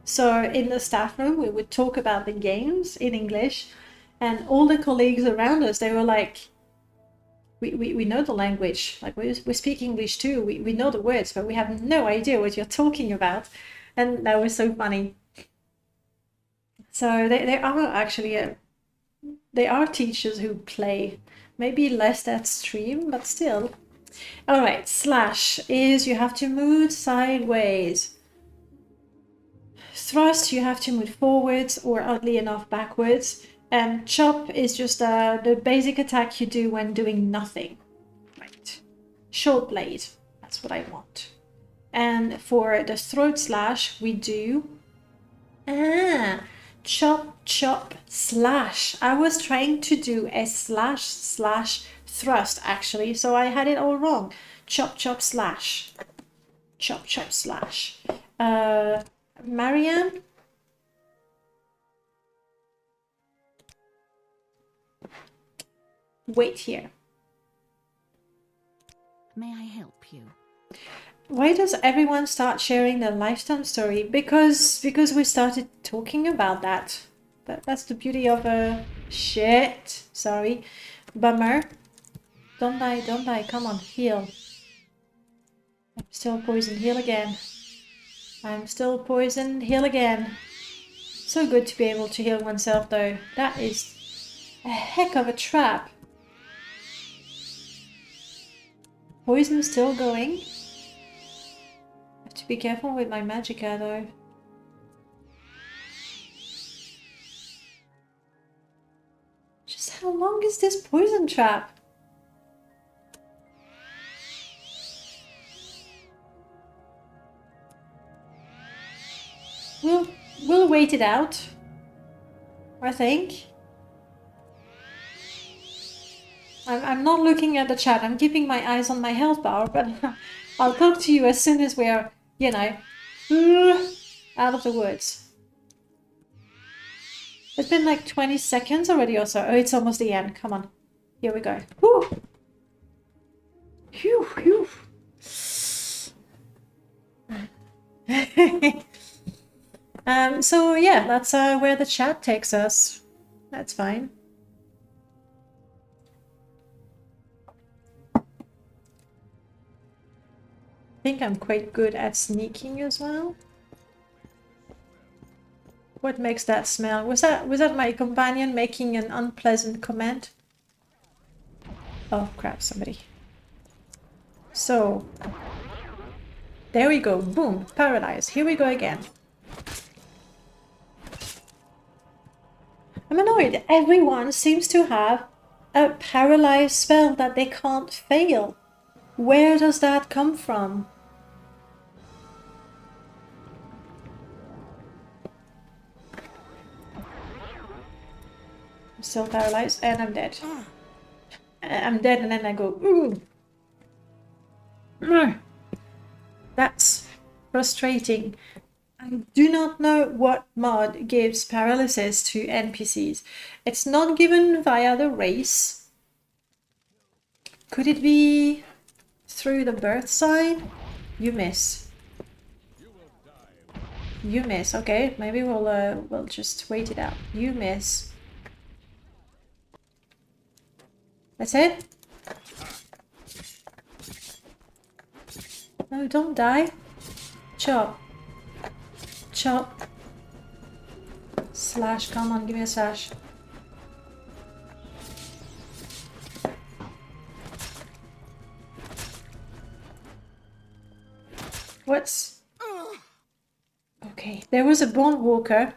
So in the staff room, we would talk about the games in English, and all the colleagues around us, they were like, we know the language, like we speak English too, we know the words, but we have no idea what you're talking about. And that was so funny. So there are actually there are teachers who play, maybe less that stream, but still. All right, slash is you have to move sideways. Thrust, you have to move forwards or oddly enough backwards. And chop is just the basic attack you do when doing nothing. Right. Short blade, that's what I want. And for the throat slash, we do... chop, chop, slash. I was trying to do a slash, slash, thrust, actually, so I had it all wrong. Chop, chop, slash. Chop, chop, slash. Marianne? Wait here. May I help you? Why does everyone start sharing their lifetime story? Because we started talking about that. That's the beauty of a shit. Sorry. Bummer. Don't die, don't die. Come on, heal. I'm still poisoned. Heal again. I'm still poisoned. Heal again. So good to be able to heal oneself though. That is a heck of a trap. Poison still going. I have to be careful with my magicka though. Just how long is this poison trap? We'll wait it out, I think. I'm not looking at the chat. I'm keeping my eyes on my health bar, but I'll talk to you as soon as we're, you know, out of the woods. It's been like 20 seconds already or so. Oh, it's almost the end. Come on. Here we go. Whew. Phew, phew. So yeah, that's where the chat takes us. That's fine. I think I'm quite good at sneaking as well. What makes that smell? Was that my companion making an unpleasant comment? Oh crap, somebody. So there we go. Boom, paralyzed. Here we go again. I'm annoyed. Everyone seems to have a paralyzed spell that they can't fail. Where does that come from? I'm still paralyzed and I'm dead. I'm dead and then I go, ooh. That's frustrating. I do not know what mod gives paralysis to NPCs. It's not given via the race. Could it be through the birth sign? You miss. You miss. Okay, maybe we'll just wait it out. You miss. That's it? No, don't die. Chop. Chop. Slash, come on, give me a slash. What's... Okay, there was a Bone Walker.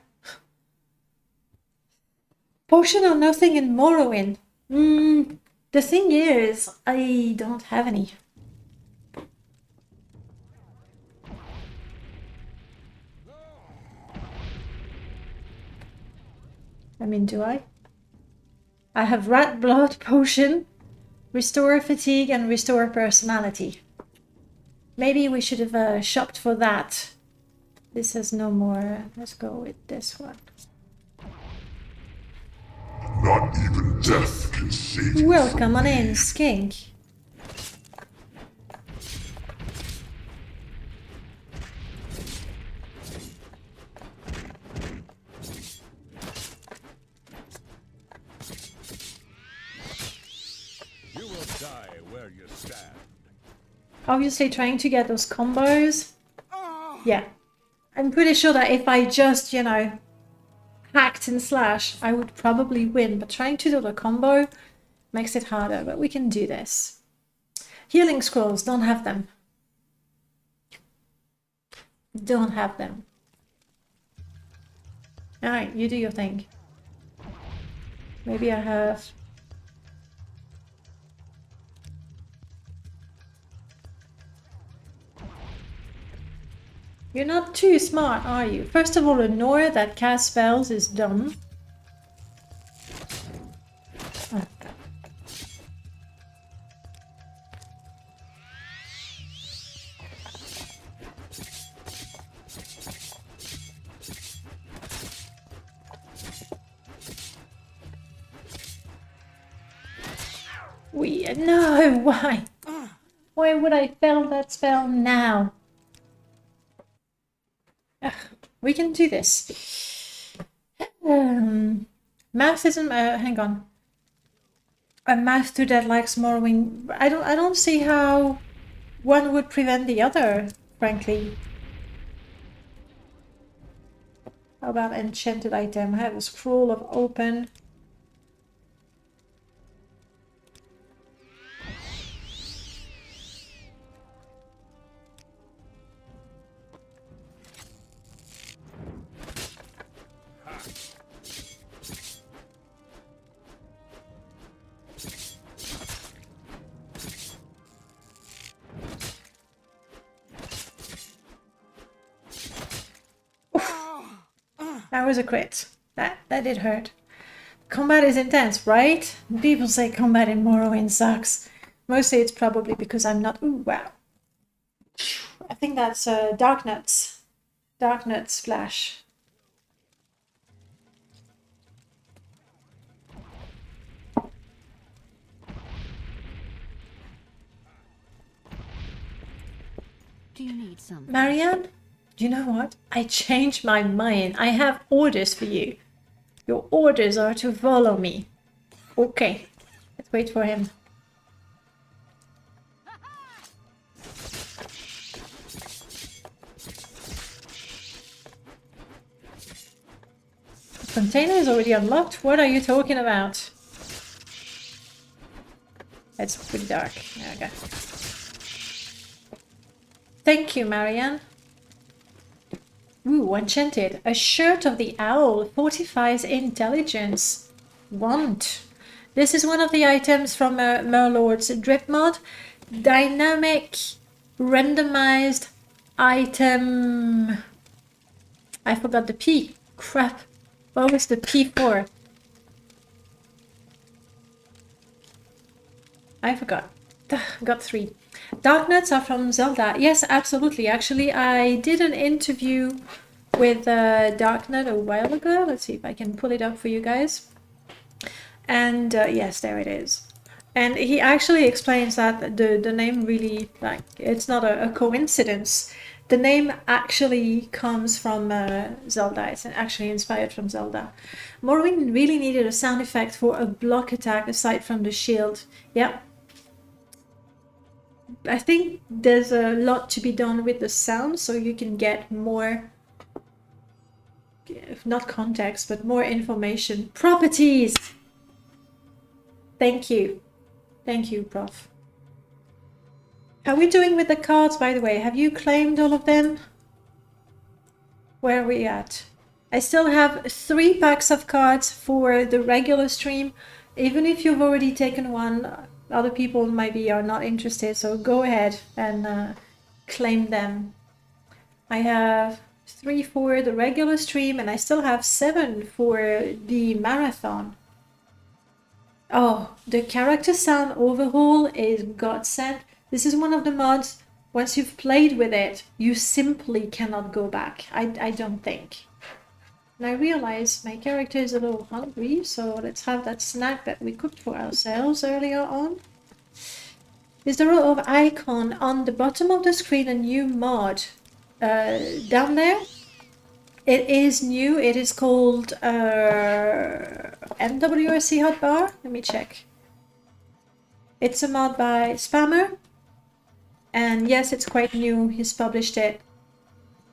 Potion or nothing in Morrowind. The thing is, I don't have any. I mean, do I? I have Rat Blood Potion, Restore Fatigue, and Restore Personality. Maybe we should have shopped for that. This has no more. Let's go with this one. Not even death can save you. Welcome on in, Skink. You will die where you stand. Obviously trying to get those combos. Yeah. I'm pretty sure that if I just, you know, hacked and slash, I would probably win. But trying to do the combo makes it harder. But we can do this. Healing scrolls, don't have them. Don't have them. Alright, you do your thing. Maybe I have... You're not too smart, are you? First of all, a Nora that casts spells is dumb. Oh. No, why? Why would I fail that spell now? We can do this. Math isn't. Hang on. A math to that likes Morrowind. I don't see how one would prevent the other. Frankly. How about enchanted item? I have a scroll of open. That was a crit. That did hurt. Combat is intense, right? People say combat in Morrowind sucks. Mostly it's probably because I'm not... Ooh, wow. I think that's Dark Nuts. Dark Nuts Splash. Do you need some? Marianne? You know what? I changed my mind. I have orders for you. Your orders are to follow me. Okay. Let's wait for him. The container is already unlocked. What are you talking about? It's pretty dark. There we go. Thank you, Marianne. Ooh, enchanted. A shirt of the owl fortifies intelligence. Want. This is one of the items from Merlord's drip mod. Dynamic randomized item. I forgot the P. Crap. What was the P for? I forgot. Got 3. Dark nuts are from Zelda. Yes, absolutely. Actually, I did an interview with Dark Nut a while ago. Let's see if I can pull it up for you guys. And yes, there it is. And he actually explains that the name really, like, it's not a coincidence. The name actually comes from Zelda. It's actually inspired from Zelda. Morrowind really needed a sound effect for a block attack aside from the shield. Yeah. I think there's a lot to be done with the sound, so you can get more, if not context, but more information. Properties! Thank you. Thank you, Prof. How are we doing with the cards, by the way? Have you claimed all of them? Where are we at? I still have 3 packs of cards for the regular stream. Even if you've already taken one, other people maybe are not interested, so go ahead and claim them. I have 3 for the regular stream, and I still have 7 for the marathon. Oh, the character sound overhaul is godsend. This is one of the mods, once you've played with it, you simply cannot go back. I don't think. And I realize my character is a little hungry, so let's have that snack that we cooked for ourselves earlier on. Is there a icon on the bottom of the screen, a new mod down there? It is new. It is called MWRC hotbar. Let me check. It's a mod by Spammer. And yes, it's quite new. He's published it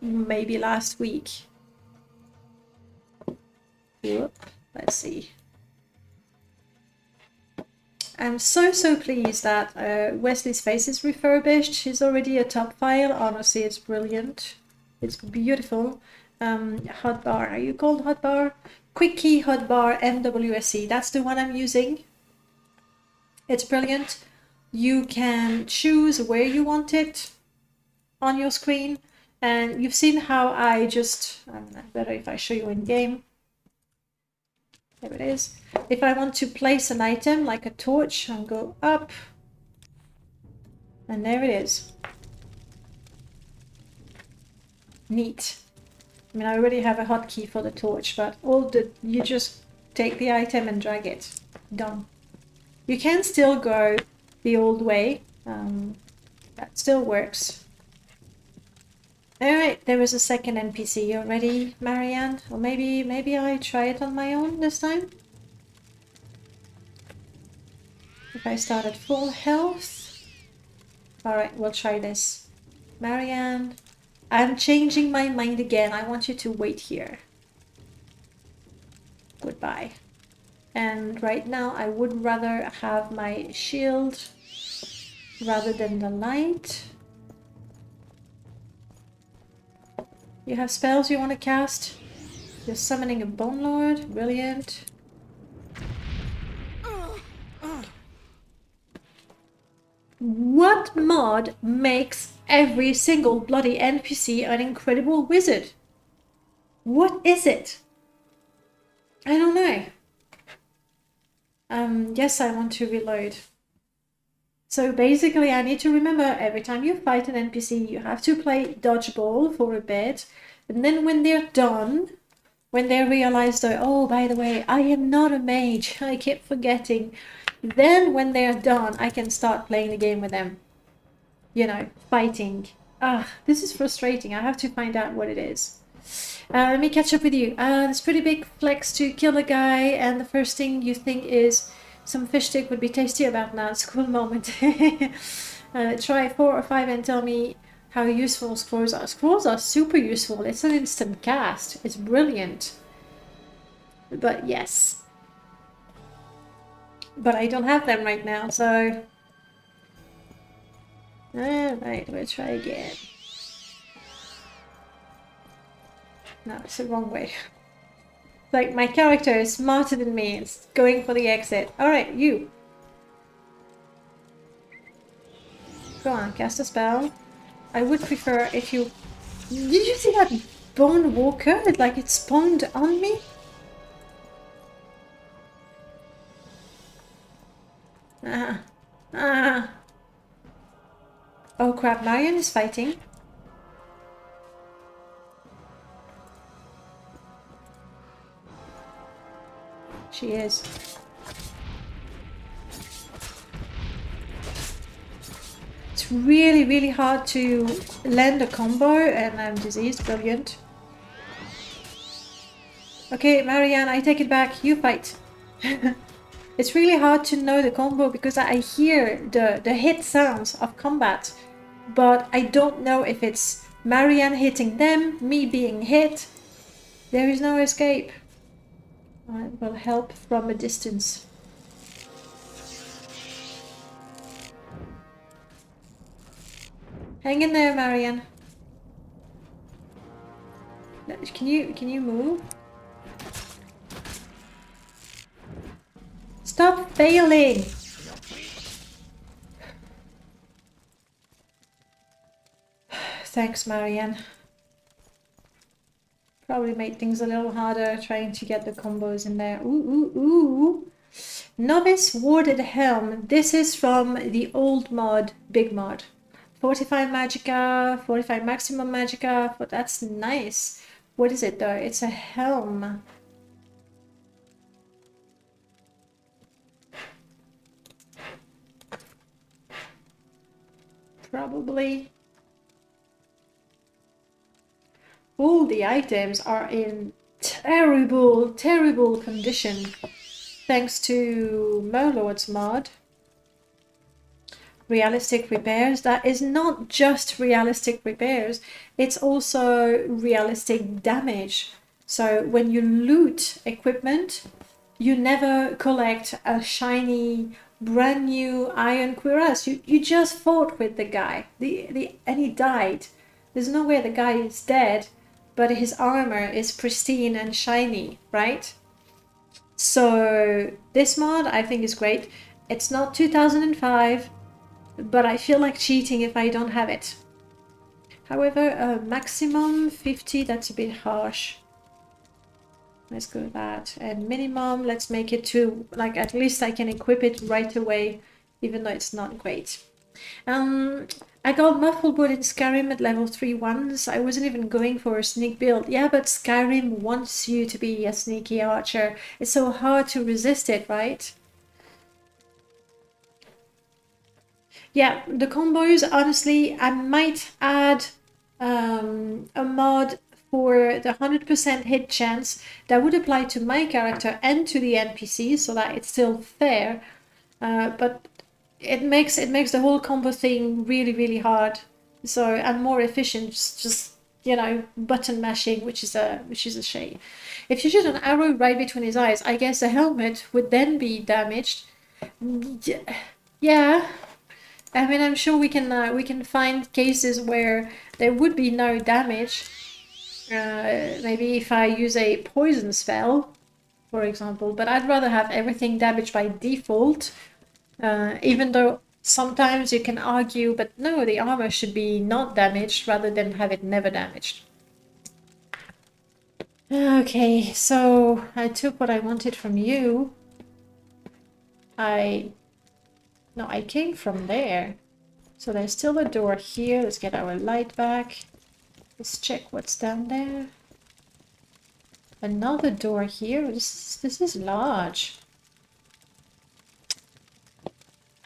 maybe last week. Whoop. Let's see. I'm so pleased that Wesley's face is refurbished. She's already a top file. Honestly, it's brilliant. It's beautiful. Hotbar. Are you called Hotbar? Quick Key Hotbar MWSC. That's the one I'm using. It's brilliant. You can choose where you want it on your screen. And you've seen how I just... better if I show you in game. There it is. If I want to place an item like a torch, I'll go up. And there it is. Neat. I mean, I already have a hotkey for the torch, but you just take the item and drag it. Done. You can still go the old way. That still works. Alright, there was a second NPC. You ready, Marianne? Or maybe I try it on my own this time? If I start at full health. Alright, we'll try this. Marianne, I'm changing my mind again. I want you to wait here. Goodbye. And right now I would rather have my shield rather than the light. You have spells you want to cast? You're summoning a Bone Lord. Brilliant. What mod makes every single bloody NPC an incredible wizard? What is it? I don't know. Yes, I want to reload. So basically, I need to remember every time you fight an NPC, you have to play dodgeball for a bit. And then when they're done, when they realize that, oh, by the way, I am not a mage, I keep forgetting. Then when they're done, I can start playing the game with them. You know, fighting. Ah, this is frustrating. I have to find out what it is. Let me catch up with you. It's pretty big flex to kill a guy, and the first thing you think is some fish stick would be tasty about now. It's a cool moment. Try 4 or 5 and tell me how useful scrolls are. Scrolls are super useful. It's an instant cast. It's brilliant. But yes. But I don't have them right now, so... Alright, we'll try again. No, it's the wrong way. Like, my character is smarter than me. It's going for the exit. Alright, you. Go on, cast a spell. I would prefer if you... Did you see that bone walker? Like, it spawned on me? Oh crap, Marion is fighting. She is. It's really, really hard to land a combo, and I'm diseased. Brilliant. Okay, Marianne, I take it back. You fight. It's really hard to know the combo because I hear the hit sounds of combat, but I don't know if it's Marianne hitting them, me being hit. There is no escape. I will help from a distance. Hang in there, Marianne. Can you move? Stop failing! Thanks, Marianne. Probably made things a little harder trying to get the combos in there. Ooh, ooh, ooh. Novice Warded Helm. This is from the old mod, big mod. 45 Magicka, 45 Maximum Magicka. But that's nice. What is it though? It's a helm. Probably. All the items are in terrible, terrible condition. Thanks to Murlocs mod. Realistic repairs. That is not just realistic repairs. It's also realistic damage. So when you loot equipment, you never collect a shiny, brand new iron cuirass. You just fought with the guy. And he died. There's no way the guy is dead, but his armor is pristine and shiny, right? So this mod I think is great. It's not 2005, but I feel like cheating if I don't have it. However, maximum 50, that's a bit harsh. Let's go with that. And minimum, let's make it to, like, at least I can equip it right away, even though it's not great. I got Muffled Wood in Skyrim at level 3 once. I wasn't even going for a sneak build. Yeah, but Skyrim wants you to be a sneaky archer. It's so hard to resist it, right? Yeah, the combos, honestly, I might add a mod for the 100% hit chance that would apply to my character and to the NPCs so that it's still fair. But it makes the whole combo thing really, really hard. So, and more efficient, just, you know, button mashing, which is a shame. If you shoot an arrow right between his eyes, I guess the helmet would then be damaged. Yeah. I mean, I'm sure we can find cases where there would be no damage. Maybe if I use a poison spell, for example, but I'd rather have everything damaged by default. Even though sometimes you can argue, but no, the armor should be not damaged rather than have it never damaged. Okay, so I took what I wanted from you. No, I came from there. So there's still a door here. Let's get our light back. Let's check what's down there. Another door here. This is large.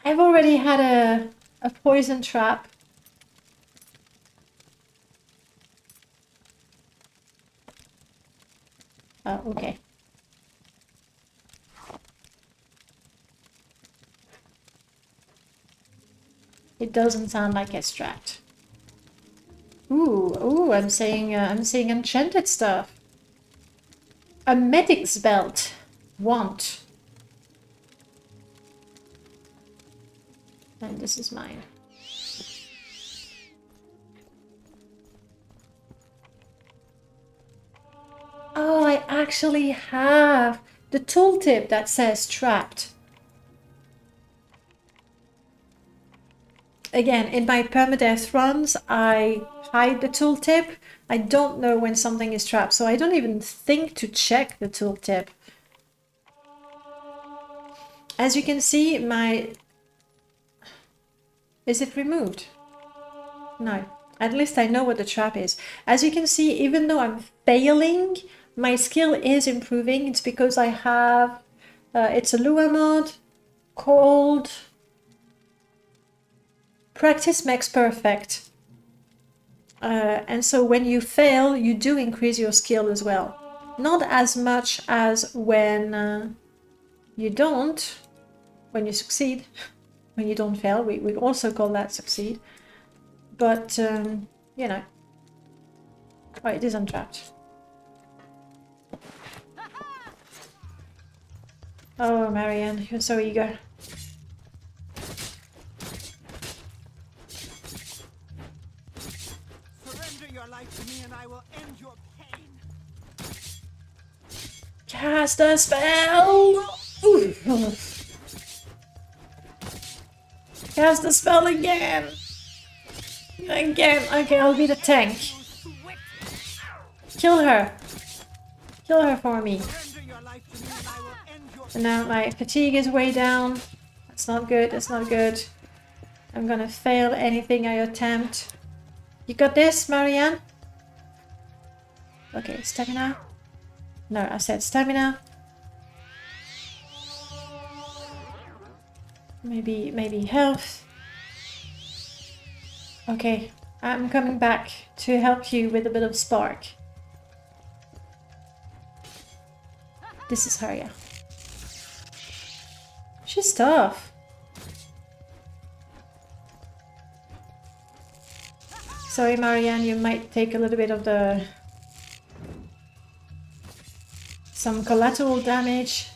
I've already had a poison trap. okay. It doesn't sound like it's trapped. Ooh, I'm seeing enchanted stuff. A medic's belt. Want. And this is mine. Oh, I actually have the tooltip that says trapped. Again, in my permadeath runs, I hide the tooltip. I don't know when something is trapped, so I don't even think to check the tooltip. As you can see, my... Is it removed? No. At least I know what the trap is. As you can see, even though I'm failing, my skill is improving. It's because I have... it's a Lua mod called... Practice makes perfect. And so when you fail, you do increase your skill as well. Not as much as when you don't, when you succeed. When you don't fail, we also call that succeed. But, you know. Oh, it is untrapped. Oh, Marianne, you're so eager. Surrender your life to me and I will end your pain. Cast a spell! Ooh. Cast the spell again! Again! Okay, I'll be the tank. Kill her! Kill her for me. And now my fatigue is way down. That's not good, that's not good. I'm gonna fail anything I attempt. You got this, Marianne? Okay, stamina. No, I said stamina. Maybe health. Okay, I'm coming back to help you with a bit of spark. This is her, yeah. She's tough. Sorry, Marianne, you might take a little bit of some collateral damage.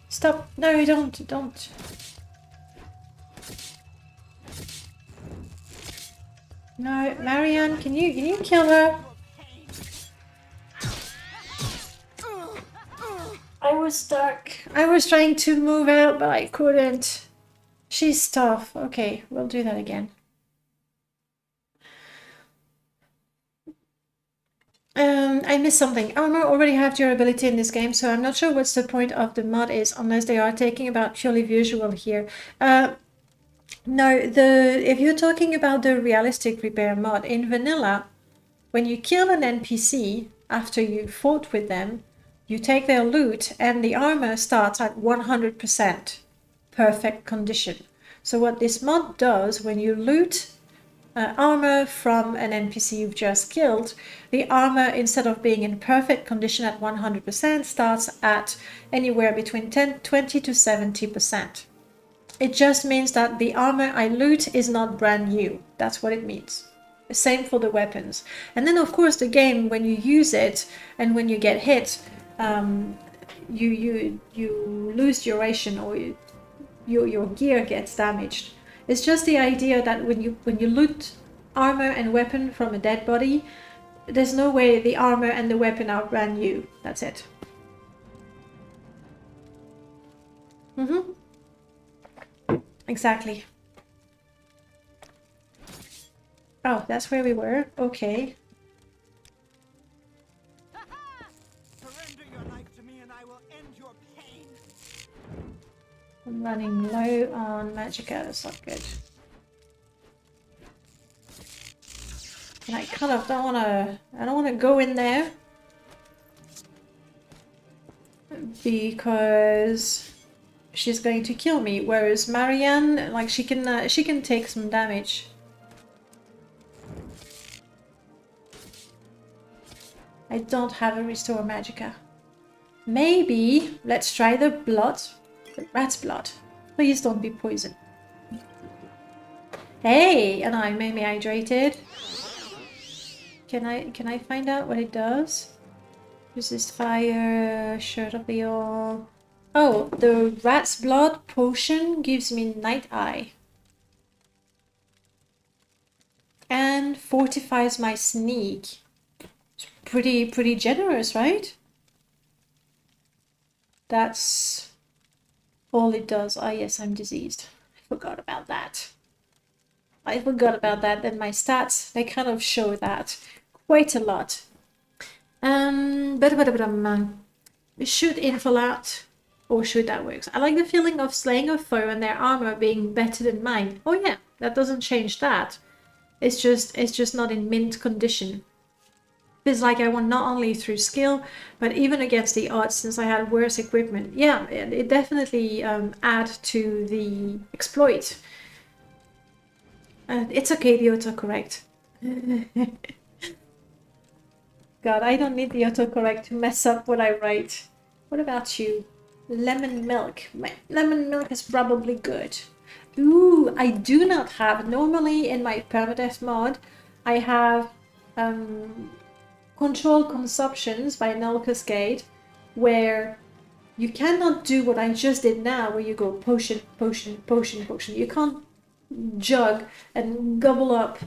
Stop! No, don't. No, Marianne, can you kill her? I was stuck. I was trying to move out, but I couldn't. She's tough. Okay, we'll do that again. I missed something. Armor already have durability in this game, so I'm not sure what's the point of the mod is, unless they are taking about purely visual here. No, if you're talking about the realistic repair mod, in vanilla, when you kill an NPC after you fought with them, you take their loot and the armor starts at 100% perfect condition. So what this mod does, when you loot armor from an NPC you've just killed, the armor, instead of being in perfect condition at 100%, starts at anywhere between 20 to 70%. It just means that the armor I loot is not brand new. That's what it means. Same for the weapons. And then of course the game, when you use it and when you get hit, you lose duration, or your gear gets damaged. It's just the idea that when you loot armor and weapon from a dead body, there's no way the armor and the weapon are brand new. That's it. Exactly. Oh, that's where we were. Okay. Surrender your life to me and I will end your pain. I'm running low on magicka. That's not good. And I kind of don't want to go in there because she's going to kill me. Whereas Marianne, like, she can take some damage. I don't have a Restore Magicka. Maybe let's try the blood. The rat's blood. Please don't be poisoned. Hey, and I'm maybe hydrated. Can I find out what it does? Resist fire, shirt of the all. Oh, the rat's blood potion gives me night eye. And fortifies my sneak. It's pretty generous, right? That's all it does. Ah, yes, I'm diseased. I forgot about that. Then my stats, they kind of show that quite a lot. Shoot info out, or shoot that works. I like the feeling of slaying a foe and their armor being better than mine. Oh yeah, that doesn't change that. It's just not in mint condition. Feels like I won not only through skill, but even against the odds since I had worse equipment. Yeah, it definitely add to the exploit. It's okay, the autocorrect. God, I don't need the autocorrect to mess up what I write. What about you? Lemon milk. Lemon milk is probably good. Ooh, I do not have, normally in my permadeath mod, I have control consumptions by Null Cascade, where you cannot do what I just did now, where you go potion, potion, potion, potion. You can't jug and gobble up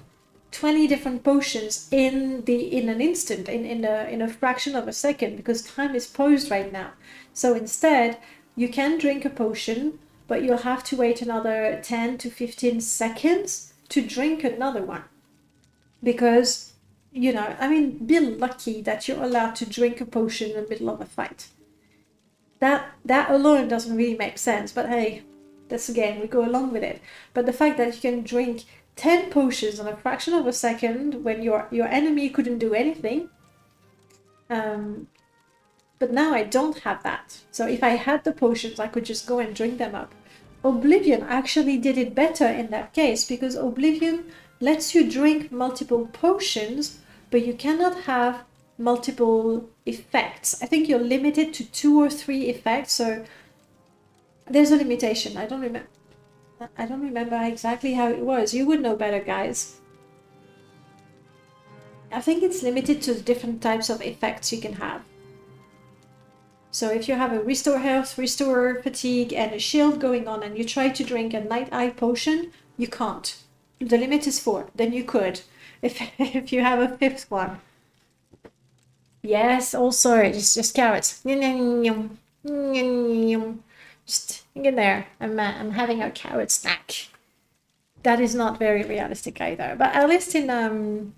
20 different potions in an instant, in a fraction of a second, because time is paused right now. So instead, you can drink a potion, but you'll have to wait another 10 to 15 seconds to drink another one. Because, you know, I mean, be lucky that you're allowed to drink a potion in the middle of a fight. That alone doesn't really make sense, but hey, that's the game, we go along with it. But the fact that you can drink 10 potions in a fraction of a second when your enemy couldn't do anything. But now I don't have that. So if I had the potions, I could just go and drink them up. Oblivion actually did it better in that case, because Oblivion lets you drink multiple potions, but you cannot have multiple effects. I think you're limited to 2 or 3 effects, so there's a limitation. I don't remember exactly how it was. You would know better, guys. I think it's limited to the different types of effects you can have. So if you have a restore health, restore fatigue, and a shield going on, and you try to drink a night eye potion, you can't. The limit is 4. Then you could, if you have a 5th one. Yes, also just carrots. Just get there. I'm having a carrot snack. That is not very realistic either. But at least in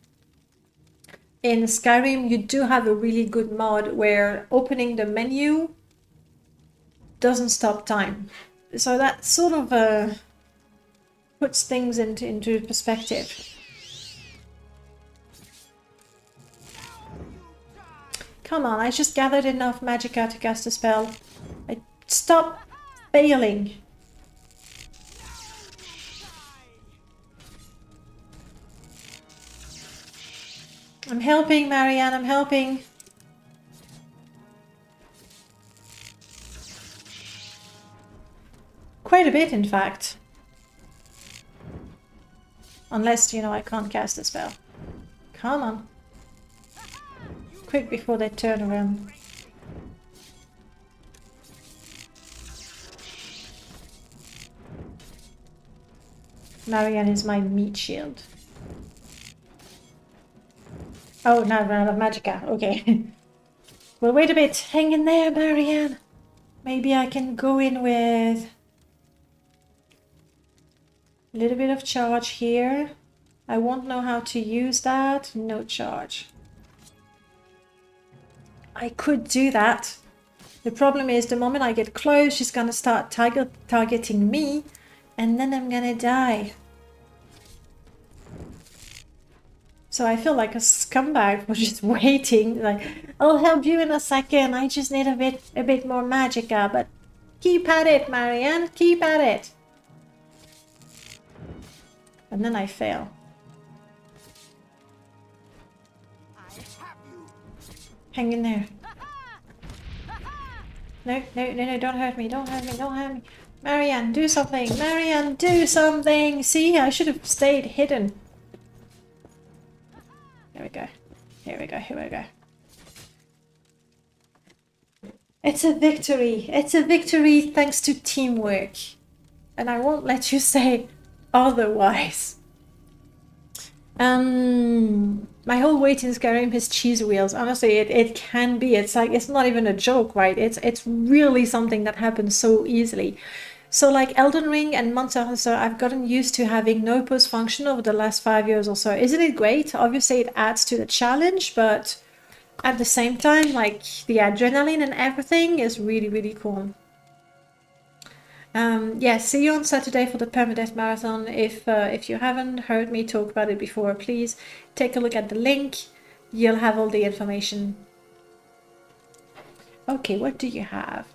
Skyrim, you do have a really good mod where opening the menu doesn't stop time. So that sort of puts things into perspective. Come on, I just gathered enough magicka to cast a spell. Stop failing. I'm helping, Marianne, I'm helping. Quite a bit, in fact. Unless, you know, I can't cast a spell. Come on. Quick before they turn around. Marianne is my meat shield. Oh, now I run out of magicka. Okay. Well, wait a bit. Hang in there, Marianne. Maybe I can go in with a little bit of charge here. I won't know how to use that. No charge. I could do that. The problem is the moment I get close, she's gonna start targeting me, and then I'm gonna die. So I feel like a scumbag for just waiting. Like, I'll help you in a second. I just need a bit more magicka, but keep at it, Marianne. Keep at it. And then I fail. Hang in there. No, no, no, no, don't hurt me, don't hurt me, don't hurt me. Marianne, do something! Marianne, do something! See, I should have stayed hidden. Here we go. Here we go, here we go. It's a victory. It's a victory thanks to teamwork. And I won't let you say otherwise. My whole weight in Skyrim is cheese wheels. Honestly, it can be. It's like, it's not even a joke, right? It's really something that happens so easily. So like Elden Ring and Monster Hunter, I've gotten used to having no pause function over the last 5 years or so. Isn't it great? Obviously it adds to the challenge, but at the same time, like the adrenaline and everything is really, really cool. Yeah, see you on Saturday for the permadeath marathon. If you haven't heard me talk about it before, please take a look at the link. You'll have all the information. Okay, what do you have?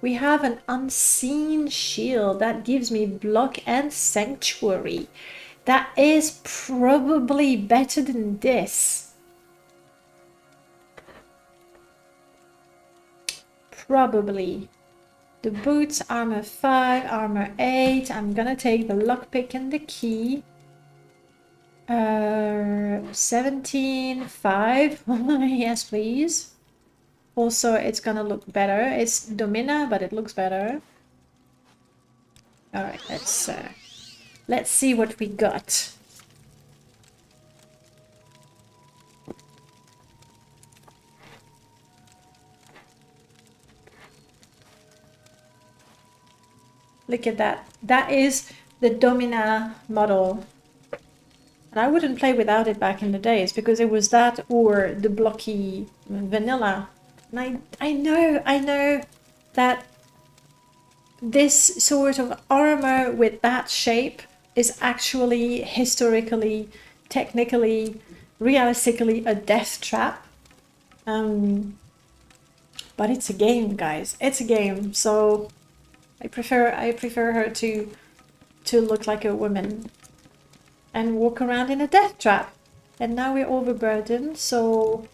We have an unseen shield that gives me block and sanctuary. That is probably better than this. Probably. The boots, armor 5, armor 8. I'm gonna take the lockpick and the key. 17, 5. Yes, please. Also, it's gonna look better. It's Domina, but it looks better. All right, let's see what we got. Look at that. That is the Domina model. And I wouldn't play without it back in the days because it was that or the blocky vanilla. And I know that this sort of armor with that shape is actually historically, technically, realistically a death trap. But it's a game, guys. It's a game, so I prefer her to look like a woman and walk around in a death trap. And now we're overburdened, so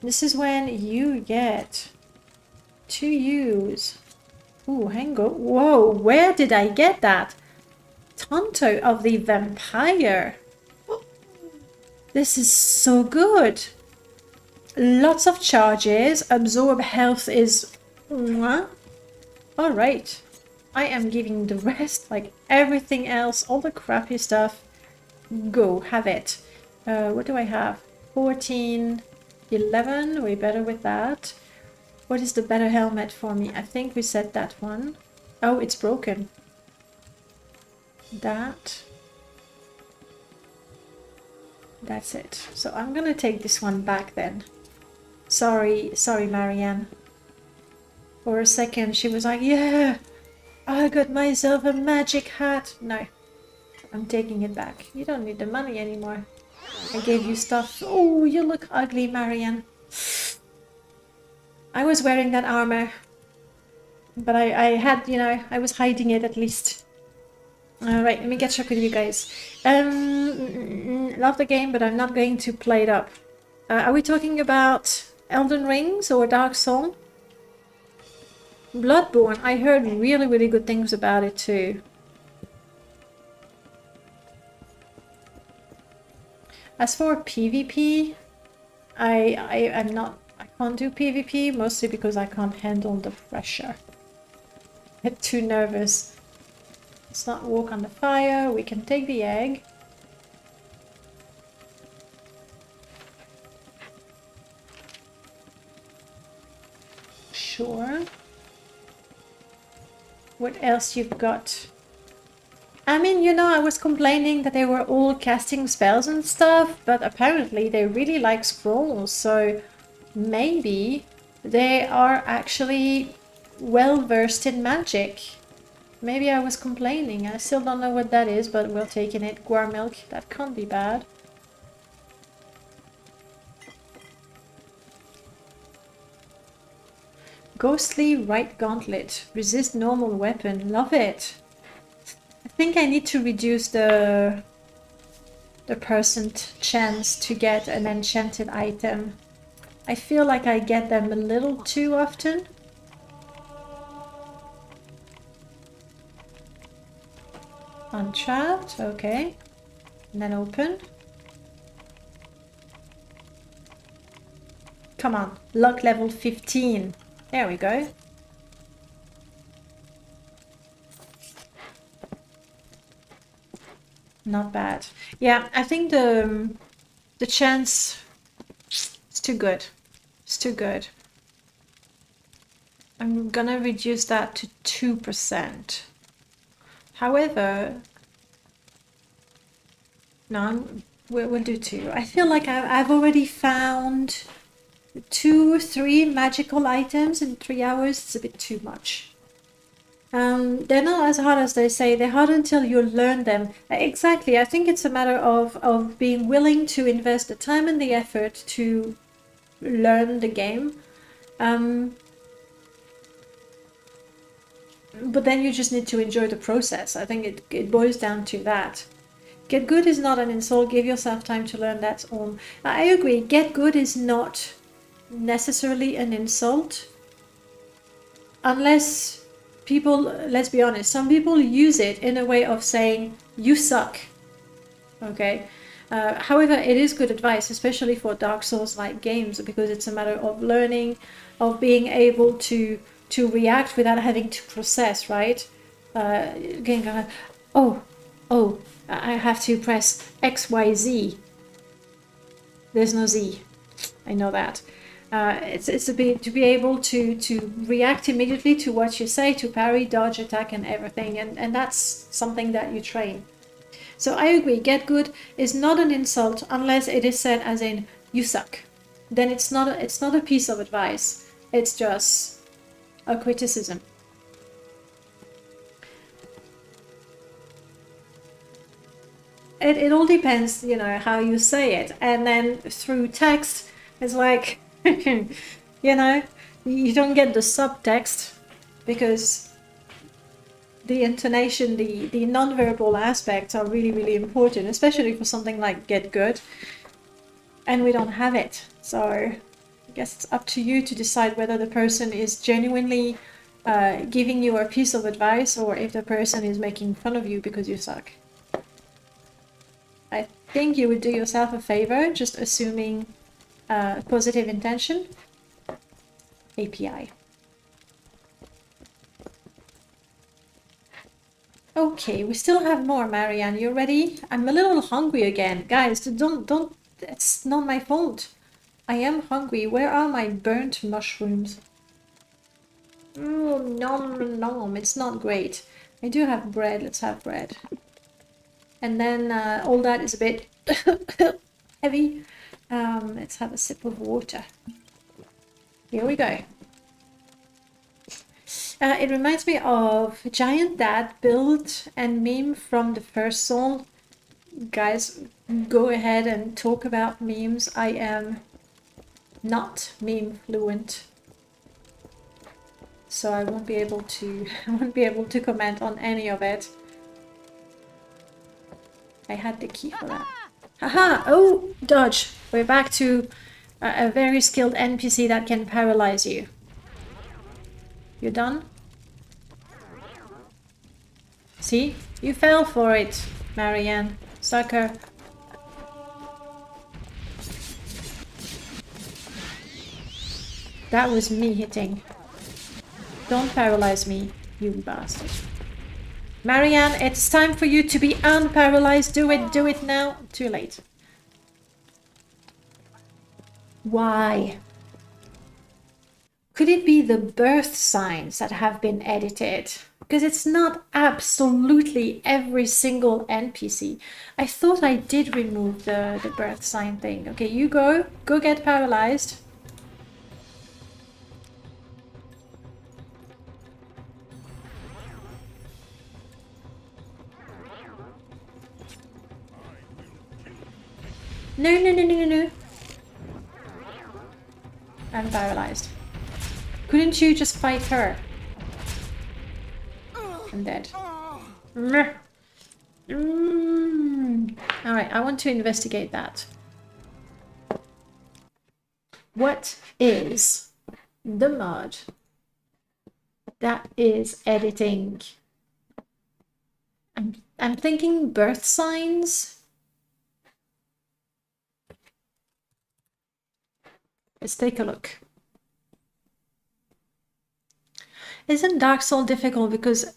this is when you get to use. Ooh, hang on. Whoa, where did I get that? Tonto of the Vampire. This is so good. Lots of charges. Absorb health is... Alright. I am giving the rest, like everything else, all the crappy stuff. Go, have it. What do I have? 14, 11. We're better with that. What is the better helmet for me? I think we said that one. Oh, it's broken. That's it. So I'm gonna take this one back then. Sorry, Marianne. For a second she was like, yeah, I got myself a magic hat. No, I'm taking it back. You don't need the money anymore. I gave you stuff. Oh, you look ugly, Marianne. I was wearing that armor. But I had, you know, I was hiding it at least. Alright, let me get check with you guys. Love the game, but I'm not going to play it up. Are we talking about Elden Rings or Dark Soul? Bloodborne, I heard really, really good things about it too. As for PvP, I can't do PvP, mostly because I can't handle the pressure. I get too nervous. Let's not walk on the fire. We can take the egg. Sure. What else you've got? I mean, you know, I was complaining that they were all casting spells and stuff, but apparently they really like scrolls, so maybe they are actually well versed in magic. Maybe I was complaining. I still don't know what that is, but we're taking it. Guar milk, that can't be bad. Ghostly right gauntlet. Resist normal weapon. Love it. I think I need to reduce the percent chance to get an enchanted item. I feel like I get them a little too often. Untrapped, okay. And then open. Come on, luck level 15. There we go. Not bad. Yeah, I think the chance is too good. It's too good. I'm gonna reduce that to 2%. However, no, we'll do 2. I feel like I've already found 2, 3 magical items in 3 hours. It's a bit too much. They're not as hard as they say. They're hard until you learn them. Exactly. I think it's a matter of being willing to invest the time and the effort to learn the game. But then you just need to enjoy the process. I think it boils down to that. Get good is not an insult. Give yourself time to learn. That's all. I agree. Get good is not necessarily an insult. Unless people, let's be honest, some people use it in a way of saying, you suck. Okay? However, it is good advice, especially for Dark Souls-like games, because it's a matter of learning, of being able to react without having to process, right? Again, oh, I have to press X, Y, Z. There's no Z. I know that. It's a bit to be able to react immediately to what you say, to parry, dodge, attack, and everything, and that's something that you train. So I agree, get good is not an insult unless it is said as in you suck. Then it's not a piece of advice. It's just a criticism. It all depends, you know, how you say it, and then through text, it's like. You know, you don't get the subtext because the intonation, the non-verbal aspects are really, really important, especially for something like get good. And we don't have it. So I guess it's up to you to decide whether the person is genuinely giving you a piece of advice or if the person is making fun of you because you suck. I think you would do yourself a favor just assuming positive intention. API. Okay, we still have more, Marianne. You ready? I'm a little hungry again. Guys, don't, it's not my fault. I am hungry. Where are my burnt mushrooms? Oh, nom nom. It's not great. I do have bread. Let's have bread. And then all that is a bit heavy. Let's have a sip of water. Here we go. It reminds me of Giant Dad build and meme from the first Soul. Guys, go ahead and talk about memes. I am not meme fluent, so I won't be able to comment on any of it. I had the key for that. Haha! Oh, dodge. We're back to a very skilled NPC that can paralyze you. You done? See? You fell for it, Marianne. Sucker. That was me hitting. Don't paralyze me, you bastard. Marianne, it's time for you to be unparalyzed. Do it now. Too late. Why? Could it be the birth signs that have been edited? Because it's not absolutely every single NPC. I thought I did remove the birth sign thing. Okay, you go get paralyzed. No. I'm paralyzed. Couldn't you just fight her? I'm dead. Alright, I want to investigate that. What is the mod that is editing? I'm thinking birth signs. Let's take a look. Isn't Dark Souls difficult? Because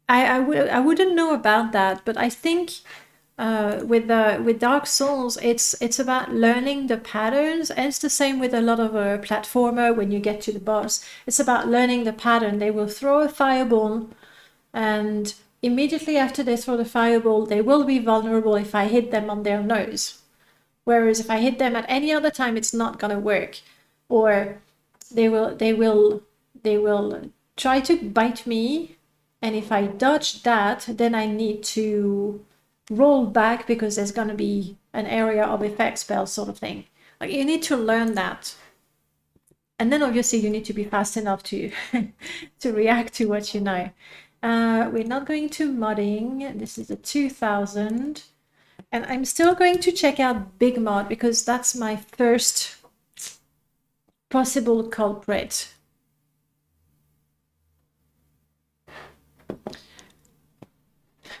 I wouldn't know about that, but I think with Dark Souls, it's about learning the patterns, and it's the same with a lot of a platformer. When you get to the boss, it's about learning the pattern. They will throw a fireball, and immediately after they throw the fireball, they will be vulnerable if I hit them on their nose. Whereas if I hit them at any other time, it's not gonna work, or they will try to bite me, and if I dodge that, then I need to roll back because there's gonna be an area of effect spell sort of thing. Like, you need to learn that. And then obviously you need to be fast enough to to react to what you know. We're not going to modding. This is a 2000. And I'm still going to check out Big Mod because that's my first possible culprit.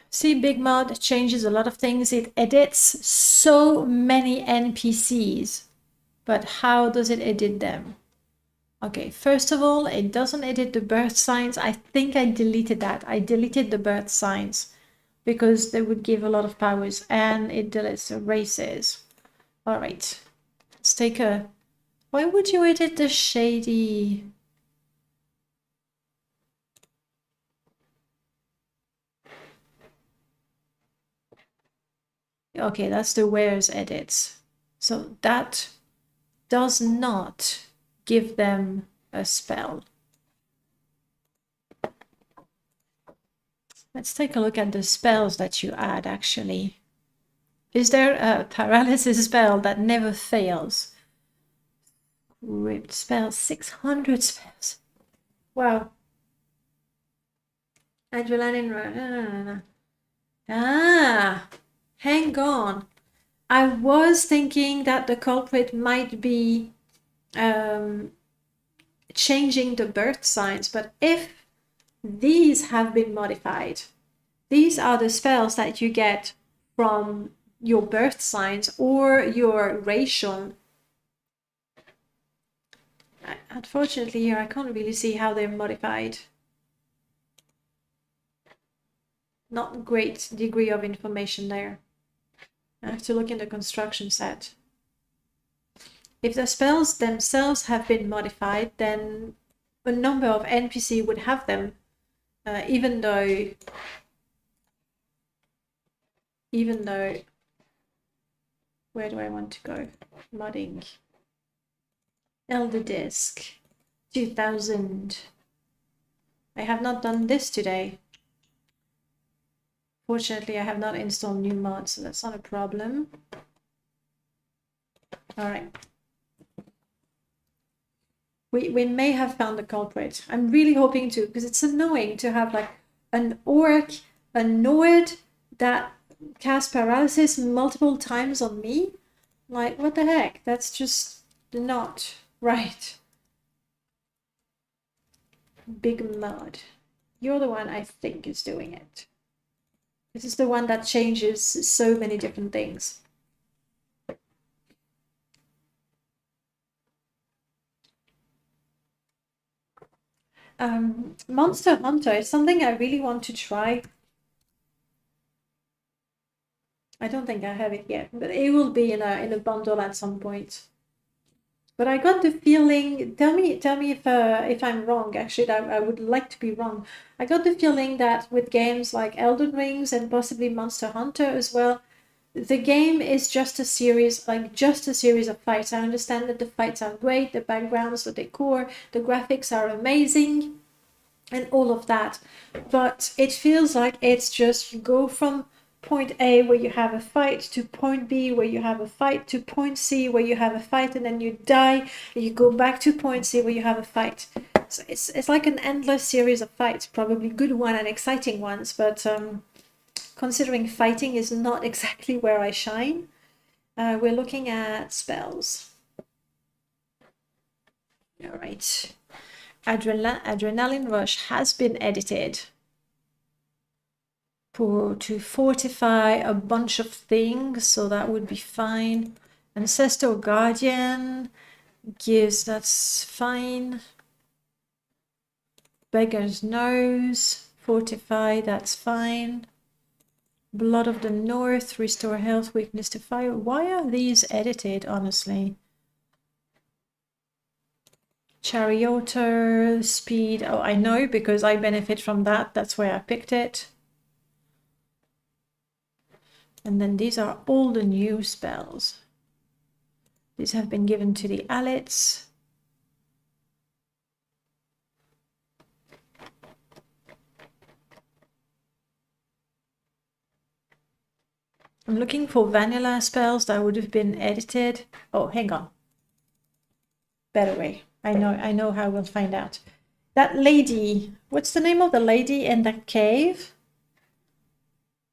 See, Big Mod changes a lot of things. It edits so many NPCs, but how does it edit them? Okay, first of all, it doesn't edit the birth signs. I think I deleted that. I deleted the birth signs because they would give a lot of powers, and it deletes the races. All right, let's take a... Why would you edit the shady? Okay, that's the wares edits. So that does not give them a spell. Let's take a look at the spells that you add, actually. Is there a paralysis spell that never fails? Ripped spells, 600 spells. Wow. Adrenaline. Ah, hang on. I was thinking that the culprit might be changing the birth signs, but if these have been modified, these are the spells that you get from your birth signs or your ration. Unfortunately, here I can't really see how they're modified. Not great degree of information there. I have to look in the construction set. If the spells themselves have been modified, then a number of NPC would have them, even though, where do I want to go? Modding. Elder Disc, 2000. I have not done this today. Fortunately, I have not installed new mods, so that's not a problem. All right. We may have found the culprit. I'm really hoping to, because it's annoying to have like an orc, a Nord that casts paralysis multiple times on me. Like, what the heck? That's just not right. Big Mud. You're the one I think is doing it. This is the one that changes so many different things. Monster Hunter is something I really want to try. I don't think I have it yet, but it will be in a bundle at some point. But I got the feeling, tell me if I'm wrong. Actually, I would like to be wrong. I got the feeling that with games like Elden Rings and possibly Monster Hunter as well, the game is just a series, of fights. I understand that the fights are great, the backgrounds, the decor, the graphics are amazing, and all of that. But it feels like it's just go from point A where you have a fight to point B where you have a fight to point C where you have a fight, and then you die and you go back to point C where you have a fight. So it's like an endless series of fights, probably good one and exciting ones, but considering fighting is not exactly where I shine, We're looking at spells. All right. Adrenaline Rush has been edited to fortify a bunch of things, so that would be fine. Ancestor Guardian gives, that's fine. Beggar's Nose, fortify, that's fine. Blood of the North, restore health, weakness to fire. Why are these edited, honestly? Charioter, speed. Oh, I know, because I benefit from that. That's why I picked it. And then these are all the new spells. These have been given to the Alettes. I'm looking for vanilla spells that would have been edited. Oh, hang on. Better way. I know how we'll find out. That lady, what's the name of the lady in the cave?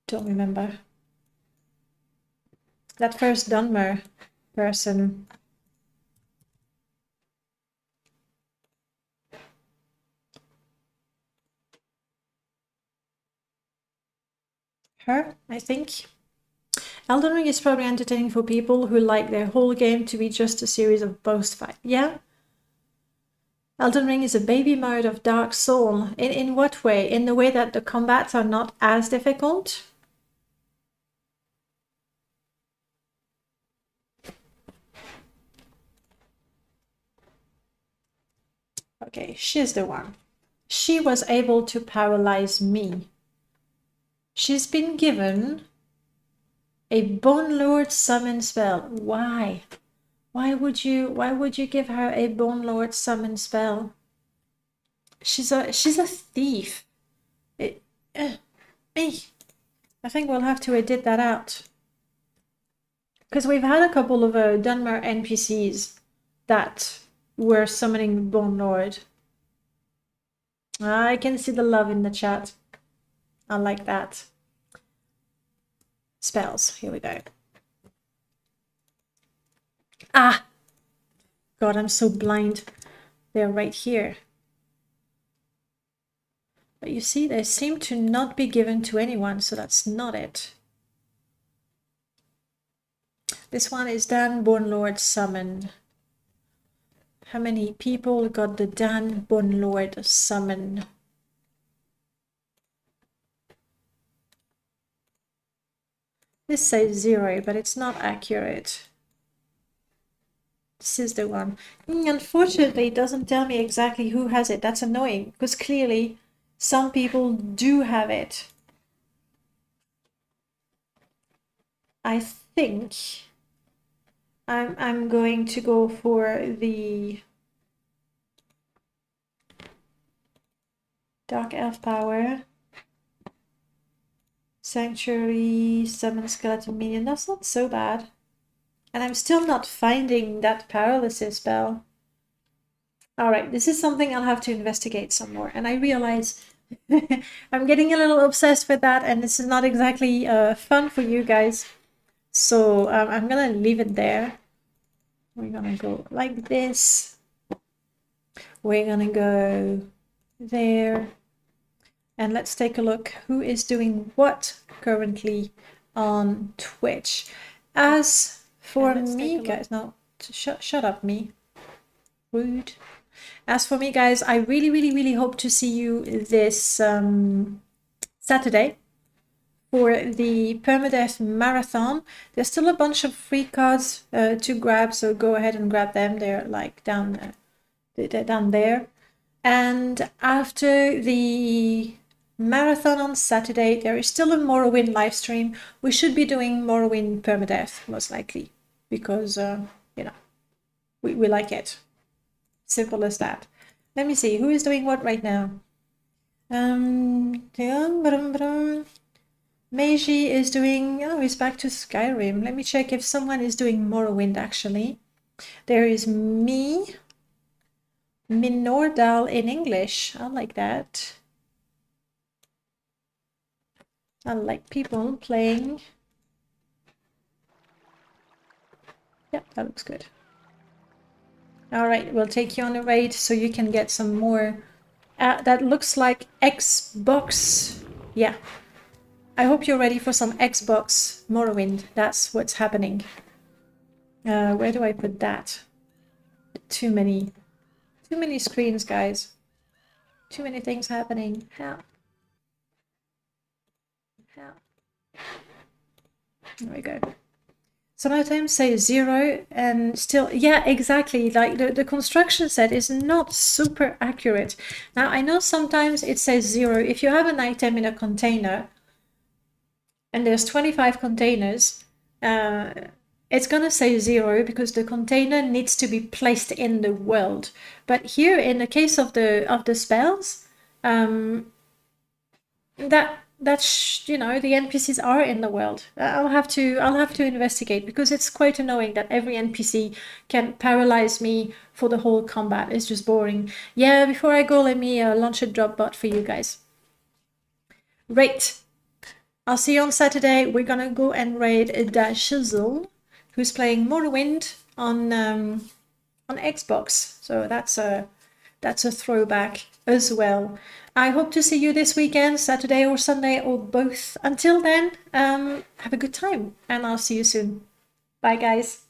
Don't remember. That first Dunmer person. Her, I think. Elden Ring is probably entertaining for people who like their whole game to be just a series of boss fights. Yeah? Elden Ring is a baby mode of Dark Soul. In what way? In the way that the combats are not as difficult? Okay, she's the one. She was able to paralyze me. She's been given a Bone Lord summon spell. Why? Why would you give her a Bone Lord summon spell? She's a thief. Me. I think we'll have to edit that out. Because we've had a couple of Dunmer NPCs that were summoning Bone Lord. I can see the love in the chat. I like that. Spells. Here we go. Ah! God, I'm so blind. They're right here. But you see, they seem to not be given to anyone, so that's not it. This one is Dan Bone Lord Summon. How many people got the Dan Bone Lord Summon? This says 0, but it's not accurate. This is the one. Unfortunately, it doesn't tell me exactly who has it. That's annoying, because clearly some people do have it. I think I'm going to go for the Dark Elf power. Sanctuary, summon skeleton minion. That's not so bad. And I'm still not finding that paralysis spell. Alright, this is something I'll have to investigate some more. And I realize I'm getting a little obsessed with that, and this is not exactly fun for you guys. So I'm gonna leave it there. We're gonna go like this. We're gonna go there. And let's take a look who is doing what currently on Twitch. As for me, guys, no, shut up, me. Rude. As for me, guys, I really hope to see you this Saturday for the Permadeath Marathon. There's still a bunch of free cards to grab, so go ahead and grab them. They're like down there. And after the marathon on Saturday, there is still a Morrowind live stream. We should be doing Morrowind Permadeath, most likely, because, you know, we like it. Simple as that. Let me see, who is doing what right now? Meiji is doing, oh, he's back to Skyrim. Let me check if someone is doing Morrowind, actually. There is me, Minordal in English. I like that. I like people playing. Yep, that looks good. All right, we'll take you on a raid so you can get some more. That looks like Xbox. Yeah. I hope you're ready for some Xbox Morrowind. That's what's happening. Where do I put that? Too many screens, guys. Too many things happening. How? There we go. Some items say 0 and still, yeah, exactly. Like the construction set is not super accurate. Now, I know sometimes it says 0. If you have an item in a container and there's 25 containers, it's gonna say 0 because the container needs to be placed in the world. But here, in the case of the spells, that's you know, the NPCs are in the world. I'll have to investigate because it's quite annoying that every NPC can paralyze me for the whole combat. It's just boring. Yeah, before I go, let me launch a drop bot for you guys. Right. I'll see you on Saturday. We're gonna go and raid Da Shizzle, who's playing Morrowind on Xbox. So that's a throwback as well. I hope to see you this weekend, Saturday or Sunday or both. Until then, have a good time and I'll see you soon. Bye, guys.